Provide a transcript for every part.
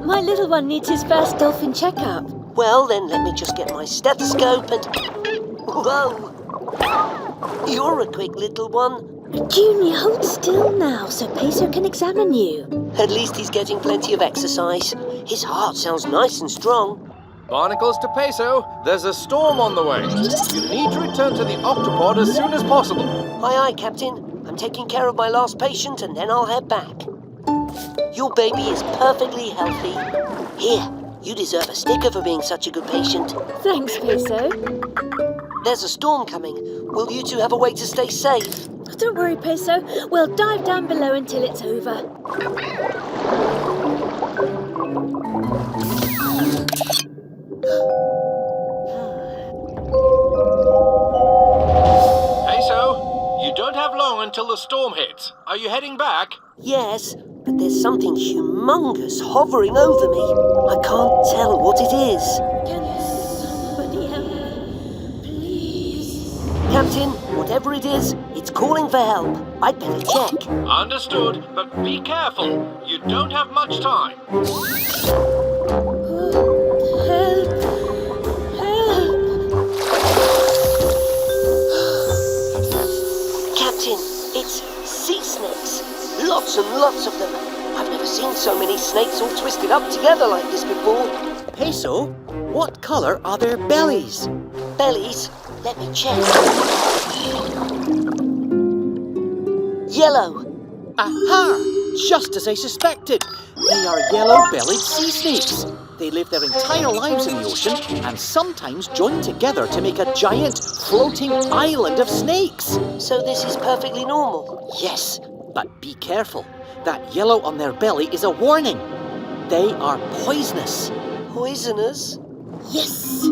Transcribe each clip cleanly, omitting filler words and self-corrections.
My little one needs his first dolphin checkup. Well, then let me just get my stethoscope and... Whoa! You're a quick little one. Junior, hold still now so Peso can examine you. At least he's getting plenty of exercise. His heart sounds nice and strong. Barnacles to Peso, there's a storm on the way. You need to return to the Octopod as soon as possible. Aye, aye, Captain. I'm taking care of my last patient and then I'll head back. Your baby is perfectly healthy. Here, you deserve a sticker for being such a good patient. Thanks, Peso. There's a storm coming. Will you two have a way to stay safe? Don't worry, Peso. We'll dive down below until it's over. Peso, you don't have long until the storm hits. Are you heading back? Yes, but there's something humongous hovering over me. I can't tell what it is. Can somebody help me? Please? Captain, whatever it is, it's calling for help. I'd better check. Understood, but be careful. You don't have much time. Help! Help! Captain, it's sea snakes. Lots and lots of them. I've never seen so many snakes all twisted up together like this before. Peso, what colour are their bellies? Bellies? Let me check. Yellow. Aha! Just as I suspected. They are yellow-bellied sea snakes. They live their entire lives in the ocean and sometimes join together to make a giant floating island of snakes. So this is perfectly normal? Yes, but be careful. That yellow on their belly is a warning. They are poisonous. Poisonous? Yes,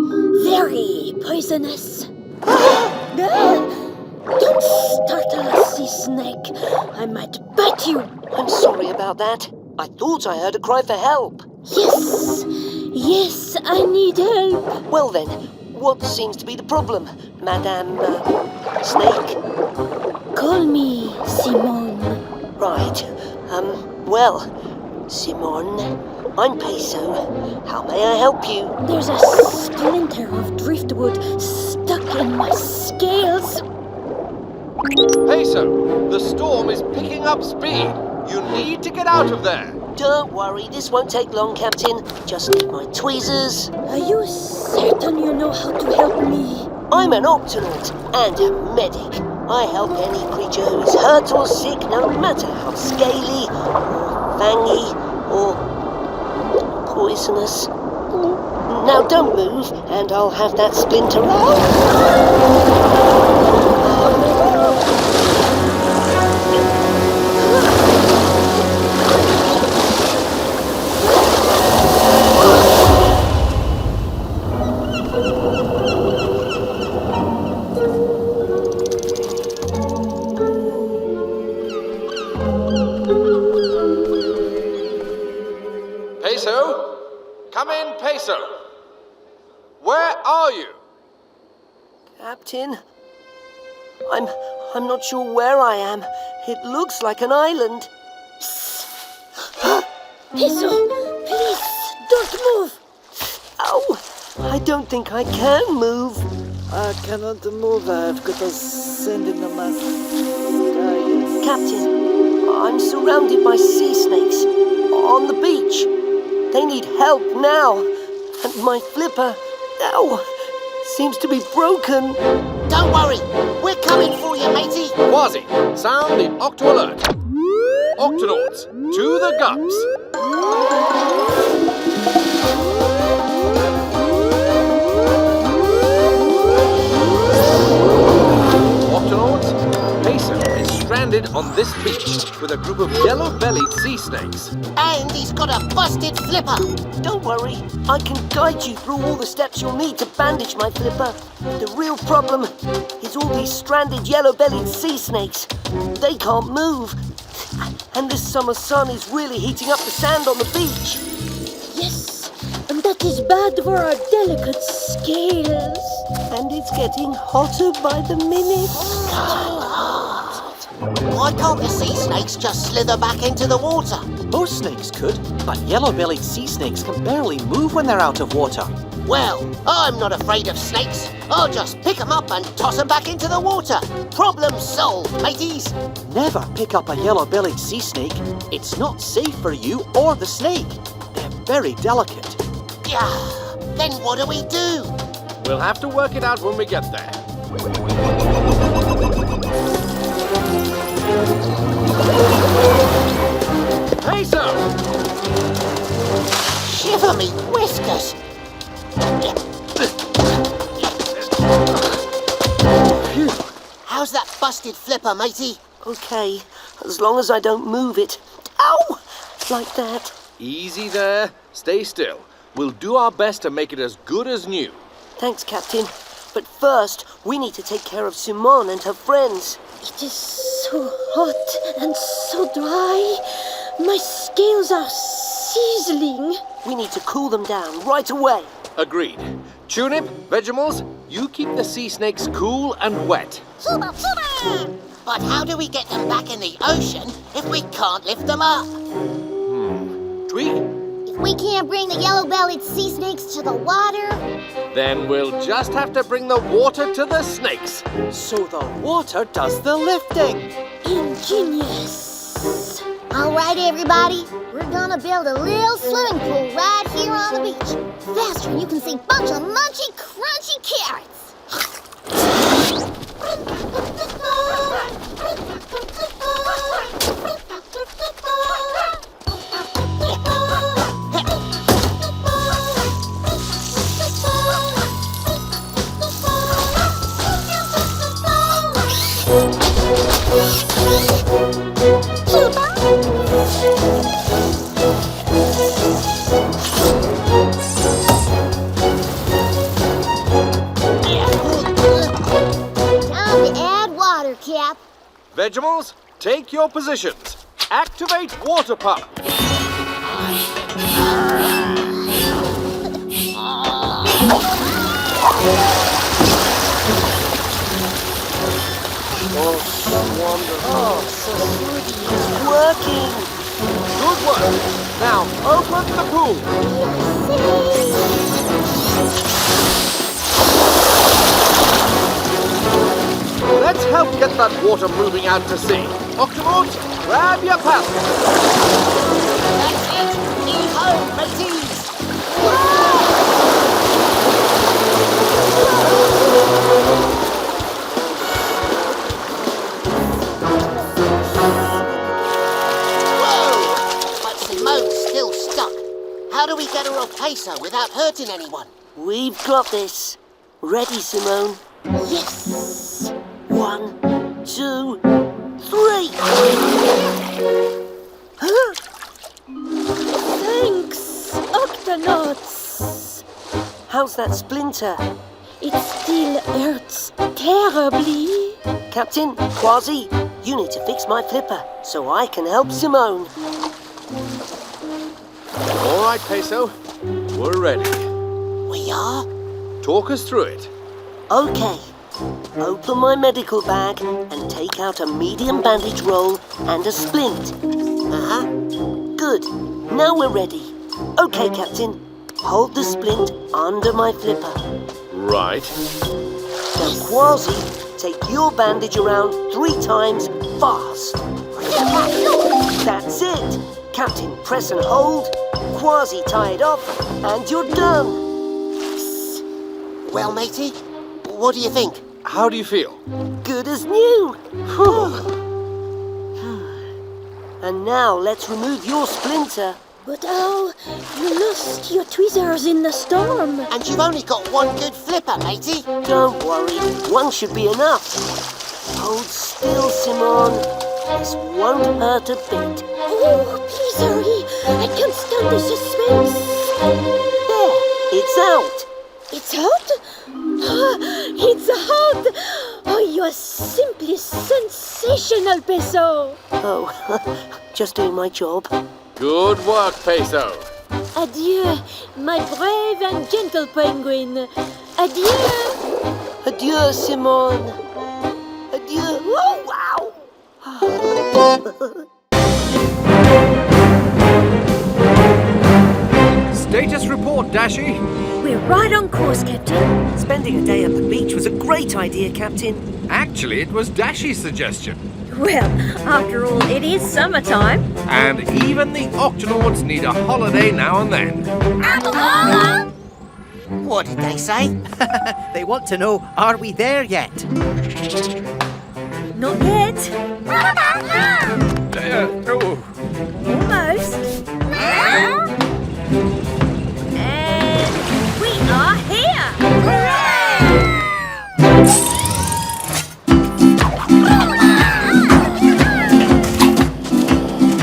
very poisonous. Don't startle us, sea snake. I might bite you. I'm sorry about that. I thought I heard a cry for help. Yes, yes, I need help. Well then, what seems to be the problem, Madame Snake? Call me Simone. Right. Well, Simone, I'm Peso. How may I help you? There's a splinter of driftwood stuck in my scales. Peso, the storm is picking up speed. You need to get out of there. Don't worry, this won't take long, Captain. Just need my tweezers. Are you certain you know how to help me? I'm an Octonaut and a medic. I help any creature who is hurt or sick, no matter how scaly, or fangy, or poisonous. Now don't move, and I'll have that splinter out. Peso? Come in, Peso. Where are you? Captain, I'm not sure where I am. It looks like an island. Peso, please, don't move. Ow! I don't think I can move. I cannot move. I've got a sand in the mouth. Captain, I'm surrounded by sea snakes on the beach. They need help now. And my flipper, seems to be broken. Don't worry, we're coming for you, matey. Kwazii, sound the Octo alert. Octonauts, to the gups. Octonauts, Peso is stranded on this beach with a group of yellow-bellied sea snakes. And he's got a busted flipper. Don't worry, I can guide you through all the steps you'll need to bandage my flipper. The real problem is all these stranded yellow-bellied sea snakes. They can't move. And this summer sun is really heating up the sand on the beach. Yes, and that is bad for our delicate scales. And it's getting hotter by the minute. Why can't the sea snakes just slither back into the water? Most snakes could, but yellow-bellied sea snakes can barely move when they're out of water. Well, I'm not afraid of snakes. I'll just pick 'em up and toss 'em back into the water. Problem solved, mateys. Never pick up a yellow-bellied sea snake. It's not safe for you or the snake. They're very delicate. Yeah. Then what do we do? We'll have to work it out when we get there. Peso! Shiver me whiskers. Phew. How's that busted flipper, matey? Okay, as long as I don't move it. Ow! Like that. Easy there. Stay still. We'll do our best to make it as good as new. Thanks, Captain. But first, we need to take care of Simone and her friends. It is so hot and so dry. My scales are sizzling. We need to cool them down right away. Agreed. Tunip, Vegemals, you keep the sea snakes cool and wet. But how do we get them back in the ocean if we can't lift them up? Tweak? If we can't bring the yellow-bellied sea snakes to the water... Then we'll just have to bring the water to the snakes. So the water does the lifting. Ingenious. All right, everybody. We're gonna build a little swimming pool right here on the beach. Faster than you can see bunch of munchy, crunchy carrots. Time to add water, Cap. Vegemals, take your positions. Activate water pump. It's working. Good work. Now open the pool. Let's help get that water moving out to sea. Octonauts, grab your paddles. That's it. Heave ho, mateys. Whoa! But Simone's still stuck. How do we get her off Peso without hurting anyone? We've got this. Ready, Simone? Yes. 1, 2, 3. Huh? Thanks, Octonauts. How's that splinter? It still hurts terribly. Captain, Kwazii, you need to fix my flipper so I can help Simone. All right, Peso. We're ready. We are? Talk us through it. Okay. Open my medical bag and take out a medium bandage roll and a splint. Uh-huh. Good. Now we're ready. Okay, Captain. Hold the splint under my flipper. Right. Now, Kwazii, take your bandage around 3 times fast. That's it. Captain, press and hold. Kwazii, tie it off, and you're done. Well, matey, what do you think? How do you feel? Good as new. And now let's remove your splinter. But how? You lost your tweezers in the storm. And you've only got one good flipper, matey. Don't worry, one should be enough. Hold still, Simone. This won't hurt a bit. Oh, please hurry. I can't stand the suspense. There, it's out. It's hot? It's hot! Oh, you are simply sensational, Peso. Oh, just doing my job. Good work, Peso. Adieu, my brave and gentle penguin. Adieu. Adieu, Simone. Adieu. Oh, wow. Status report, Dashi. We're right on course, Captain. Spending a day at the beach was a great idea, Captain. Actually, it was Dashi's suggestion. Well, after all, it is summertime. And even the Octonauts need a holiday now and then. What did they say? They want to know, are we there yet? Not yet. Oh. Almost. And we are here.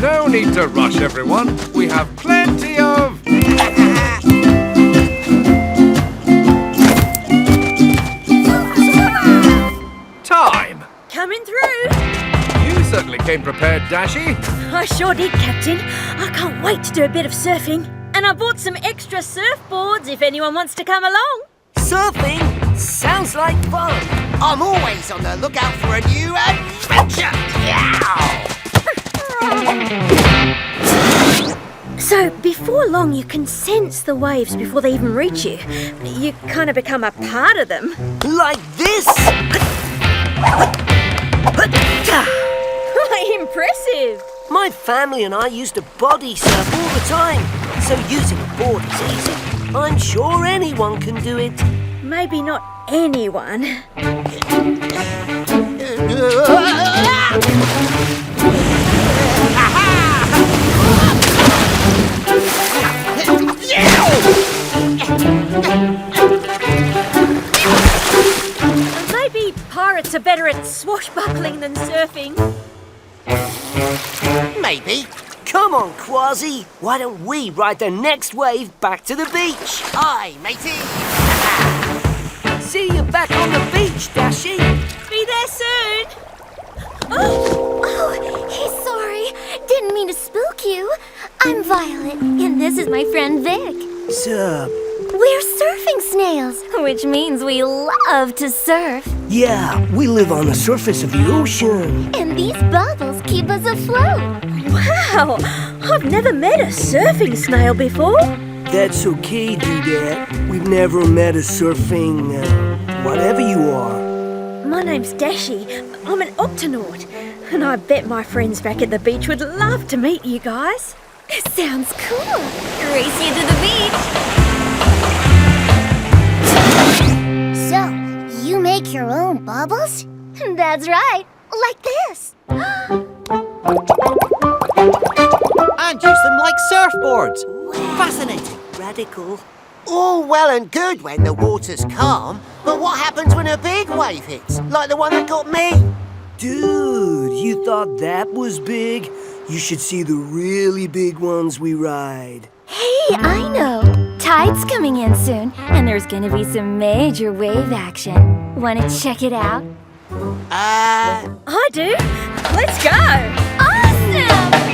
No need to rush, everyone. We have plenty of... time. Coming through. You certainly came prepared, Dashi. I sure did, Captain. I can't wait to do a bit of surfing. And I bought some extra surfboards if anyone wants to come along. Surfing sounds like fun. I'm always on the lookout for a new adventure. Yeah! So, before long, you can sense the waves before they even reach you. You kind of become a part of them. Like this? Impressive! My family and I used to body surf all the time, so using a board is easy. I'm sure anyone can do it. Maybe not anyone. Maybe pirates are better at swashbuckling than surfing. Maybe. Come on, Kwazii. Why don't we ride the next wave back to the beach? Aye, matey. See you back on the beach, Dashi. Be there soon. Oh, hey, sorry. Didn't mean to spook you. I'm Violet, and this is my friend Vic. Sup? We're surfing snails, which means we love to surf. Yeah, we live on the surface of the ocean. And these bubbles keep us afloat. Wow! I've never met a surfing snail before. That's okay, Dudette. We've never met a surfing, whatever you are. My name's Dashi. I'm an Octonaut. And I bet my friends back at the beach would love to meet you guys. It sounds cool. Race you to the beach. So, you make your own bubbles? That's right. Like this. And use them like surfboards. Fascinating. Radical. All well and good when the water's calm, but what happens when a big wave hits, like the one that got me? Dude, you thought that was big? You should see the really big ones we ride. Hey, I know. Tide's coming in soon, and there's gonna be some major wave action. Wanna check it out? I do. Let's go. Awesome!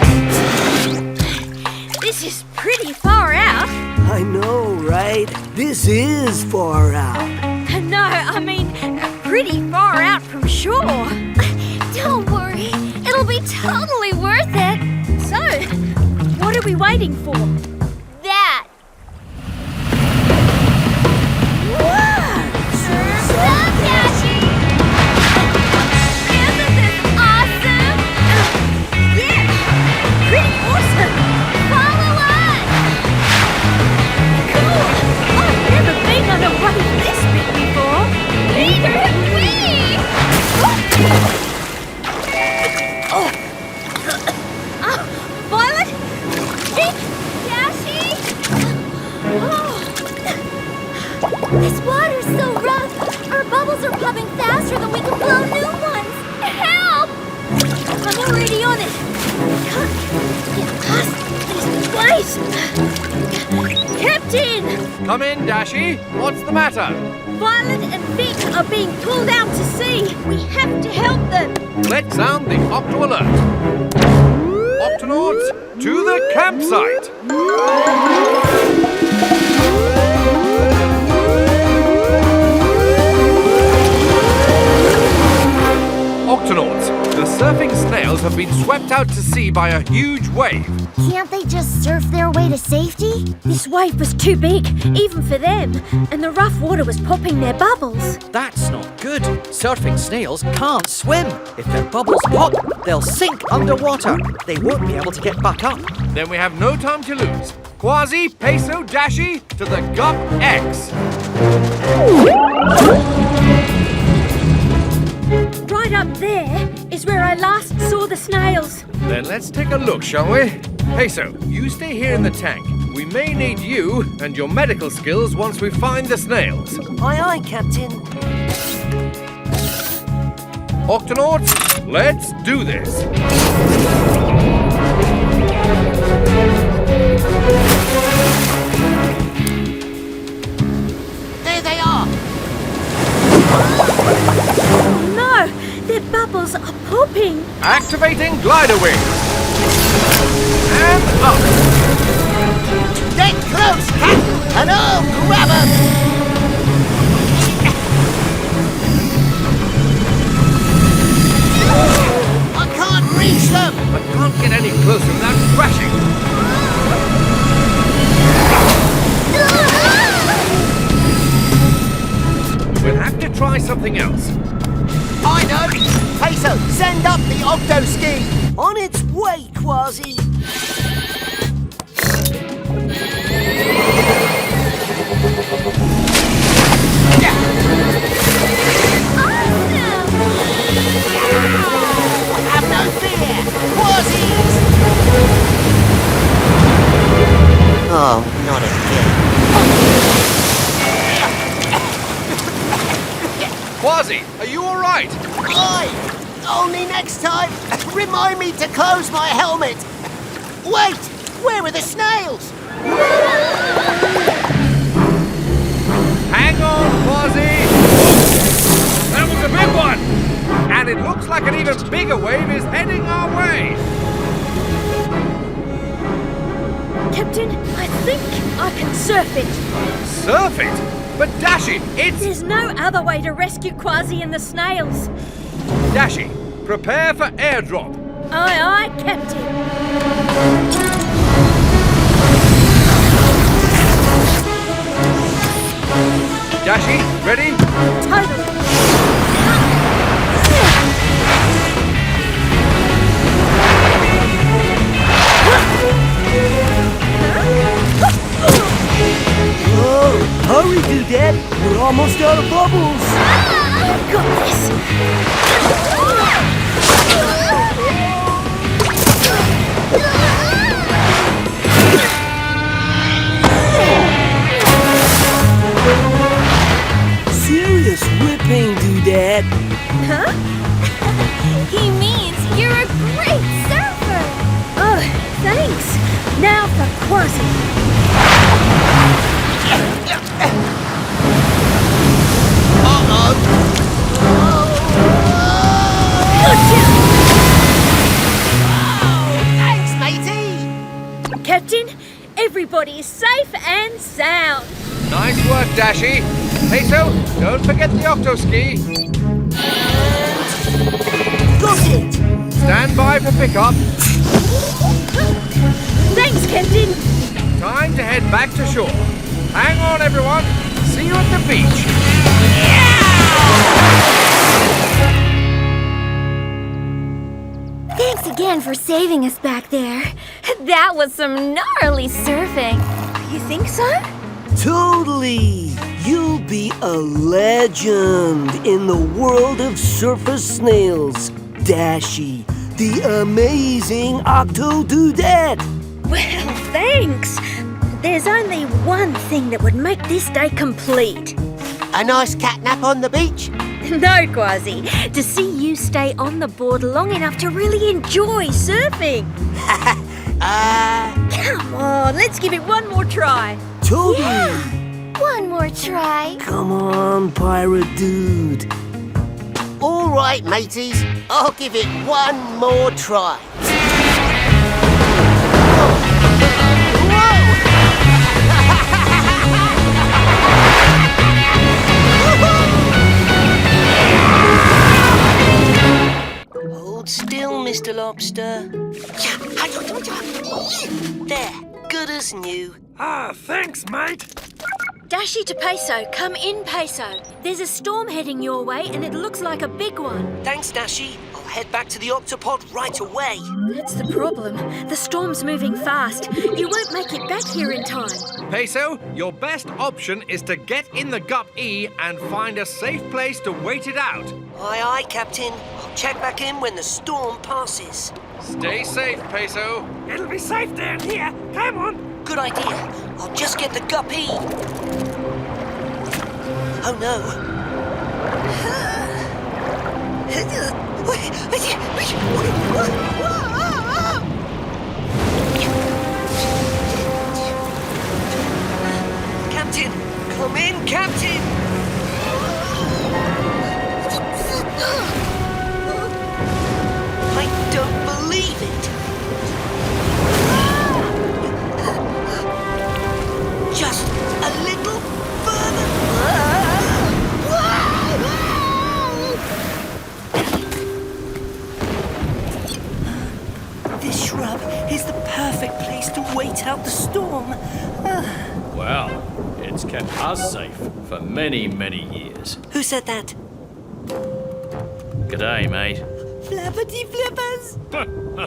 This is pretty far out. I know, right? This is far out. No, I mean, pretty far out from shore. Don't worry, it'll be totally worth it. So, what are we waiting for? That. Surf's up, Dashi! Isn't this awesome? Yeah, pretty awesome. Follow us! Cool. I've never been on a wave this big before. Neither have we! Violet? Vic? Dashi! This water's so rough. Our bubbles are popping faster than we can blow new ones. Help! I'm already on it. Can't get past these waves. Captain! Come in, Dashi. What's the matter? Violet and Vic are being pulled out to sea. We have to help them. Let's sound the Octo Alert. Octonauts, to the campsite. Octonauts, the surfing snails have been swept out to sea by a huge wave. Can't they just surf their way to safety? This wave was too big, even for them, and the rough water was popping their bubbles. That's not good. Surfing snails can't swim. If their bubbles pop, they'll sink underwater. They won't be able to get back up. Then we have no time to lose. Kwazii, Peso, Dashi, to the Gup X. Right up there is where I last saw the snails. Then let's take a look, shall we? Peso, you stay here in the tank. We may need you and your medical skills once we find the snails. Aye, aye, Captain. Octonauts, let's do this. There they are. Oh no, their bubbles are popping. Activating glider wings. And up. Get close, Cat, and I'll grab 'em. I can't reach them. I can't get any closer without crashing. We'll have to try something else. I know. Peso, send up the octo ski. On its way, Kwazii. Have no fear. Kwaziis. Oh, not again. Kwazii, are you all right? Aye. Only next time, remind me to close my helmet. Wait, where are the snails? Hang on, Kwazii! That was a big one! And it looks like an even bigger wave is heading our way! Captain, I think I can surf it. Surf it? But Dashi, it's... There's no other way to rescue Kwazii and the snails. Dashi, prepare for airdrop. Aye, aye, Captain. Dashi, ready? Totally. Hurry, Doodad. We're almost out of bubbles. I've got this. Serious whipping, Doodad. Huh? He means you're a great surfer. Oh, thanks. Now for Kwazii. Thanks, matey. Captain, everybody is safe and sound. Nice work, Dashi. Peso, don't forget the octo-ski. Got it. Stand by for pickup. Thanks, Captain. Time to head back to shore. Hang on, everyone. See you at the beach. Thanks again for saving us back there. That was some gnarly surfing. You think so? Totally. You'll be a legend in the world of surface snails, Dashi, the amazing Octo-Doodad. Well, thanks. There's only one thing that would make this day complete. A nice cat nap on the beach? No, Kwazii. To see you stay on the board long enough to really enjoy surfing. Come on, let's give it one more try. Totally. One more try. Come on, pirate dude. All right, mateys. I'll give it one more try. Hold still, Mr. Lobster. lobster. There, good as new. Ah, thanks, mate. Dashi to Peso, come in, Peso. There's a storm heading your way and it looks like a big one. Thanks, Dashi. I'll head back to the Octopod right away. That's the problem. The storm's moving fast. You won't make it back here in time. Peso, your best option is to get in the gup-E and find a safe place to wait it out. Aye, aye, Captain. I'll check back in when the storm passes. Stay safe, Peso. It'll be safe down here. Come on. Good idea. I'll just get the guppy. Oh no. Captain, come in, Captain. I don't believe it. Just a little further. This shrub is the perfect place to wait out the storm. Well, it's kept us safe for many, many years. Who said that? G'day, mate. Flappity flippers.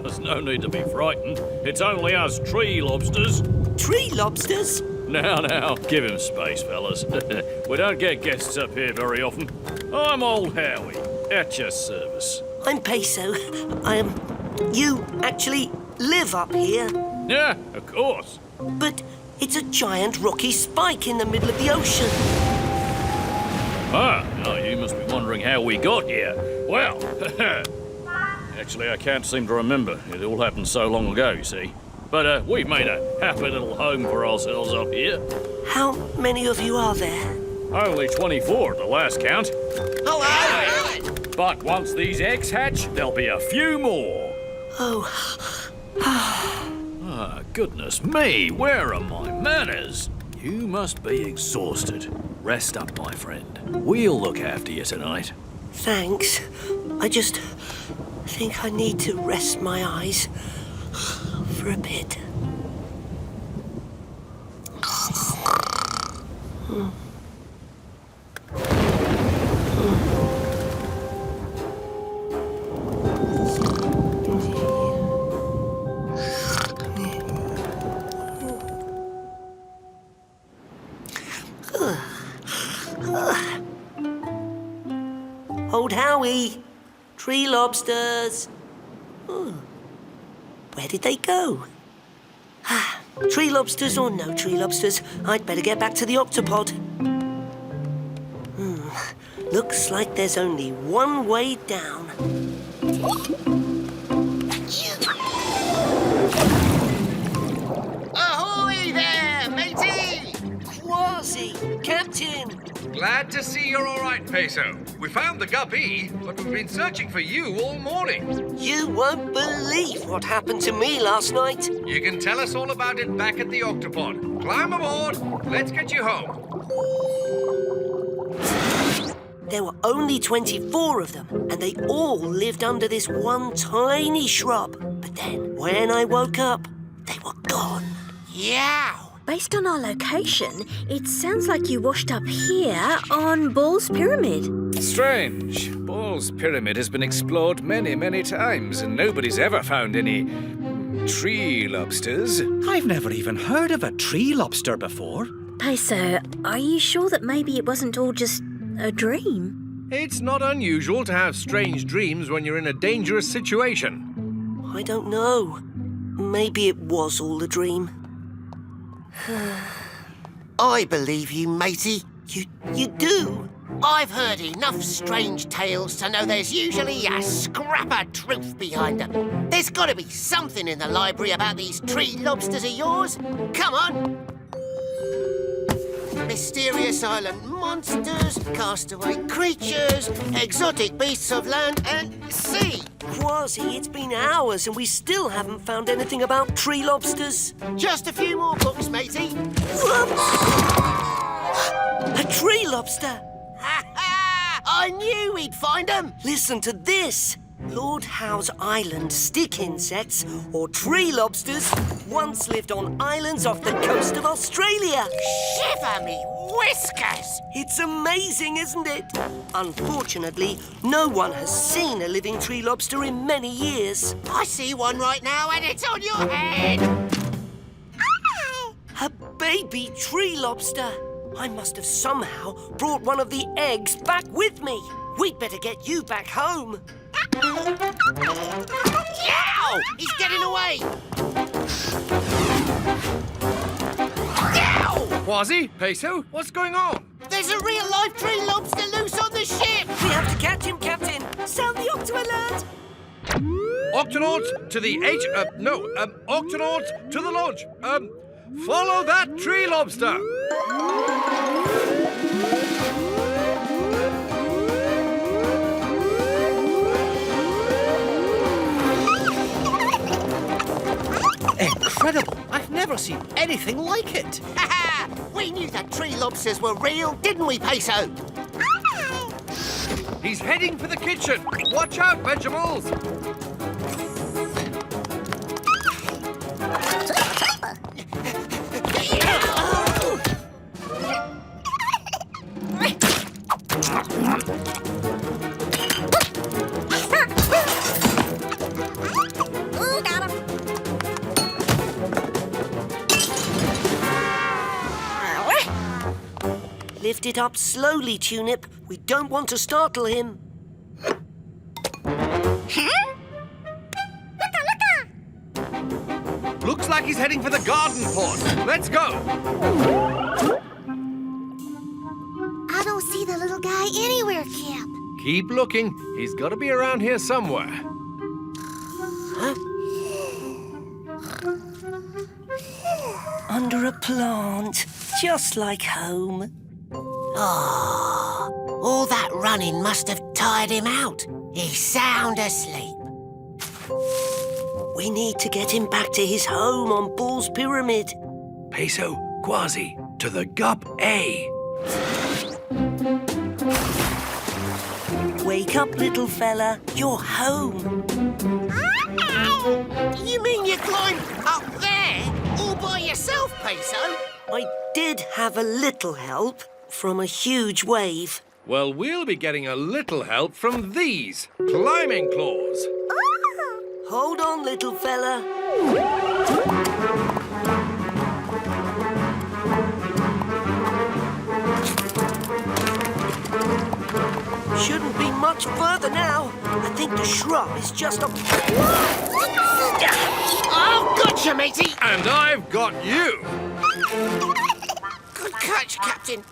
There's no need to be frightened. It's only us tree lobsters. Tree lobsters? Now, give him space, fellas. We don't get guests up here very often. I'm old Howie, at your service. I'm Peso. You actually live up here, Yeah, of course. but it's a giant rocky spike in the middle of the ocean. Now you must be wondering how we got here. Well, actually, I can't seem to remember. It all happened so long ago, you see. But we've made a happy little home for ourselves up here. How many of you are there? Only 24 at the last count. Hello! But once these eggs hatch, there'll be a few more. Oh, Goodness me, where are my manners? You must be exhausted. Rest up, my friend. We'll look after you tonight. thanks. I just think I need to rest my eyes for a bit. Old Howie, tree lobsters. Where did they go? Tree lobsters or no tree lobsters, I'd better get back to the Octopod. Looks like there's only one way down. Ahoy there, matey! Kwazii, Captain! Glad to see you're all right, Peso. We found the guppy, but we've been searching for you all morning. You won't believe what happened to me last night. You can tell us all about it back at the Octopod. Climb aboard. Let's get you home. There were only 24 of them, and they all lived under this one tiny shrub. But then, when I woke up, they were gone. Yow! Based on our location, it sounds like you washed up here on Ball's Pyramid. Strange. Ball's Pyramid has been explored many, many times, and nobody's ever found any tree lobsters. I've never even heard of a tree lobster before. Peso, are you sure that maybe it wasn't all just a dream? It's not unusual to have strange dreams when you're in a dangerous situation. I don't know. Maybe it was all a dream. I believe you, matey. You do? I've heard enough strange tales to know there's usually a scrap of truth behind them. There's got to be something in the library about these tree lobsters of yours. Come on. Mysterious island monsters, castaway creatures, exotic beasts of land and sea. Kwazii, it's been hours and we still haven't found anything about tree lobsters. Just a few more books, matey. A tree lobster! Ha ha! I knew we'd find them. Listen to this. Lord Howe's island stick insects, or tree lobsters, once lived on islands off the coast of Australia. Shiver me whiskers! It's amazing, isn't it? Unfortunately, no one has seen a living tree lobster in many years. I see one right now and it's on your head! A baby tree lobster. I must have somehow brought one of the eggs back with me. We'd better get you back home. Yow! He's getting away! Yow! Kwazii, Peso, what's going on? There's a real-life tree lobster loose on the ship! We have to catch him, Captain. Sound the Octo alert. Octonauts to the Octonauts to the launch. Follow that tree lobster. Incredible! I've never seen anything like it. Ha-ha! We knew that tree lobsters were real, didn't we, Peso? He's heading for the kitchen. Watch out, vegetables. Ooh, got him. Lift it up slowly, Tunip. We don't want to startle him. Looks like he's heading for the garden pot. Let's go. I don't see the little guy anywhere, Cap. Keep looking. He's got to be around here somewhere. Under a plant, just like home. All that running must have tired him out. He's sound asleep. We need to get him back to his home on Ball's Pyramid. Peso, Kwazii, to the gup A. Wake up, little fella. You're home. You mean you climbed up there all by yourself, Peso? I did have a little help from a huge wave. Well, we'll be getting a little help from these climbing claws. Hold on, little fella. Shouldn't be much further now. I think the shrub is just up. Oh, gotcha, matey! And I've got you. Good catch, Captain.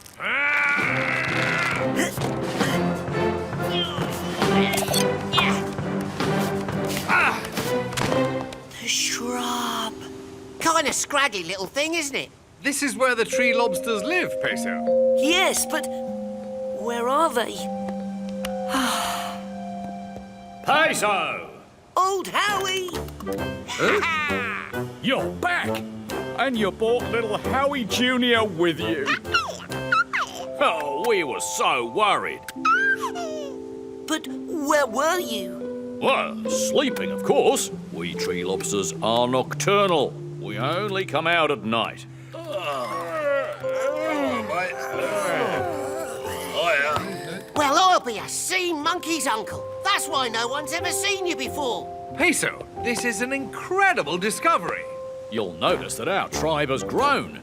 The shrub. Kind of scraggy little thing, isn't it? This is where the tree lobsters live, Peso. Yes, but where are they? Peso! Old Howie! You're back! And you brought little Howie Jr. with you. Oh, we were so worried. But where were you? Well, sleeping, of course. We tree lobsters are nocturnal. We only come out at night. Well, I'll be a sea monkey's uncle. That's why no one's ever seen you before. Peso, this is an incredible discovery. You'll notice that our tribe has grown.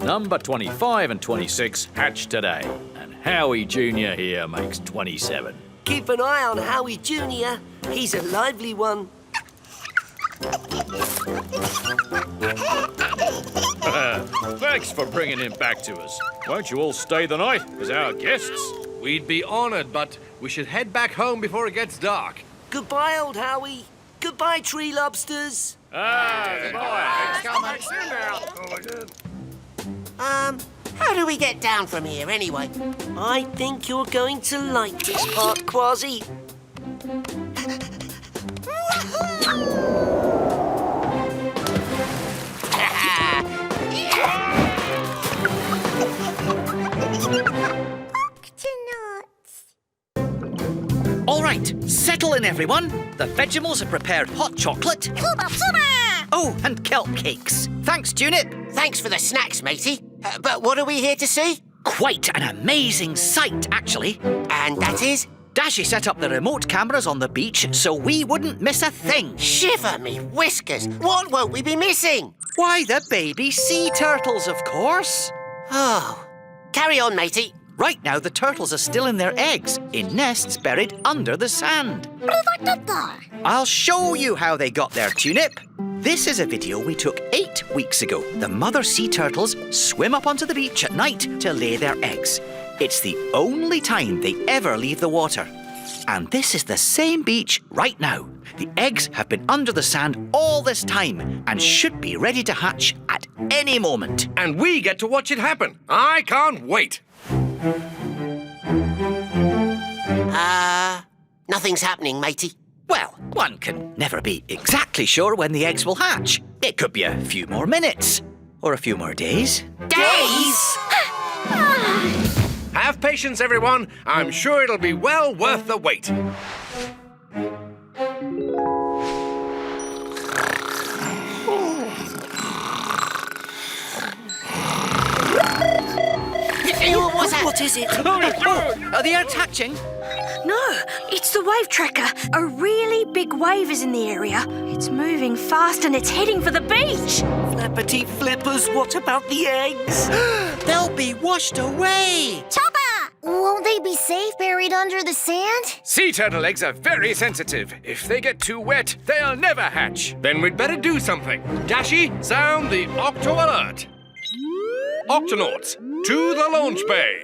Number 25 and 26 hatched today, and Howie Jr. here makes 27. Keep an eye on Howie Jr. He's a lively one. Thanks for bringing him back to us. Won't you all stay the night as our guests? We'd be honored, but we should head back home before it gets dark. Goodbye, old Howie. Goodbye, tree lobsters. How do we get down from here anyway? I think you're going to like this part, Kwazii. Octonauts. All right, Settle in, everyone. The Vegemals have prepared hot chocolate. Oh, and kelp cakes. Thanks, Tunip. Thanks for the snacks, matey. But what are we here to see? Quite an amazing sight, actually. And that is? Dashy set up the remote cameras on the beach so we wouldn't miss a thing. Shiver me whiskers. What won't we be missing? Why, the baby sea turtles, of course. Oh. Carry on, matey. Right now, the turtles are still in their eggs, in nests buried under the sand. I'll show you how they got there, Tunip. This is a video we took 8 weeks ago. The mother sea turtles swim up onto the beach at night to lay their eggs. It's the only time they ever leave the water. And this is the same beach right now. The eggs have been under the sand all this time and should be ready to hatch at any moment. And we get to watch it happen. I can't wait. Nothing's happening, matey. Well, one can never be exactly sure when the eggs will hatch. It could be a few more minutes, or a few more days. Days? Have patience, everyone. I'm sure it'll be well worth the wait. What's that? What is it? Are the eggs hatching? No, it's the wave tracker. A really big wave is in the area. It's moving fast and it's heading for the beach. Flippity flippers, what about the eggs? They'll be washed away. Chopper! Won't they be safe buried under the sand? Sea turtle eggs are very sensitive. If they get too wet, they'll never hatch. Then we'd better do something. Dashy, sound the Octo alert. Octonauts, to the launch bay.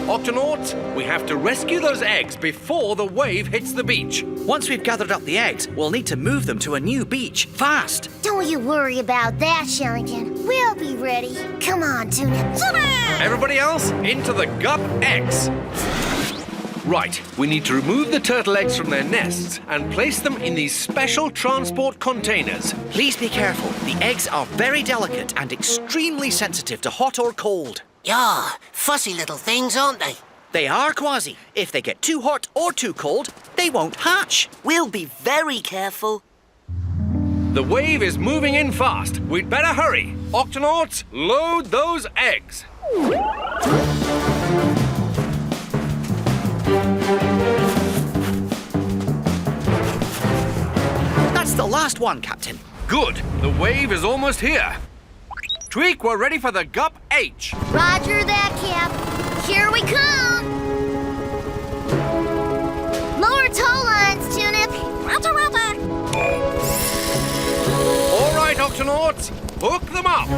Octonauts, we have to rescue those eggs before the wave hits the beach. Once we've gathered up the eggs, we'll need to move them to a new beach, fast. Don't you worry about that, Shellington. We'll be ready. Come on, Tuna. Everybody else, into the gup eggs. Right, we need to remove the turtle eggs from their nests and place them in these special transport containers. Please be careful. The eggs are very delicate and extremely sensitive to hot or cold. Yeah, fussy little things, aren't they? They are, Kwazii. If they get too hot or too cold, they won't hatch. We'll be very careful. The wave is moving in fast. We'd better hurry. Octonauts, load those eggs. That's the last one, Captain. Good. The wave is almost here. Tweak, we're ready for the gup H. Roger that, Cap. Here we come. Lower tow lines, Tunip. Roger, roger. All right, Octonauts, hook them up.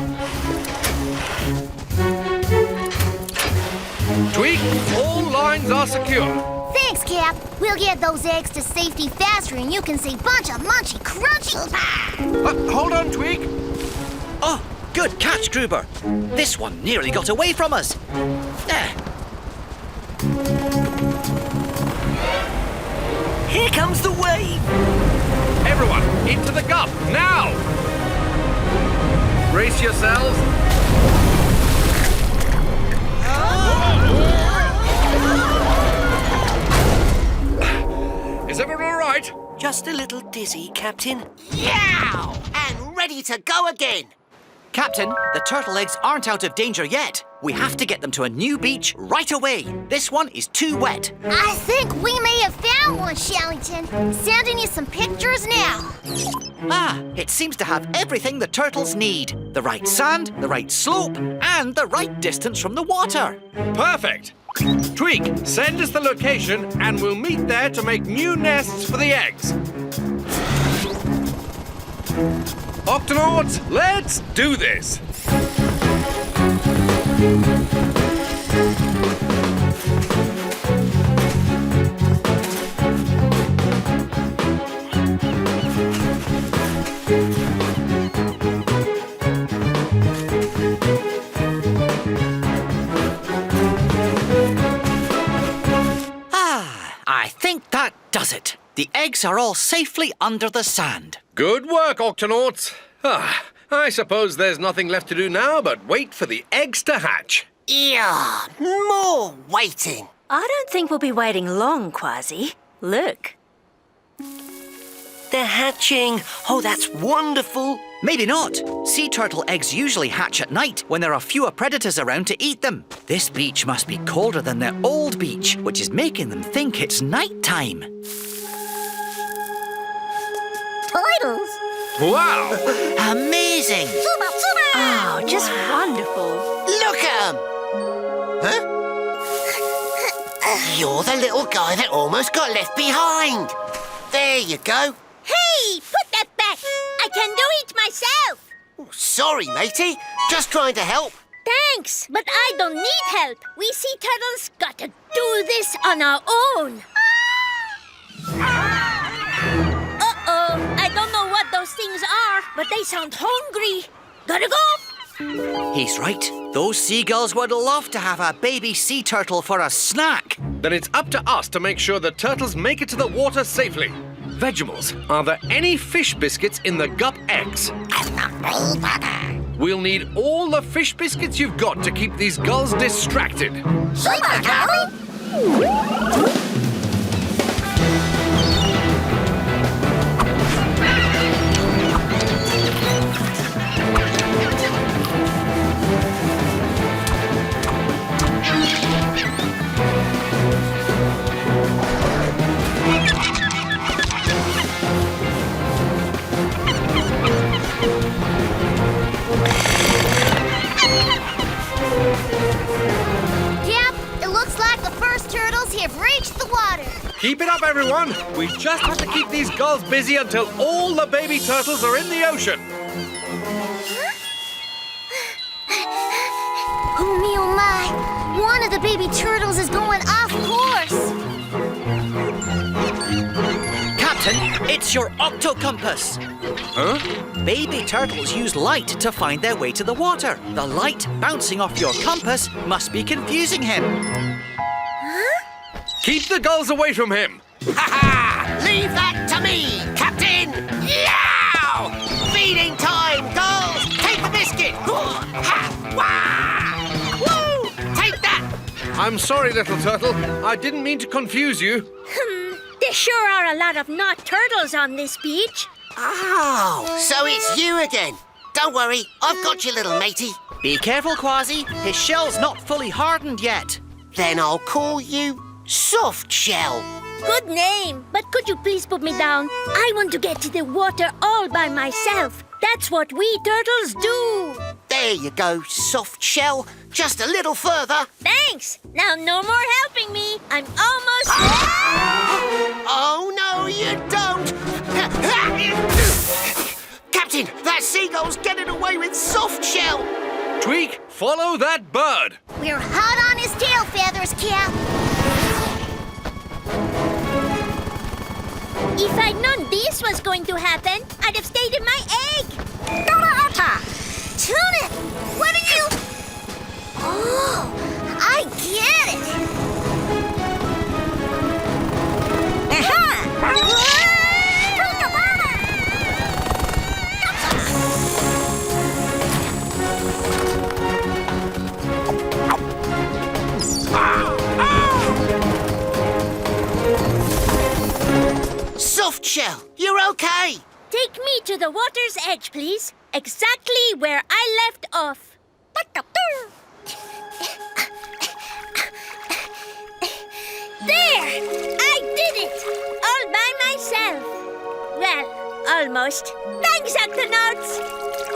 Tweak, all lines are secure. Thanks, Cap. We'll get those eggs to safety faster and you can say bunch of munchy crunchy. Hold on, Tweak. Oh, good catch, Gruber. This one nearly got away from us. There. Here comes the wave. Everyone, into the gup, now! Brace yourselves. Is everyone all right? Just a little dizzy, Captain. Yow! And ready to go again. Captain, the turtle eggs aren't out of danger yet. We have to get them to a new beach right away. This one is too wet. I think we may have found one, Shellington. Sending you some pictures now. Ah, it seems to have everything the turtles need. The right sand, the right slope, and the right distance from the water. Perfect. Tweak, send us the location and we'll meet there to make new nests for the eggs. Octonauts, let's do this. I think that does it. The eggs are all safely under the sand. Good work, Octonauts. I suppose there's nothing left to do now but wait for the eggs to hatch. Yeah, more waiting. I don't think we'll be waiting long, Kwazii. Look. They're hatching. Oh, that's wonderful. Maybe not. Sea turtle eggs usually hatch at night when there are fewer predators around to eat them. This beach must be colder than their old beach, which is making them think it's night time. Turtles? Wow! Amazing. Oh, just wonderful. Look at 'em. Huh? You're the little guy that almost got left behind. There you go. Hey, put that back. I can do it myself. Oh, sorry, matey. Just trying to help. Thanks, but I don't need help. We sea turtles got to do this on our own. Uh-oh, I don't know what those things are, but they sound hungry. Gotta go. He's right. Those seagulls would love to have a baby sea turtle for a snack. Then it's up to us to make sure the turtles make it to the water safely. Vegetables, are there any fish biscuits in the gup eggs? We'll need all the fish biscuits you've got to keep these gulls distracted. Keep it up, everyone! We just have to keep these gulls busy until all the baby turtles are in the ocean. Oh, me, oh, my. One of the baby turtles is going off course. Captain, it's your octocompass. Huh? Baby turtles use light to find their way to the water. The light bouncing off your compass must be confusing him. Keep the gulls away from him. Ha-ha! Leave that to me, Captain! Yow! Feeding time, gulls! Take the biscuit! Ha! Wah! Woo! Take that! I'm sorry, little turtle. I didn't mean to confuse you. There sure are a lot of not turtles on this beach. Oh, so it's you again. Don't worry, I've got you, little matey. Be careful, Kwazii. His shell's not fully hardened yet. Then I'll call you Soft Shell. Good name, but could you please put me down? I want to get to the water all by myself. That's what we turtles do. There you go, Soft Shell. Just a little further. Thanks. Now no more helping me. I'm almost Oh, no, you don't. Captain, that seagull's getting away with Soft Shell. Tweak, follow that bird. We're hot on his tail feathers, Cap. If I'd known this was going to happen, I'd have stayed in my egg. Tuna, what are you... Oh, I get it. Soft Shell, you're okay. Take me to the water's edge, please. Exactly where I left off. There! I did it! All by myself. Well, almost. Thanks, Octonauts.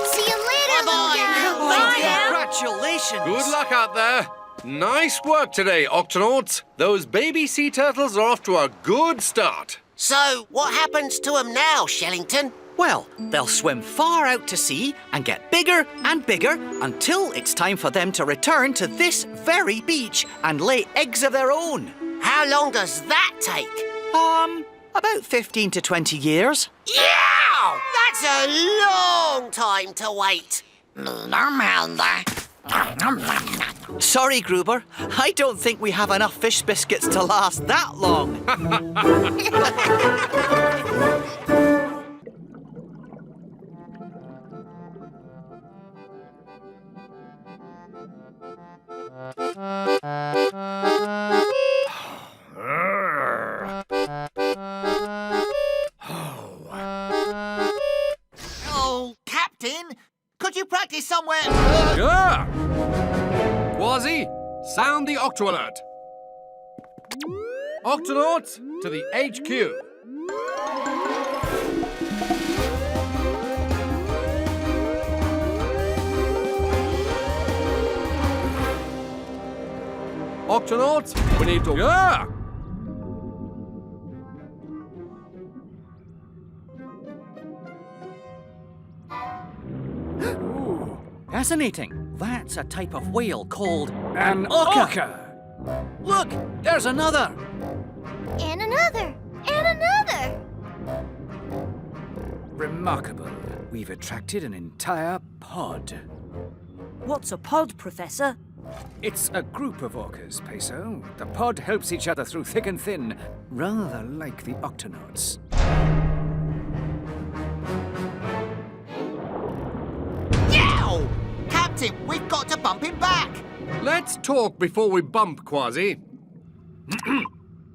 See you later, Bye-bye. little Bye. guy. Congratulations. Good luck out there. Nice work today, Octonauts. Those baby sea turtles are off to a good start. So, what happens to them now, Shellington? Well, they'll swim far out to sea and get bigger and bigger until it's time for them to return to this very beach and lay eggs of their own. How long does that take? About 15 to 20 years. Yeah! That's a long time to wait. Sorry, Gruber. I don't think we have enough fish biscuits to last that long. here somewhere. Yeah! Kwazii, sound the Octo alert. Octonauts to the HQ. Octonauts, we need to... Yeah! Fascinating. That's a type of whale called An orca. Look, there's another. And another. And another. Remarkable. We've attracted an entire pod. What's a pod, Professor? It's a group of orcas, Peso. The pod helps each other through thick and thin, rather like the Octonauts. Yow! Captain, we've got to bump him back. Let's talk before we bump, Kwazii.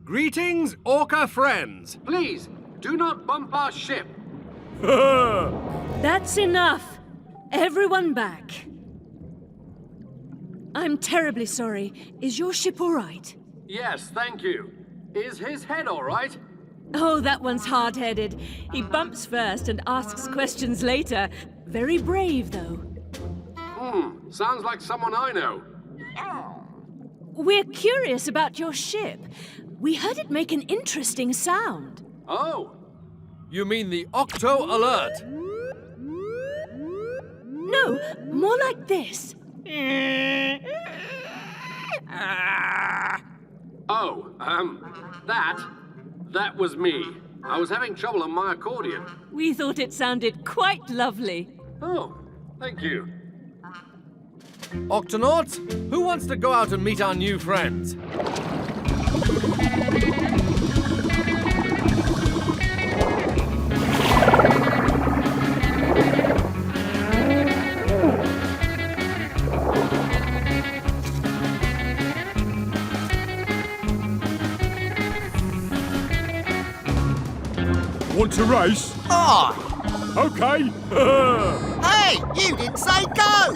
Greetings, orca friends. Please, do not bump our ship. That's enough. Everyone back. I'm terribly sorry. Is your ship all right? Yes, thank you. Is his head all right? Oh, that one's hard-headed. He bumps first and asks questions later. Very brave, though. Sounds like someone I know. We're curious about your ship. We heard it make an interesting sound. Oh, you mean the Octo alert? No, more like this. Oh, that was me. I was having trouble on my accordion. We thought it sounded quite lovely. Oh, thank you. Octonauts, who wants to go out and meet our new friends? Want to race? Oh! Okay. Hey, you didn't say go!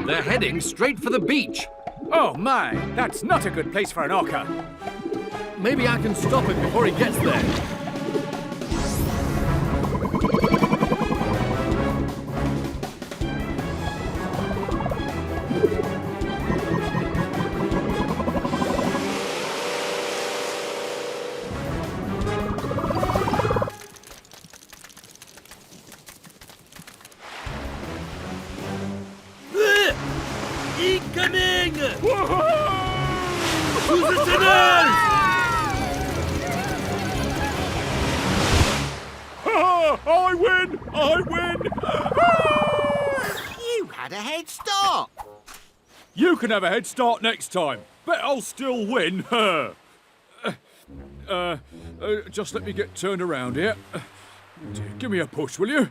They're heading straight for the beach. Oh my, that's not a good place for an orca. Maybe I can stop him before he gets there. Incoming! To the tunnels! I win! I win! You had a head start. You can have a head start next time. Bet I'll still win. Just let me get turned around here. Give me a push, will you?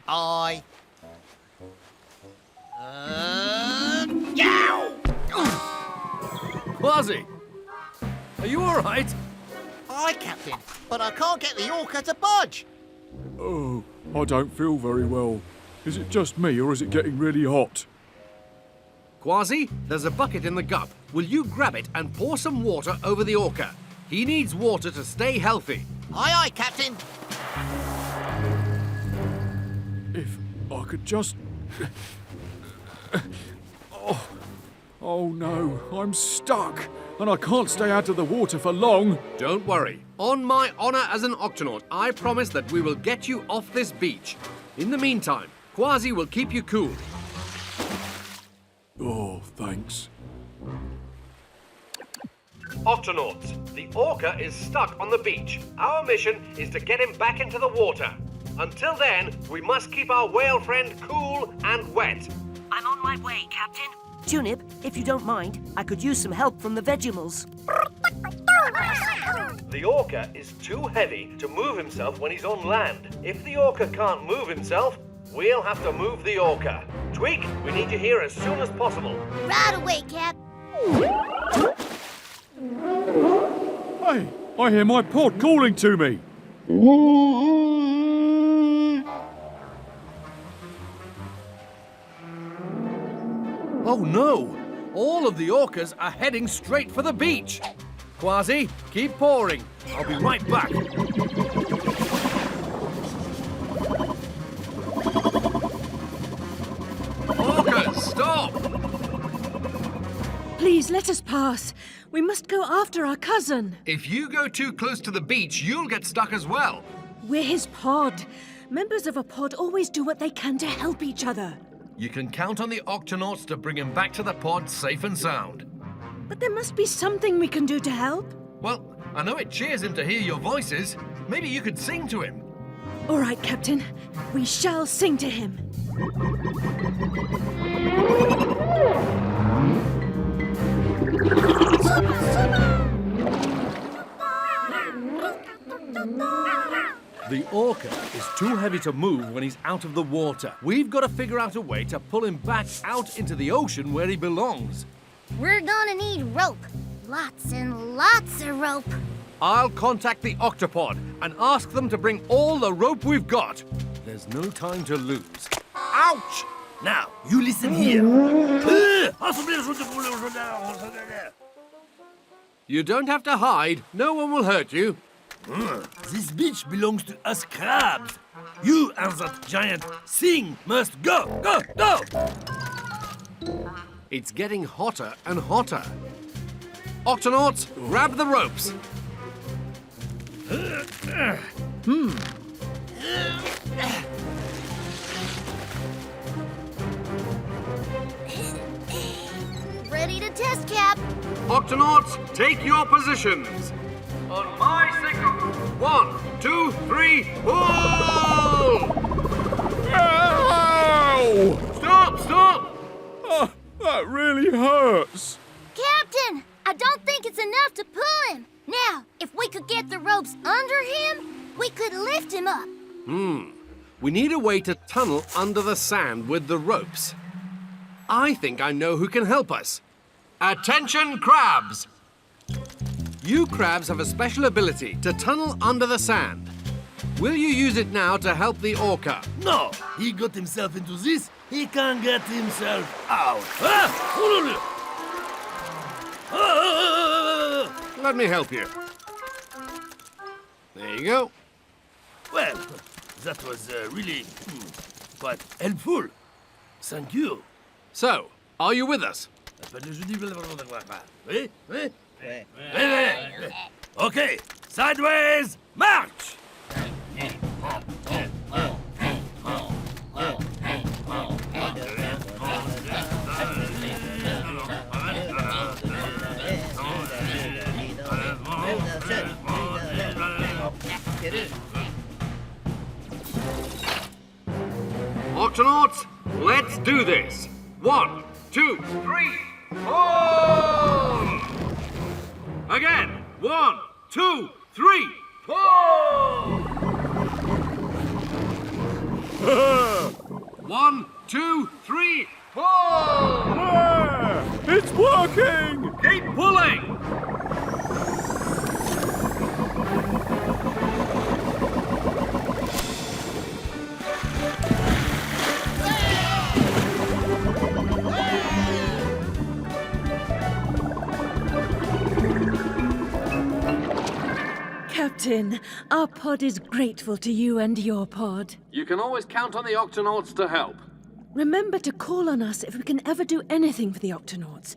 Yow! Kwazii, are you all right? Aye, Captain, but I can't get the orca to budge. Oh, I don't feel very well. Is it just me, or is it getting really hot? Kwazii, there's a bucket in the gup. Will you grab it and pour some water over the orca? He needs water to stay healthy. Aye, aye, Captain. If I could just... Oh no, I'm stuck, and I can't stay out of the water for long. Don't worry. On my honor as an Octonaut, I promise that we will get you off this beach. In the meantime, Kwazii will keep you cool. Oh, thanks. Octonauts, the orca is stuck on the beach. Our mission is to get him back into the water. Until then, we must keep our whale friend cool and wet. I'm on my way, Captain. Tunip, if you don't mind, I could use some help from the Vegemals. The orca is too heavy to move himself when he's on land. If the orca can't move himself, we'll have to move the orca. Tweak, we need you here as soon as possible. Right away, Cap. Hey, I hear my pod calling to me. Oh no! All of the orcas are heading straight for the beach. Kwazii, keep pouring. I'll be right back. Orcas, stop! Please let us pass. We must go after our cousin. If you go too close to the beach, you'll get stuck as well. We're his pod. Members of a pod always do what they can to help each other. You can count on the Octonauts to bring him back to the pod safe and sound. But there must be something we can do to help. Well, I know it cheers him to hear your voices. Maybe you could sing to him. All right, Captain. We shall sing to him. The orca is too heavy to move when he's out of the water. We've got to figure out a way to pull him back out into the ocean where he belongs. We're gonna need rope. Lots and lots of rope. I'll contact the Octopod and ask them to bring all the rope we've got. There's no time to lose. Ouch! Now, you listen here. You don't have to hide. No one will hurt you. This beach belongs to us crabs. You and that giant thing must go, go, go! It's getting hotter and hotter. Octonauts, grab the ropes. Ready to test, Cap. Octonauts, take your positions. On my signal. 1, 2, 3, pull! Ow! Stop, stop! Oh, that really hurts. Captain, I don't think it's enough to pull him. Now, if we could get the ropes under him, we could lift him up. We need a way to tunnel under the sand with the ropes. I think I know who can help us. Attention, crabs! You crabs have a special ability to tunnel under the sand. Will you use it now to help the orca? No, he got himself into this. He can't get himself out. Let me help you. There you go. Well, that was really quite helpful. Thank you. So, are you with us? Okay, sideways, march! Octonauts, let's do this. 1, 2, 3, pull! Again. 1, 2, 3, pull! 1, 2, 3, pull! Yeah, it's working! Keep pulling! Captain, our pod is grateful to you and your pod. You can always count on the Octonauts to help. Remember to call on us if we can ever do anything for the Octonauts.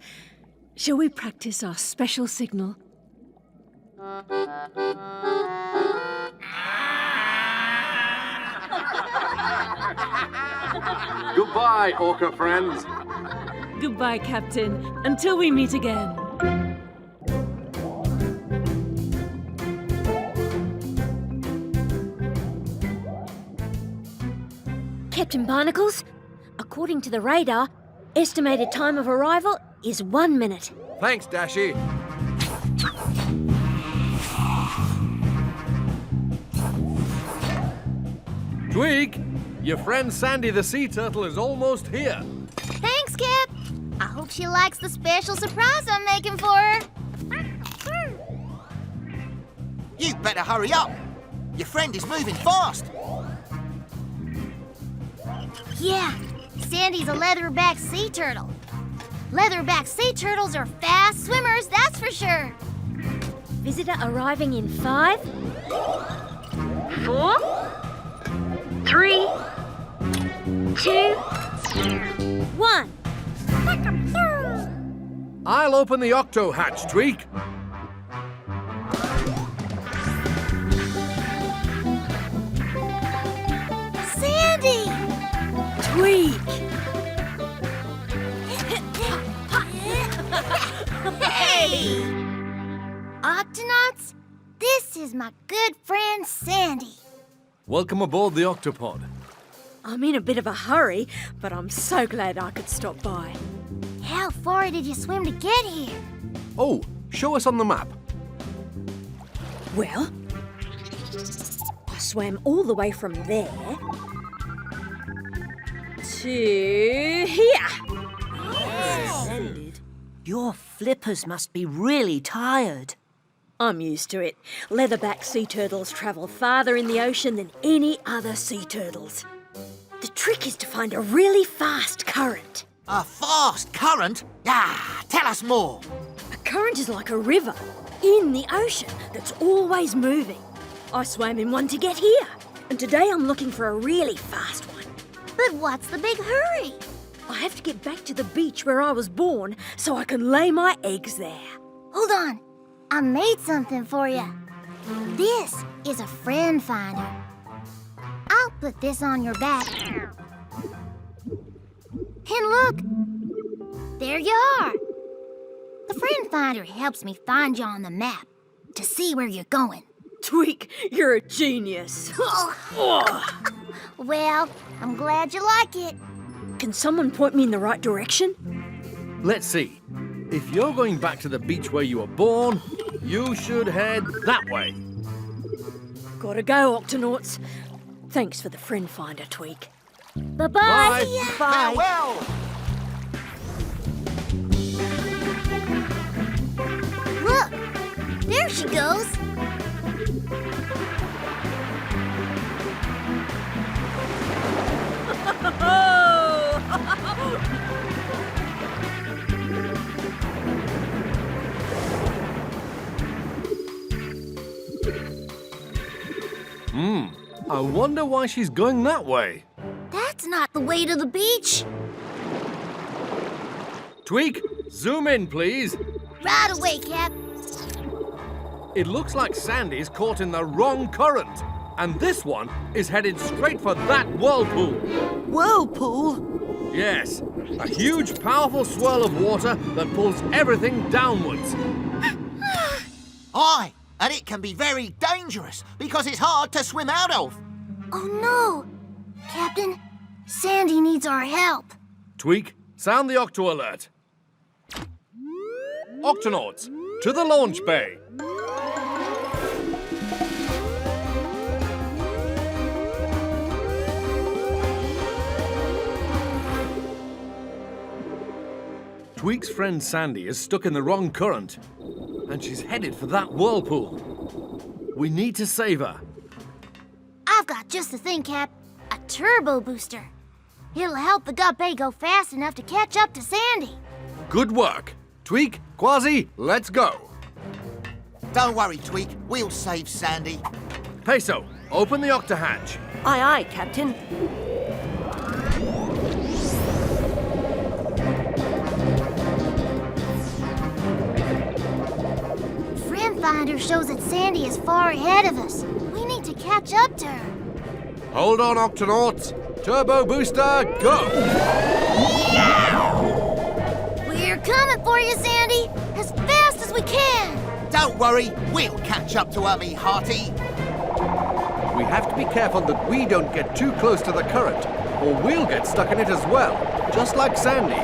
Shall we practice our special signal? Goodbye, orca friends. Goodbye, Captain. Until we meet again. Captain Barnacles, according to the radar, estimated time of arrival is 1 minute. Thanks, Dashi. Tweak, your friend Sandy the sea turtle is almost here. Thanks, Cap. I hope she likes the special surprise I'm making for her. You better hurry up. Your friend is moving fast. Yeah, Sandy's a leatherback sea turtle. Leatherback sea turtles are fast swimmers, that's for sure. Visitor arriving in 5, 4, 3, 2, 1. I'll open the octo hatch, Tweak. Sandy! Tweak! Hey! Octonauts, this is my good friend Sandy. Welcome aboard the Octopod. I'm in a bit of a hurry, but I'm so glad I could stop by. How far did you swim to get here? Oh, show us on the map. Well, I swam all the way from there to here. Splendid. Your flippers must be really tired. I'm used to it. Leatherback sea turtles travel farther in the ocean than any other sea turtles. The trick is to find a really fast current. A fast current? Ah, tell us more. A current is like a river in the ocean that's always moving. I swam in one to get here, and today I'm looking for a really fast one. But what's the big hurry? I have to get back to the beach where I was born so I can lay my eggs there. Hold on. I made something for you. This is a friend finder. I'll put this on your back. And look, there you are. The friend finder helps me find you on the map to see where you're going. Tweak, you're a genius. Well, I'm glad you like it. Can someone point me in the right direction? Let's see. If you're going back to the beach where you were born, you should head that way. Gotta go, Octonauts. Thanks for the friend finder, Tweak. Bye-bye. Bye. Farewell. Look, there she goes. I wonder why she's going that way. That's not the way to the beach. Tweak, zoom in, please. Right away, Cap. It looks like Sandy's caught in the wrong current. And this one is headed straight for that whirlpool. Whirlpool? Yes, a huge, powerful swirl of water that pulls everything downwards. Aye, and it can be very dangerous because it's hard to swim out of. Oh, no. Captain, Sandy needs our help. Tweak, sound the octo alert. Octonauts, to the launch bay. Tweak's friend Sandy is stuck in the wrong current, and she's headed for that whirlpool. We need to save her. I've got just the thing, Cap. A turbo booster. It'll help the gut bay go fast enough to catch up to Sandy. Good work. Tweak, Kwazii, let's go. Don't worry, Tweak. We'll save Sandy. Peso, open the octa hatch. Aye, aye, Captain. Friend finder shows that Sandy is far ahead of us. We need to catch up to her. Hold on, Octonauts. Turbo booster, go! We're coming for you, Sandy, as fast as we can. Don't worry, we'll catch up to her, me hearty. We have to be careful that we don't get too close to the current, or we'll get stuck in it as well, just like Sandy.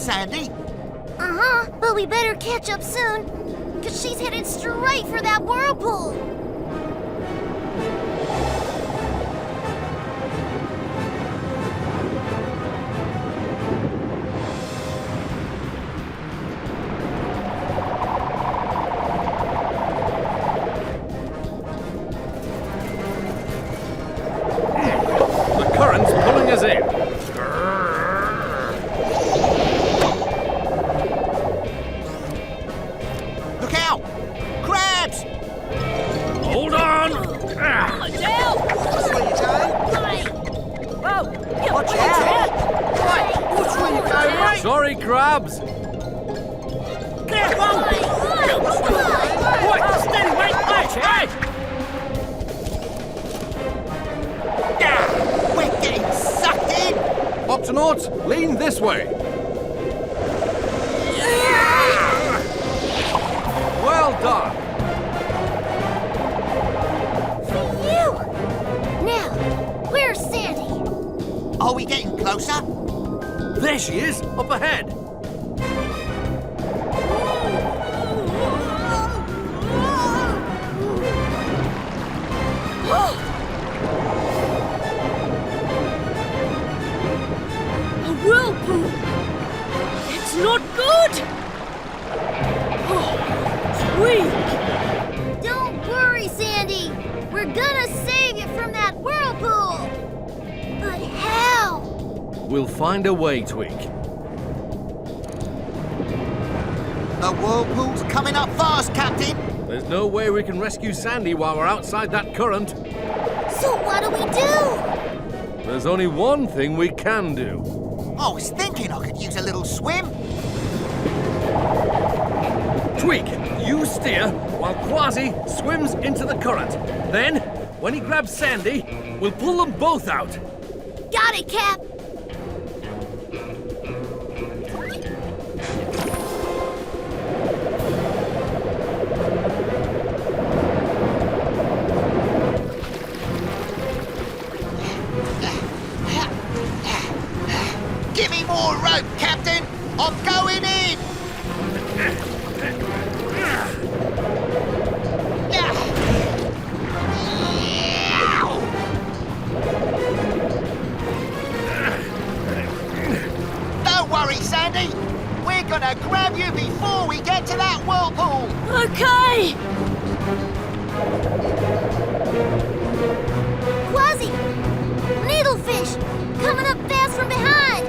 Sandy. Uh-huh, but we better catch up soon, because she's headed straight for that whirlpool. The current's pulling us in. Look out! Crabs! Hold on! Watch out! Watch where you go, mate! Sorry, crabs. Steady, mate! Hey! We're getting sucked in! Octonauts, lean this way. Well done. Phew! Now, where's Sandy? Are we getting closer? There she is, up ahead. A whirlpool! It's not good! Oh, Tweak! Don't worry, Sandy. We're gonna save you from that whirlpool. But how? We'll find a way, Tweak. The whirlpool's coming up fast, Captain. There's no way we can rescue Sandy while we're outside that current. So what do we do? There's only one thing we can do. I was thinking I could use a little swim. Tweak, you steer while Kwazii swims into the current. Then, when he grabs Sandy, we'll pull them both out. Got it, Cap. Give me more rope, Captain. I'm going in. Don't worry, Sandy. We're gonna grab you before we get to that whirlpool. Okay! Kwazii! Needlefish! Coming up fast from behind!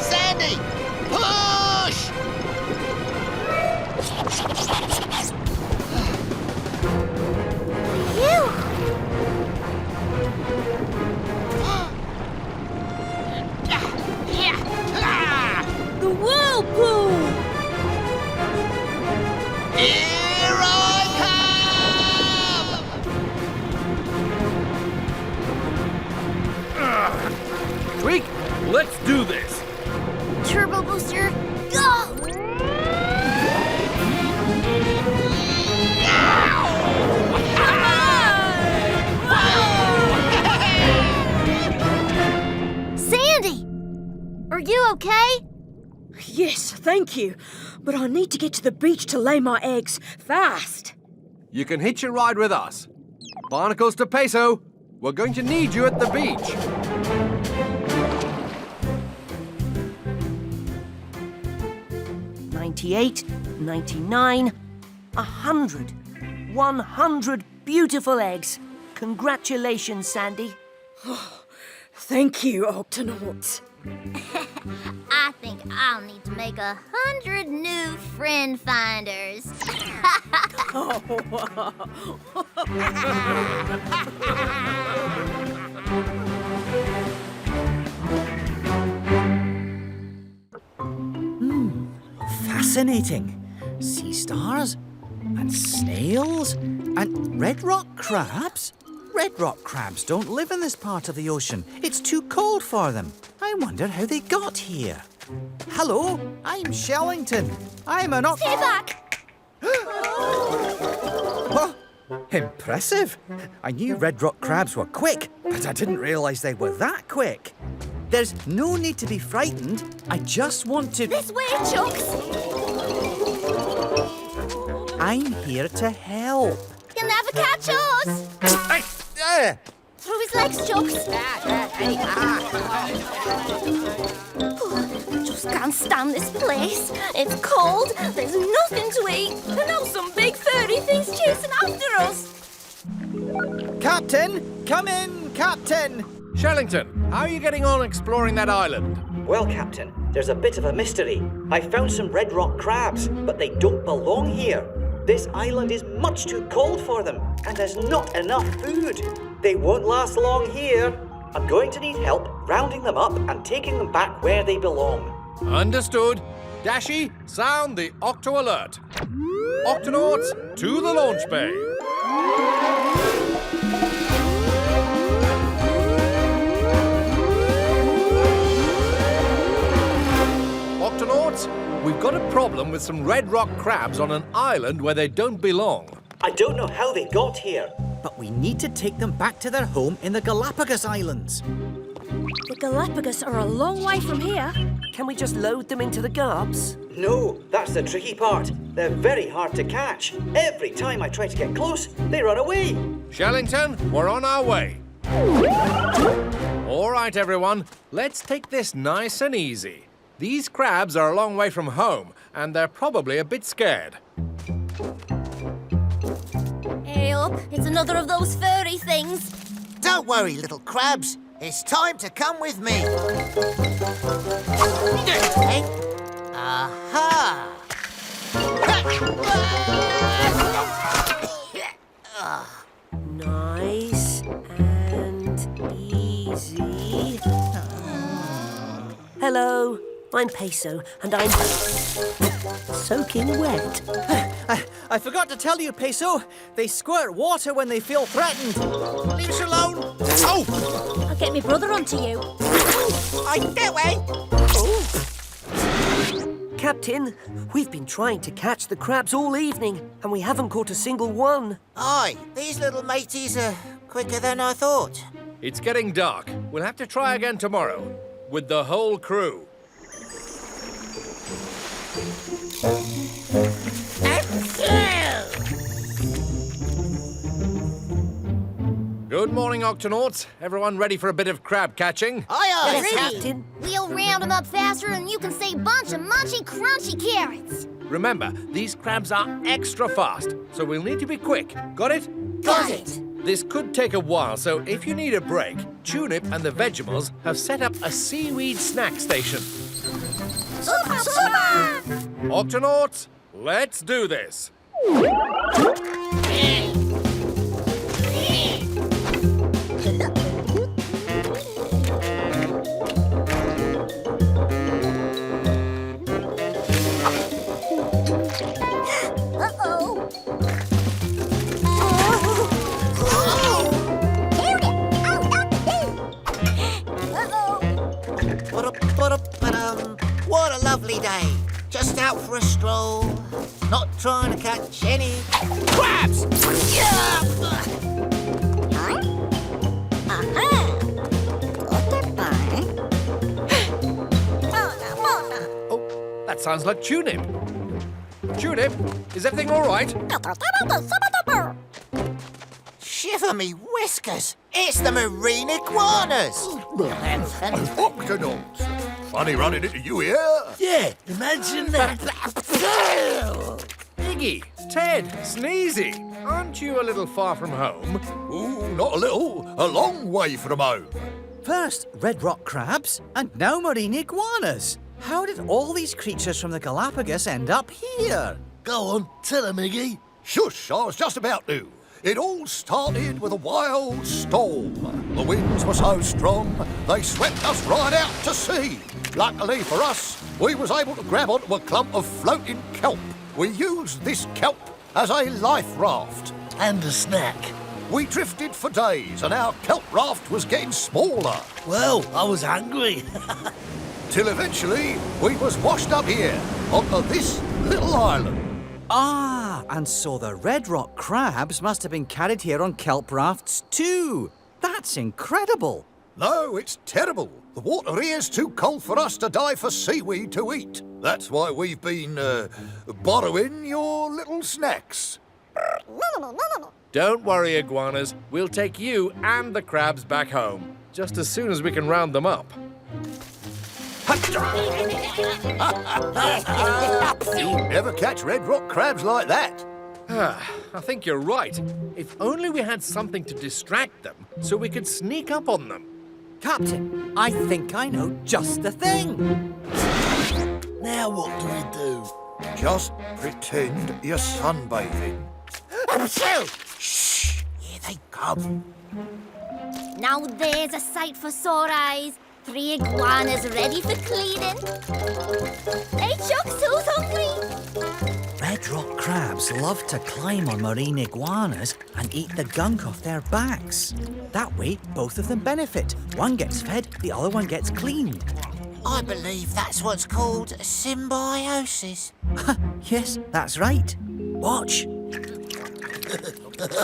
Sandy, push! Phew! The whirlpool! Here I come! Tweak, let's do this. Turbo booster, go! Sandy! Are you okay? Yes, thank you. But I need to get to the beach to lay my eggs fast. You can hitch a ride with us. Barnacles to Peso. We're going to need you at the beach. "98, 99, 100. 100 beautiful eggs. Congratulations, Sandy. Thank you, Octonauts. I think I'll need to make 100 new friend finders. Fascinating. Sea stars and snails and red rock crabs. Red rock crabs don't live in this part of the ocean. It's too cold for them. I wonder how they got here. Hello, I'm Shellington. I'm an Stay back! Oh, impressive. I knew red rock crabs were quick, but I didn't realise they were that quick. There's no need to be frightened. I just want to... This way, Chunks! I'm here to help. You'll never catch us! Through his legs, Chunks! Just can't stand this place. It's cold, there's nothing to eat, and now some big furry thing's chasing after us. Captain! Come in, Captain! Shellington, how are you getting on exploring that island? Well, Captain, there's a bit of a mystery. I found some red rock crabs, but they don't belong here. This island is much too cold for them, and there's not enough food. They won't last long here. I'm going to need help rounding them up and taking them back where they belong. Understood. Dashi, sound the Octo alert. Octonauts, to the launch bay. Octonauts, we've got a problem with some red rock crabs on an island where they don't belong. I don't know how they got here, but we need to take them back to their home in the Galapagos Islands. The Galapagos are a long way from here. Can we just load them into the gups? No, that's the tricky part. They're very hard to catch. Every time I try to get close, they run away. Shellington, we're on our way. All right, everyone, let's take this nice and easy. These crabs are a long way from home, and they're probably a bit scared. Hey up, it's another of those furry things. Don't worry, little crabs. It's time to come with me. Hey. Aha! Nice and easy. Hello, I'm Peso, and I'm soaking wet. I forgot to tell you, Peso. They squirt water when they feel threatened. Leave us alone. Oh! I'll get my brother onto you. That way. Captain, we've been trying to catch the crabs all evening, and we haven't caught a single one. Aye, these little mateys are quicker than I thought. It's getting dark. We'll have to try again tomorrow, with the whole crew. Good morning, Octonauts. Everyone ready for a bit of crab catching? Aye, Ready. Captain. We'll round them up faster than you can say bunch of munchy, crunchy carrots. Remember, these crabs are extra fast, so we'll need to be quick. Got it? Got it. This could take a while, so if you need a break, Tulip and the Vegemals have set up a seaweed snack station. Super, super! Octonauts, let's do this. What a lovely day. Just out for a stroll. Not trying to catch any crabs. Oh, that sounds like Tulip. Tulip, is everything all right? Shiver me whiskers. It's the marine iguanas. Octonauts. Funny running into you here. Yeah, imagine that. Iggy, Ted, Sneezy, aren't you a little far from home? Ooh, not a little. A long way from home. First, red rock crabs, and now marine iguanas. How did all these creatures from the Galapagos end up here? Go on, tell him, Iggy. Shush, I was just about to. It all started with a wild storm. The winds were so strong, they swept us right out to sea. Luckily for us, we was able to grab onto a clump of floating kelp. We used this kelp as a life raft. And a snack. We drifted for days and our kelp raft was getting smaller. Well, I was hungry. Till eventually, we was washed up here, onto this little island. Ah, and so the red rock crabs must have been carried here on kelp rafts too. That's incredible. No, it's terrible. The water here's too cold for us to dive for seaweed to eat. That's why we've been, borrowing your little snacks. Don't worry, iguanas. We'll take you and the crabs back home, just as soon as we can round them up. You never catch red rock crabs like that. I think you're right. If only we had something to distract them, so we could sneak up on them. Captain, I think I know just the thing. Now what do we do? Just pretend you're sunbathing. Shh! Here they come. Now there's a sight for sore eyes. 3 iguanas ready for cleaning. Hey, Chucks, who's hungry? Red rock crabs love to climb on marine iguanas and eat the gunk off their backs. That way, both of them benefit. One gets fed, the other one gets cleaned. I believe that's what's called symbiosis. Yes, that's right. Watch.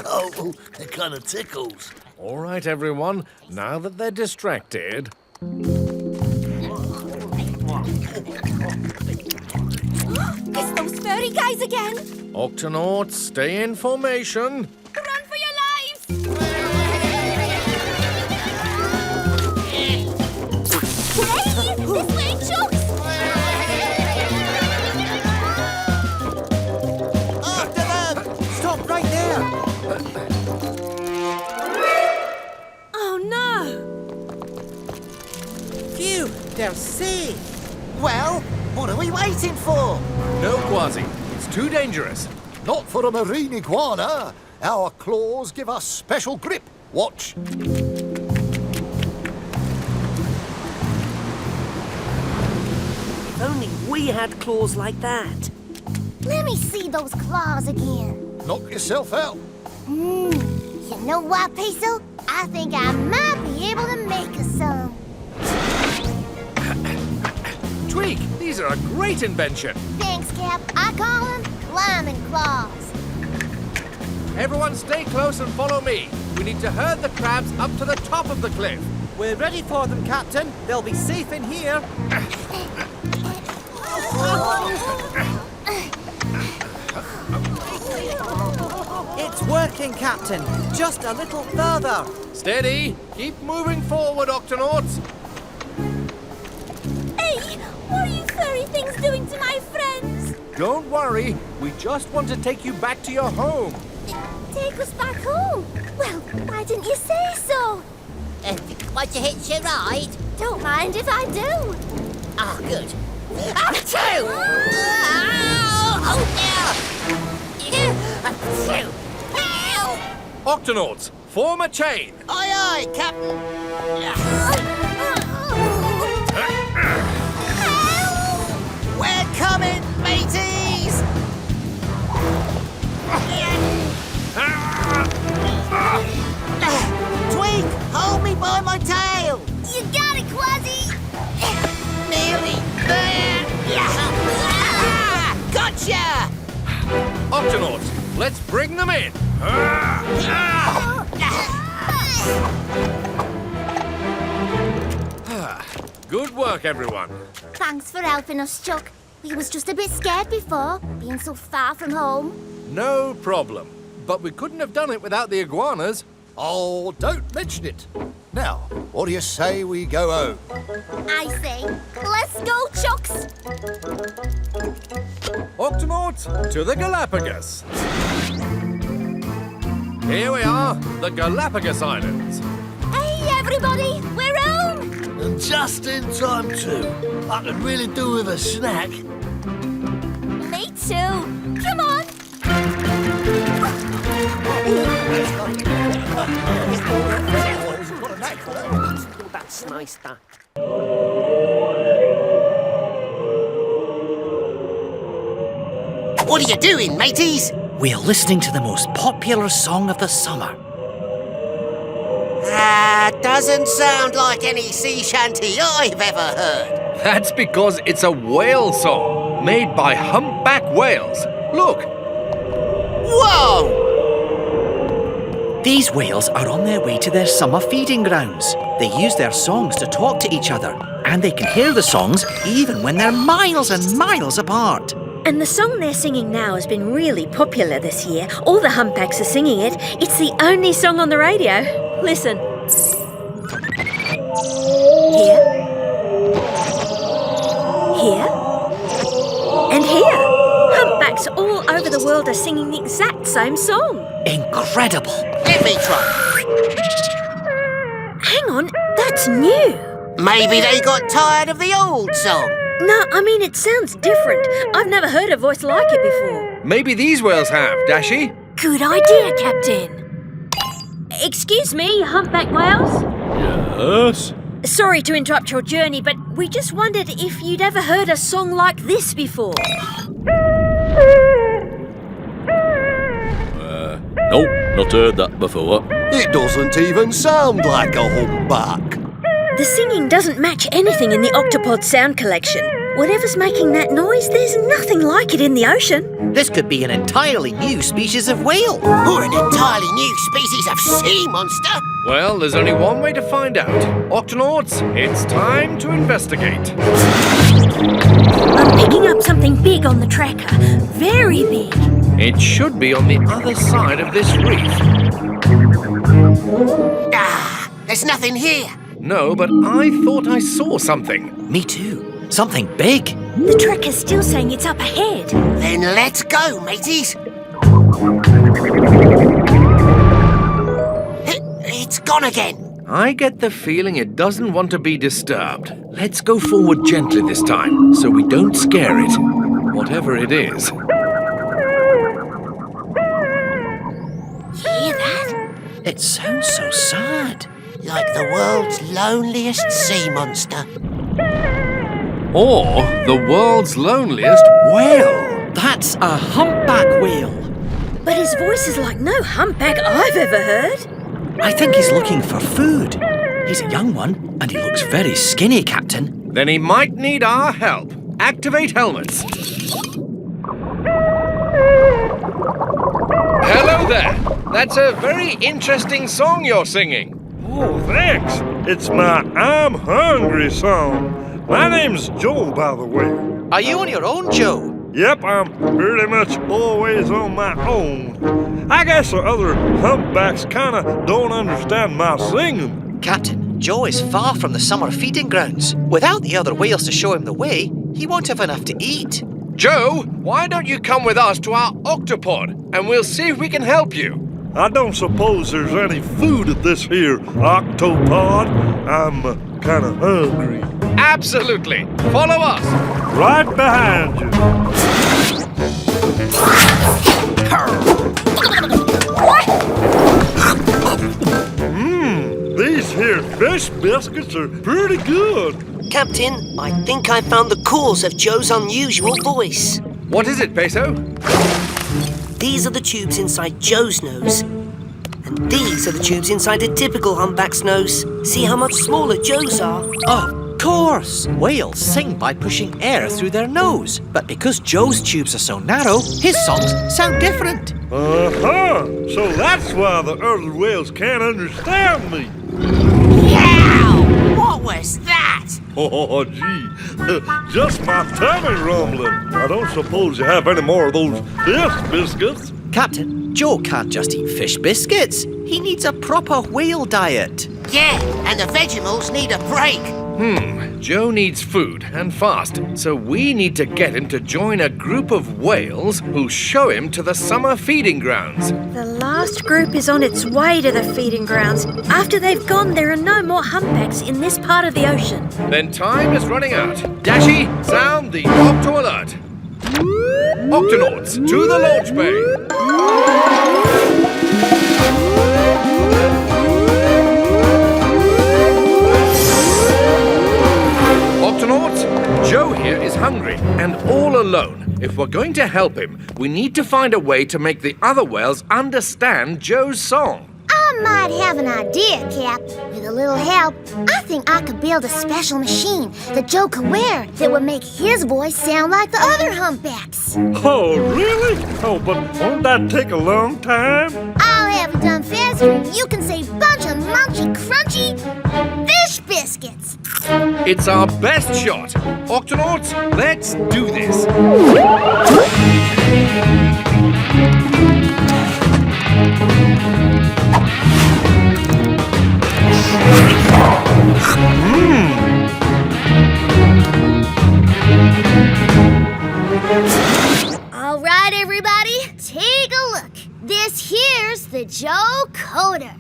Oh, it kind of tickles. All right, everyone. Now that they're distracted... It's those furry guys again. Octonauts, stay in formation. Run for your lives! Hey, this way, Chucks! After them! Stop right there! Oh no! Phew, they're safe. Well, what are we waiting for? No, Kwazii. It's too dangerous. Not for a marine iguana. Our claws give us special grip. Watch. If only we had claws like that. Let me see those claws again. Knock yourself out. You know what, Peso? I think I might be able to make us some. Tweak, these are a great invention. Thanks, Cap. I call them climbing claws. Everyone stay close and follow me. We need to herd the crabs up to the top of the cliff. We're ready for them, Captain. They'll be safe in here. It's working, Captain. Just a little further. Steady. Keep moving forward, Octonauts. Hey, what are you furry things doing to my friends? Don't worry. We just want to take you back to your home. Take us back home? Well, why didn't you say so? Want to hitch a ride? Don't mind if I do. Oh, good. Achoo! Oh, dear! Achoo! Help! Octonauts, form a chain. Aye, aye, Captain. We're coming, mateys! Tweak, hold me by my tail! You got it, Kwazii! Nearly there! Gotcha! Octonauts, let's bring them in. Good work, everyone. Thanks for helping us, Chuck. We was just a bit scared before, being so far from home. No problem. But we couldn't have done it without the iguanas. Oh, don't mention it. Now, what do you say we go home? I say, let's go, Chucks! Octonauts, to the Galapagos. Here we are, the Galapagos Islands. Hey, everybody, we're home! And just in time, too. I could really do with a snack. Me too. Come on! That's nice, that. What are you doing, mateys? We're listening to the most popular song of the summer. Doesn't sound like any sea shanty I've ever heard. That's because it's a whale song made by humpback whales. Look. Whoa! These whales are on their way to their summer feeding grounds. They use their songs to talk to each other, and they can hear the songs even when they're miles and miles apart. And the song they're singing now has been really popular this year. All the humpbacks are singing it. It's the only song on the radio. Listen. Here. Here. And here. Humpbacks all over the world are singing the exact same song. Incredible. Let me try. Hang on, that's new. Maybe they got tired of the old song. No, I mean, it sounds different. I've never heard a voice like it before. Maybe these whales have, Dashy. Good idea, Captain. Excuse me, humpback whales? Yes? Sorry to interrupt your journey, but we just wondered if you'd ever heard a song like this before. Nope, not heard that before. It doesn't even sound like a humpback. The singing doesn't match anything in the Octopod sound collection. Whatever's making that noise, there's nothing like it in the ocean. This could be an entirely new species of whale. Or an entirely new species of sea monster. Well, there's only one way to find out. Octonauts, it's time to investigate. I'm picking up something big on the tracker. Very big. It should be on the other side of this reef. Ah, there's nothing here. No, but I thought I saw something. Me too. Something big. The tracker's still saying it's up ahead. Then let's go, mateys. It's gone again. I get the feeling it doesn't want to be disturbed. Let's go forward gently this time, so we don't scare it. Whatever it is. Hear that? It sounds so sad. Like the world's loneliest sea monster. Or the world's loneliest whale. That's a humpback whale. But his voice is like no humpback I've ever heard. I think he's looking for food. He's a young one, and he looks very skinny, Captain. Then he might need our help. Activate helmets. Hello there. That's a very interesting song you're singing. Oh, thanks. It's my I'm Hungry song. My name's Joe, by the way. Are you on your own, Joe? Yep, I'm pretty much always on my own. I guess the other humpbacks kind of don't understand my singing. Captain, Joe is far from the summer feeding grounds. Without the other whales to show him the way, he won't have enough to eat. Joe, why don't you come with us to our Octopod, and we'll see if we can help you. I don't suppose there's any food at this here Octopod. I'm kind of hungry. Absolutely. Follow us. Right behind you. These here fish biscuits are pretty good. Captain, I think I found the cause of Joe's unusual voice. What is it, Peso? These are the tubes inside Joe's nose. And these are the tubes inside a typical humpback's nose. See how much smaller Joe's are? Of course! Whales sing by pushing air through their nose. But because Joe's tubes are so narrow, his songs sound different. Uh-huh! So that's why the other whales can't understand me. Yow! What was that? Oh, gee. Just my tummy rumbling. I don't suppose you have any more of those fish biscuits. Captain, Joe can't just eat fish biscuits. He needs a proper whale diet. Yeah, and the Vegemals need a break. Joe needs food, and fast, so we need to get him to join a group of whales who'll show him to the summer feeding grounds. The last group is on its way to the feeding grounds. After they've gone, there are no more humpbacks in this part of the ocean. Then time is running out. Dashy, sound the Octo alert. Octonauts, to the launch bay. Octonauts, Joe here is hungry and all alone. If we're going to help him, we need to find a way to make the other whales understand Joe's song. I might have an idea, Cap. With a little help, I think I could build a special machine that Joe could wear that would make his voice sound like the other humpbacks. Oh, really? Oh, but won't that take a long time? I'll have it done faster, and you can save bunch of munchy, crunchy fish biscuits. It's our best shot. Octonauts, let's do this. All right, everybody, take a look. This here's the Joe Coder.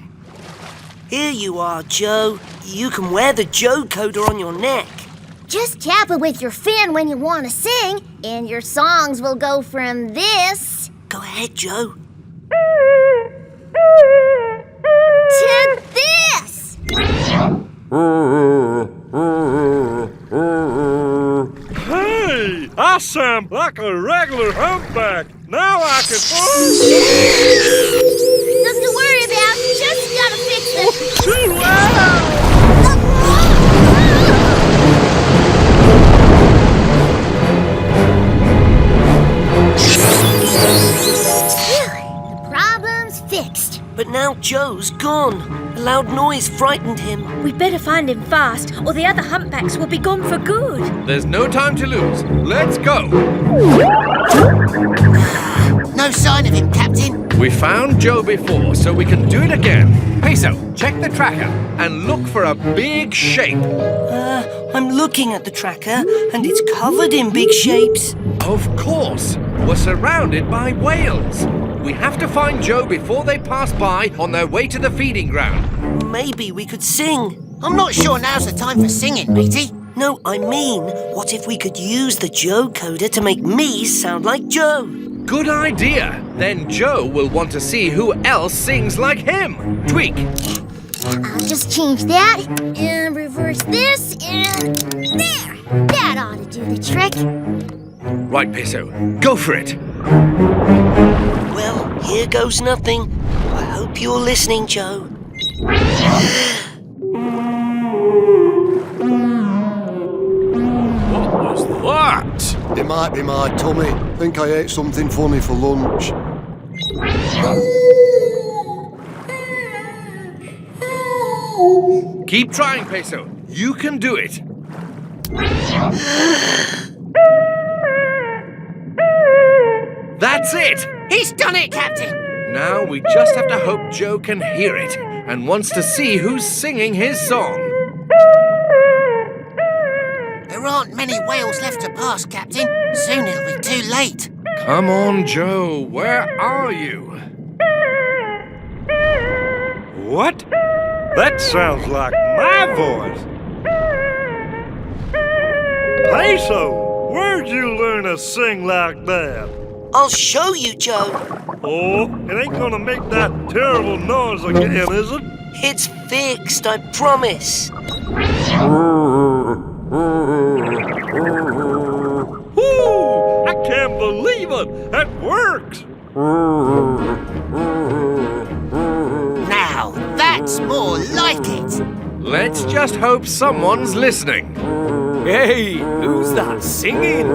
Here you are, Joe. You can wear the Joe Coder on your neck. Just tap it with your fin when you want to sing, and your songs will go from this... Go ahead, Joe. ...to this! Hey, I sound like a regular humpback. Now I can... Nothing to worry about, just gotta fix the... Too loud! The problem's fixed. But now Joe's gone. A loud noise frightened him. We'd better find him fast, or the other humpbacks will be gone for good. There's no time to lose. Let's go. No sign of him, Captain. We found Joe before, so we can do it again. Peso, check the tracker and look for a big shape. I'm looking at the tracker, and it's covered in big shapes. Of course. We're surrounded by whales. We have to find Joe before they pass by on their way to the feeding ground. Maybe we could sing. I'm not sure now's the time for singing, matey. No, I mean, what if we could use the Joe Coder to make me sound like Joe? Good idea. Then Joe will want to see who else sings like him. Tweak. I'll just change that, and reverse this, and there! That ought to do the trick. Right, Peso. Go for it. Well, here goes nothing. I hope you're listening, Joe. What was that? It might be my tummy. Think I ate something funny for lunch. Keep trying, Peso. You can do it. That's it! He's done it, Captain! Now we just have to hope Joe can hear it and wants to see who's singing his song. There aren't many whales left to pass, Captain. Soon it'll be too late. Come on, Joe. Where are you? What? That sounds like my voice. Peso, where'd you learn to sing like that? I'll show you, Joe. Oh, it ain't gonna make that terrible noise again, is it? It's fixed, I promise. Woo! I can't believe it! That works! Now, that's more like it. Let's just hope someone's listening. Hey, who's that singing?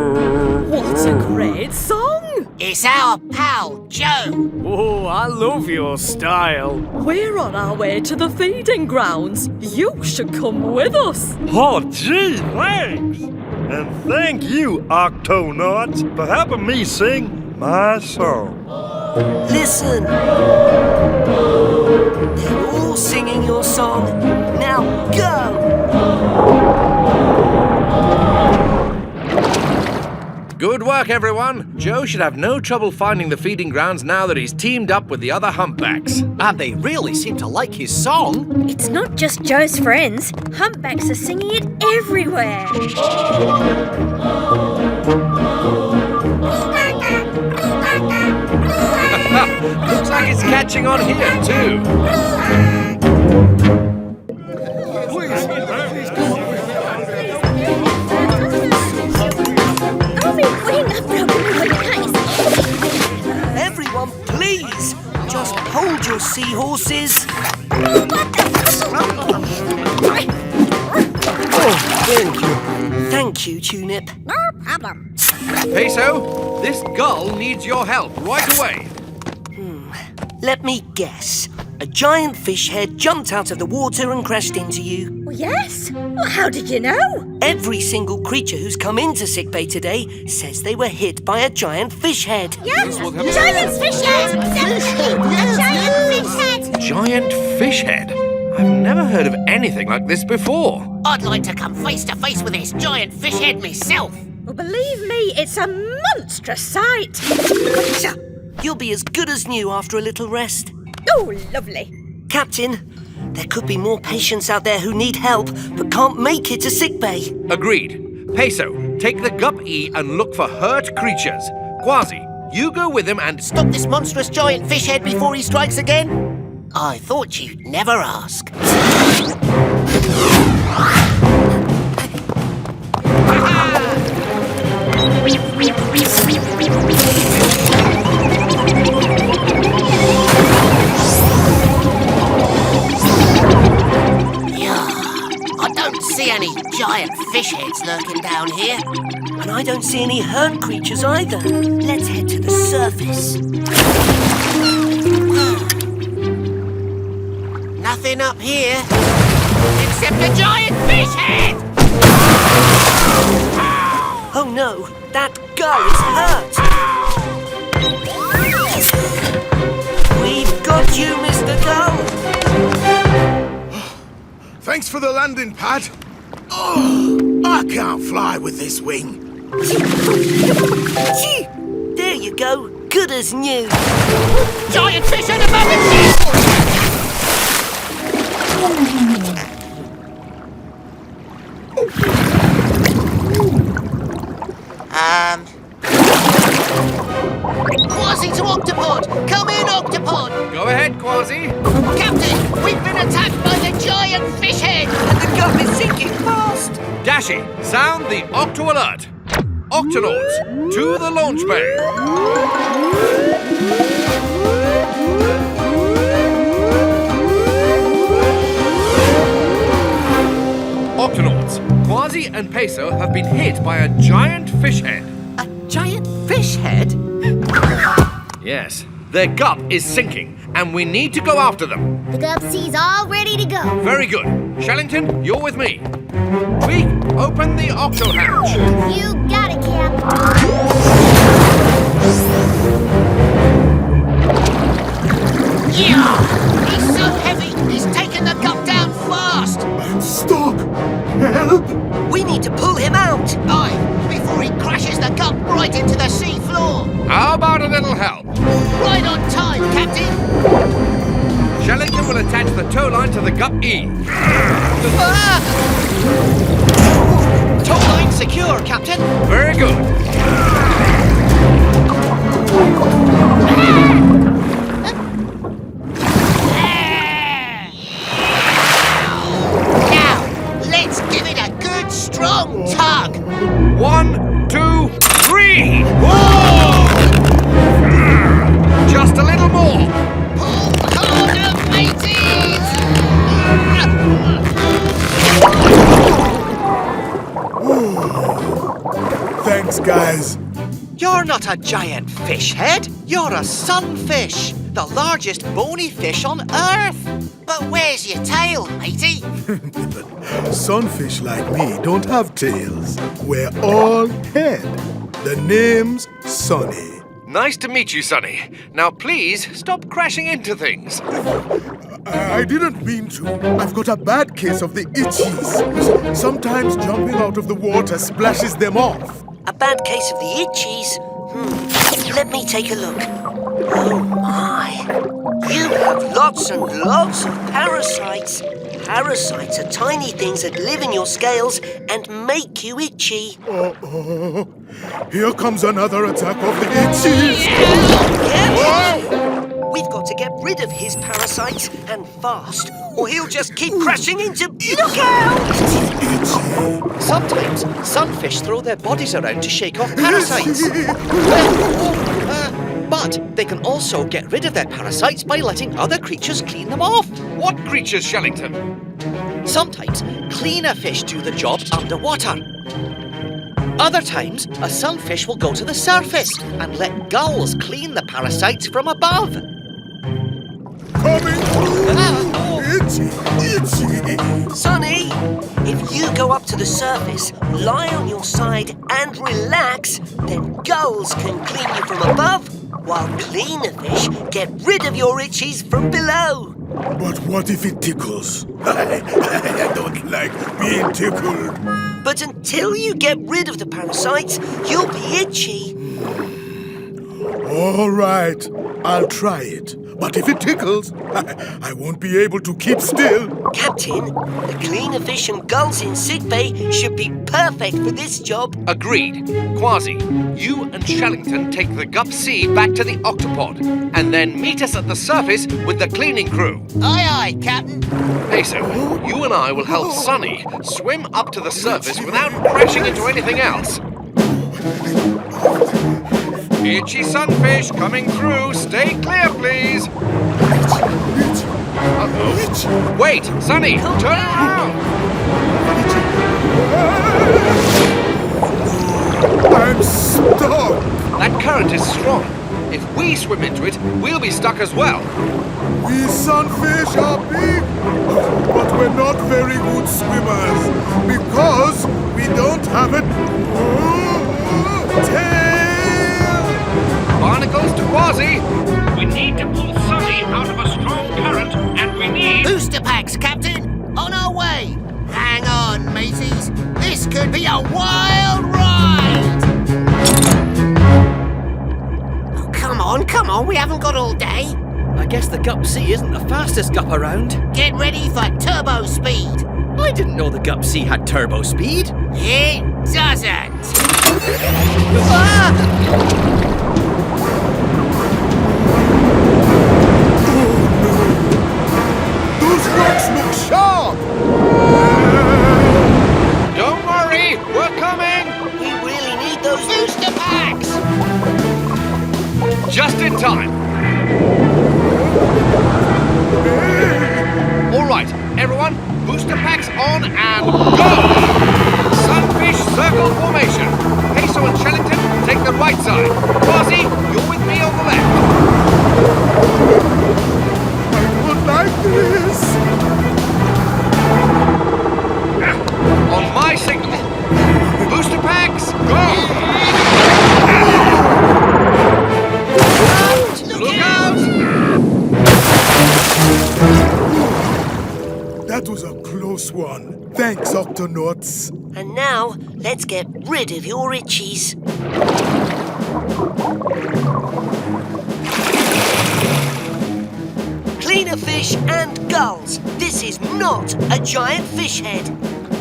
What a great song! It's our pal, Joe. Oh, I love your style. We're on our way to the feeding grounds. You should come with us. Oh, gee, thanks! And thank you, Octonauts, for helping me sing my song. Listen. They're all singing your song. Now go! Good work, everyone. Joe should have no trouble finding the feeding grounds now that he's teamed up with the other humpbacks. And they really seem to like his song. It's not just Joe's friends. Humpbacks are singing it everywhere. Looks like it's catching on here, too. Everyone, please, just hold your seahorses. Oh, thank you. Thank you, Tunip. No problem. Peso, this gull needs your help right away. Let me guess. A giant fish head jumped out of the water and crashed into you. Well, yes. Well, how did you know? Every single creature who's come into sickbay today says they were hit by a giant fish head. Yes, giant fish head! Giant fish head! Giant fish head? I've never heard of anything like this before. I'd like to come face to face with this giant fish head myself. Well, believe me, it's a monstrous sight. You'll be as good as new after a little rest. Oh, lovely. Captain, there could be more patients out there who need help but can't make it to sickbay. Agreed. Peso, take the gup-E and look for hurt creatures. Kwazii, you go with him and... Stop this monstrous giant fish head before he strikes again? I thought you'd never ask. I don't see any giant fish heads lurking down here. And I don't see any hurt creatures either. Let's head to the surface. Nothing up here, except a giant fish head! Oh no, that gull is hurt! We've got you, Mr. Gull! Thanks for the landing pad. Oh, I can't fly with this wing. There you go, good as new. Giant fish head above the Kwazii to Octopod! Come in, Octopod! Go ahead, Kwazii. Captain, we've been attacked by the giant fish head! And the gup is sinking fast! Dashi, sound the Octo alert. Octonauts, to the launch bay. Octonauts, Kwazii and Peso have been hit by a giant fish head. A giant fish head? Yes, their gup is sinking, and we need to go after them. The Gupsy's all ready to go. Very good. Shellington, you're with me. Weak, open the octo hatch. You got it, Cap. Yeah! He's so heavy, he's taken the gup down fast! Stop! Help! We need to pull him out! Aye, before he crashes the gup right into the sea floor! How about a little help? Right on time, Captain! Shellington will attach the tow line to the gup-E. Tow line secure, Captain. Very good. Now, let's give it a good strong tug! 1, 2, 3! Whoa! Just a little more. Pull harder, mateys! Thanks, guys. You're not a giant fish head. You're a sunfish, the largest bony fish on Earth. But where's your tail, matey? Sunfish like me don't have tails. We're all head. The name's Sonny. Nice to meet you, Sonny. Now, please, stop crashing into things. I didn't mean to. I've got a bad case of the itchies. Sometimes jumping out of the water splashes them off. A bad case of the itchies? Let me take a look. Oh my. You have lots and lots of parasites. Parasites are tiny things that live in your scales and make you itchy. Uh-oh. Here comes another attack of the itchies. Whoa! We've got to get rid of his parasites, and fast, or he'll just keep crashing into... Look out! Sometimes sunfish throw their bodies around to shake off parasites. But they can also get rid of their parasites by letting other creatures clean them off. What creatures, Shellington? Sometimes cleaner fish do the job underwater. Other times, a sunfish will go to the surface and let gulls clean the parasites from above. Coming through! Itchy! Sonny, if you go up to the surface, lie on your side and relax, then gulls can clean you from above, while cleaner fish get rid of your itchies from below. But what if it tickles? I don't like being tickled. But until you get rid of the parasites, you'll be itchy. All right, I'll try it. But if it tickles, I won't be able to keep still. Captain, the cleaner fish and gulls in sickbay should be perfect for this job. Agreed. Kwazii, you and Shellington take the Gups back to the Octopod, and then meet us at the surface with the cleaning crew. Aye, aye, Captain. Peso, you and I will help Sunny swim up to the surface without crashing into anything else. Itchy sunfish coming through. Stay clear, please. Uh-oh. Wait, Sunny, turn around. I'm stuck. That current is strong. If we swim into it, we'll be stuck as well. We sunfish are big, but we're not very good swimmers because we don't have a tail. Barnacles to Kwazii. We need to pull Sunny out of a strong current, and we need... Booster packs, Captain. On our way. Hang on, mateys. This could be a wild ride. Oh, come on. We haven't got all day. I guess the Gups isn't the fastest gup around. Get ready for turbo speed. I didn't know the Gups had turbo speed. It doesn't. Those rocks look sharp. Don't worry, we're coming. We really need those booster packs. Just in time. All right, everyone, booster packs on and go! Sunfish circle formation. Peso and Shellington take the right side. Kwazii, you're with me on the left. I don't like this. On my signal. Booster packs, go! Look out! That was a close one. Thanks, Octonauts. And now, let's get rid of your itchies. Cleaner fish and gulls. This is not a giant fish head.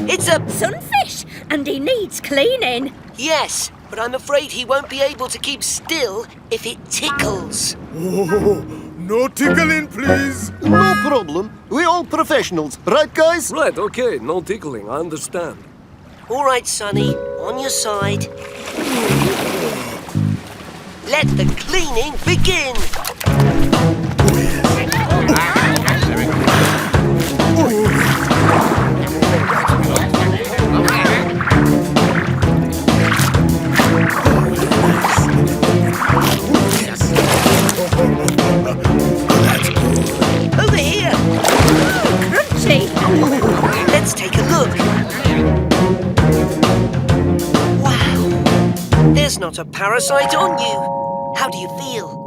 It's a Sunfish, and he needs cleaning. Yes, but I'm afraid he won't be able to keep still if it tickles. Oh, no tickling, please. No problem. We're all professionals, right, guys? Right, okay. No tickling. I understand. All right, Sonny, on your side. Let the cleaning begin. Over here. Crunchy. Let's take a look. Wow. There's not a parasite on you. How do you feel?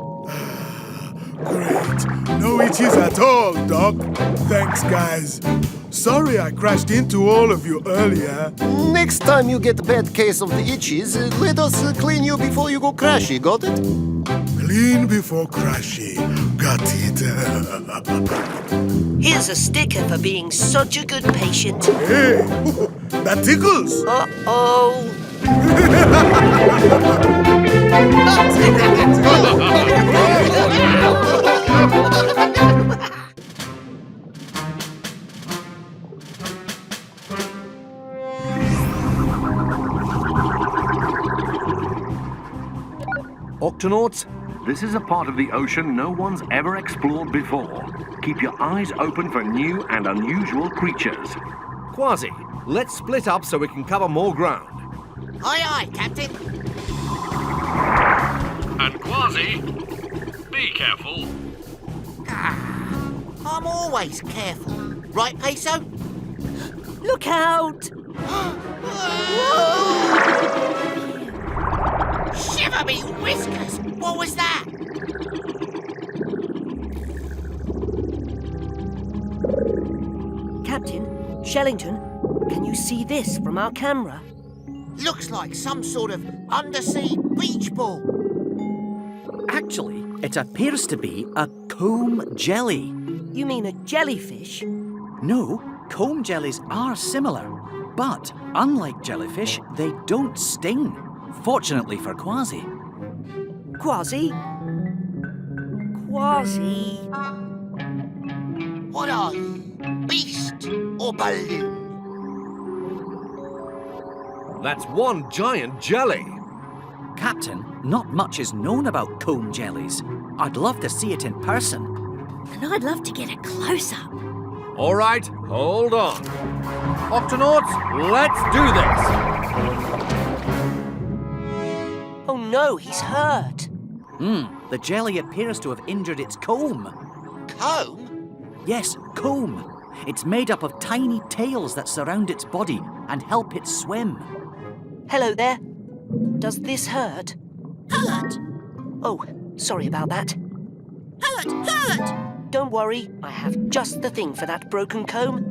Great. No itches at all, Doc. Thanks, guys. Sorry I crashed into all of you earlier. Next time you get a bad case of the itches, let us clean you before you go crashy, got it? Clean before crashy. Got it. Here's a sticker for being such a good patient. Hey, that tickles. Uh-oh. Octonauts, this is a part of the ocean no one's ever explored before. Keep your eyes open for new and unusual creatures. Kwazii, let's split up so we can cover more ground. Aye, aye, Captain. And Kwazii, be careful. I'm always careful. Right, Peso? Look out! Shiver me whiskers! What was that? Captain, Shellington, can you see this from our camera? Looks like some sort of undersea beach ball. Actually, it appears to be a comb jelly. You mean a jellyfish? No, comb jellies are similar, but unlike jellyfish, they don't sting. Fortunately for Kwazii. Kwazii? Kwazii? What are you? Beast or balloon? That's one giant jelly. Captain, not much is known about comb jellies. I'd love to see it in person. And I'd love to get a close-up. All right, hold on. Octonauts, let's do this. Oh no, he's hurt. The jelly appears to have injured its comb. Comb? Yes, comb. It's made up of tiny tails that surround its body and help it swim. Hello there. Does this hurt? Hurt! Oh, sorry about that. Hurt! Don't worry, I have just the thing for that broken comb.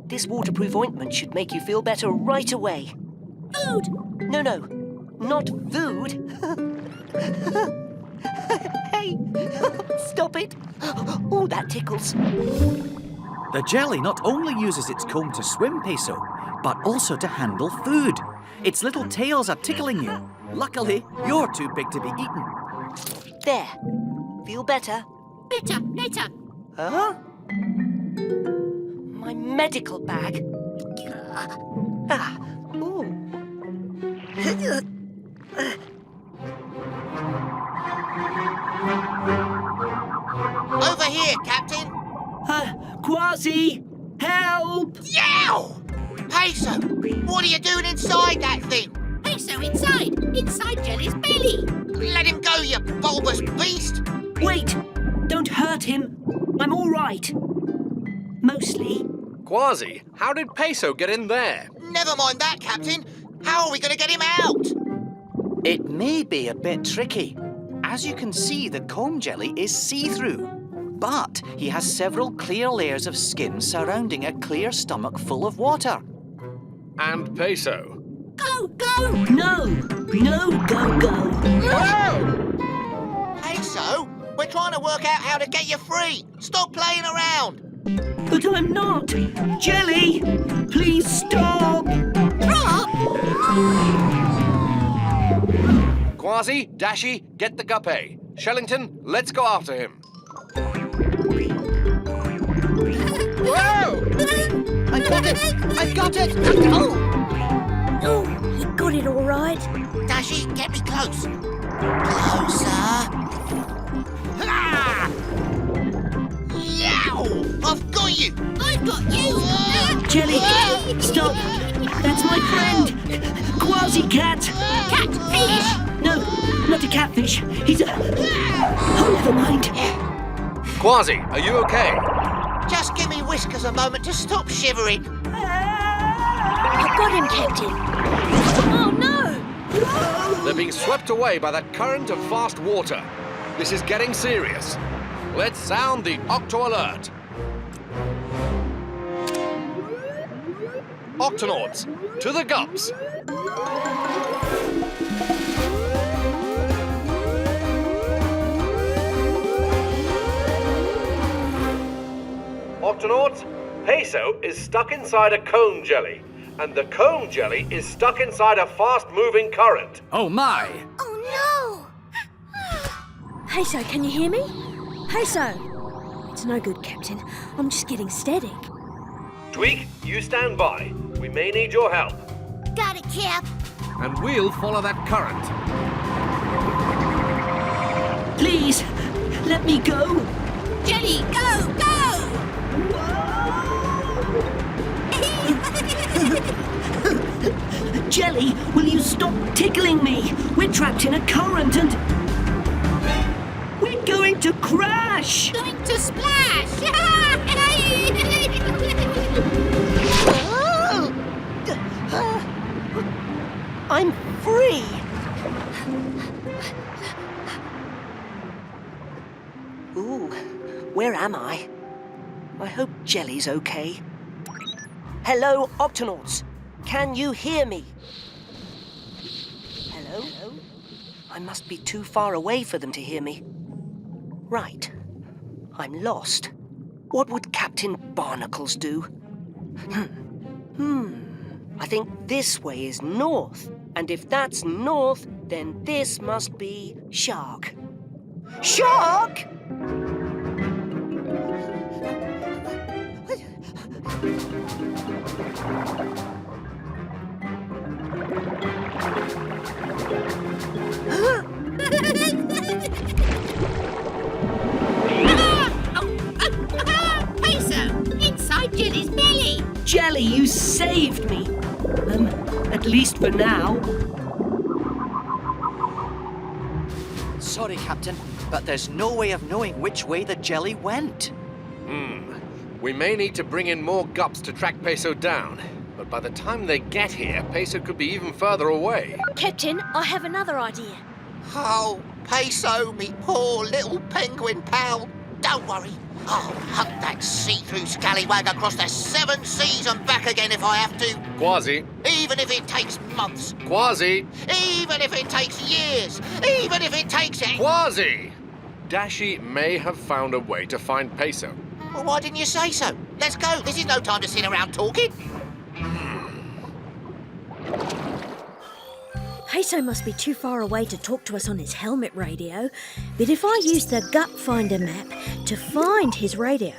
This waterproof ointment should make you feel better right away. Food! No, not food. Hey, stop it. Oh, that tickles. The jelly not only uses its comb to swim, Peso, but also to handle food. Its little tails are tickling you. Luckily, you're too big to be eaten. There. Feel better? Later. Huh? My medical bag. Ooh. Over here, Captain. Kwazii, help! Yow! Peso, what are you doing inside that thing? Peso inside Jelly's belly. Let him go, you bulbous beast! Wait! Don't hurt him. I'm all right. Mostly. Kwazii, how did Peso get in there? Never mind that, Captain. How are we going to get him out? It may be a bit tricky. As you can see, the comb jelly is see-through. But he has several clear layers of skin surrounding a clear stomach full of water. And Peso? Go! No, go. Peso, we're trying to work out how to get you free. Stop playing around. But I'm not. Jelly, please stop. Kwazii, Dashi, get the guppy. Shellington, let's go after him. Whoa! I've got it! Oh, he got it all right. Dashi, get me close. Closer. Ha! Yow! I've got you! I've got you! Jelly, stop. That's my friend. Kwazii Cat. Catfish! No, not a catfish. He's a... Oh, never mind. Kwazii, are you okay? Just give me Whiskers a moment to stop shivering. I've got him, Captain. Oh, no! They're being swept away by that current of fast water. This is getting serious. Let's sound the Octo Alert. Octonauts, to the gups. Octonauts, Peso is stuck inside a comb jelly, and the comb jelly is stuck inside a fast-moving current. Oh my! Oh no! Peso, can you hear me? Peso! It's no good, Captain. I'm just getting static. Tweak, you stand by. We may need your help. Got it, Cap. And we'll follow that current. Please, let me go. Jelly, go! Jelly, will you stop tickling me? We're trapped in a current and... we're going to crash! Going to splash! I'm free! Ooh, where am I? I hope Jelly's okay. Hello, Octonauts. Can you hear me? Hello? I must be too far away for them to hear me. Right. I'm lost. What would Captain Barnacles do? I think this way is north. And if that's north, then this must be shark. Shark! Peso, inside Jelly's belly. Jelly, you saved me. At least for now. Sorry, Captain, but there's no way of knowing which way the jelly went. We may need to bring in more gups to track Peso down. But by the time they get here, Peso could be even further away. Captain, I have another idea. Oh, Peso, me poor little penguin pal. Don't worry. I'll hunt that see-through scallywag across the 7 seas and back again if I have to. Kwazii. Even if it takes months. Kwazii. Even if it takes years. Even if it takes... Kwazii! Dashi may have found a way to find Peso. Well, why didn't you say so? Let's go. This is no time to sit around talking. Peso must be too far away to talk to us on his helmet radio. But if I use the Gut Finder map to find his radio,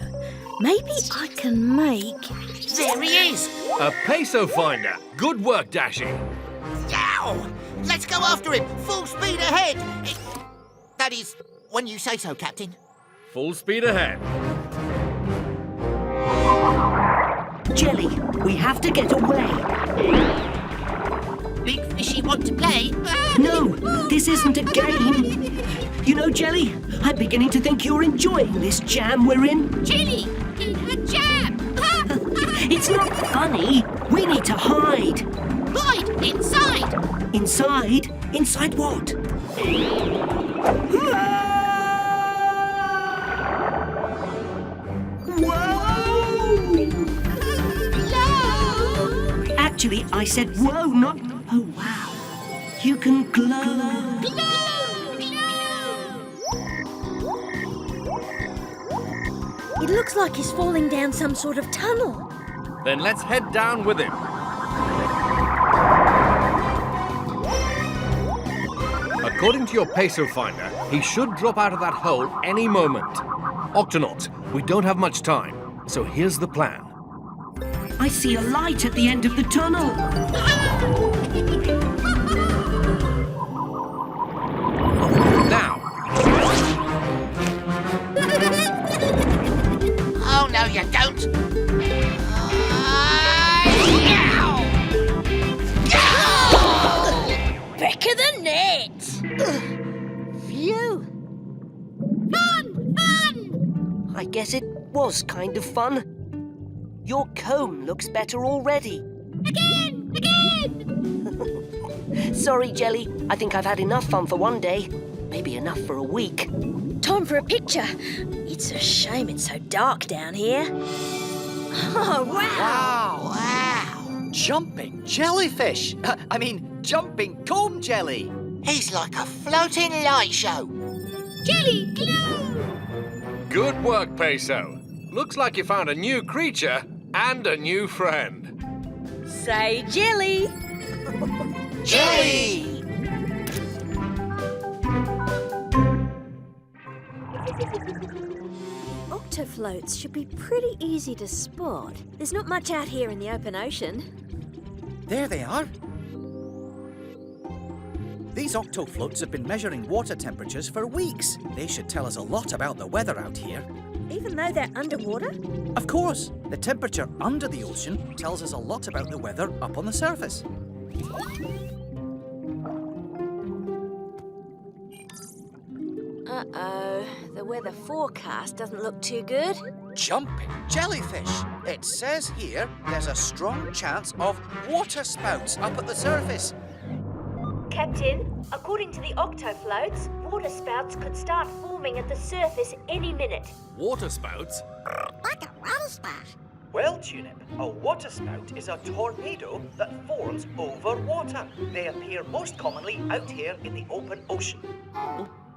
maybe I can make... There he is! A Peso finder. Good work, Dashi. Yow! Let's go after him. Full speed ahead. That is, when you say so, Captain. Full speed ahead. Jelly, we have to get away. Big fishy want to play? No, this isn't a game. You know, Jelly, I'm beginning to think you're enjoying this jam we're in. Jelly, in a jam! It's not funny. We need to hide. Hide inside! Inside? Inside what? Whoa! Actually, I said whoa, not... Oh, wow. You can glow. It looks like he's falling down some sort of tunnel. Then let's head down with him. According to your Peso finder, he should drop out of that hole any moment. Octonauts, we don't have much time, so here's the plan. I see a light at the end of the tunnel. Now. Oh, no, you don't. Back of the net. Phew. Fun! I guess it was kind of fun. Your comb looks better already. Again! Sorry, Jelly. I think I've had enough fun for one day. Maybe enough for a week. Time for a picture. It's a shame it's so dark down here. Oh, wow! Wow! Jumping jellyfish! Jumping comb jelly! He's like a floating light show. Jelly, glow! Good work, Peso. Looks like you found a new creature and a new friend. Say Jelly! Jelly! Octofloats should be pretty easy to spot. There's not much out here in the open ocean. There they are. These octofloats have been measuring water temperatures for weeks. They should tell us a lot about the weather out here. Even though they're underwater? Of course. The temperature under the ocean tells us a lot about the weather up on the surface. Uh-oh. The weather forecast doesn't look too good. Jumping jellyfish. It says here there's a strong chance of water spouts up at the surface. Captain, according to the octofloats, water spouts could start forming at the surface any minute. Water spouts? Like a water spout. Well, Tulip, a water spout is a tornado that forms over water. They appear most commonly out here in the open ocean.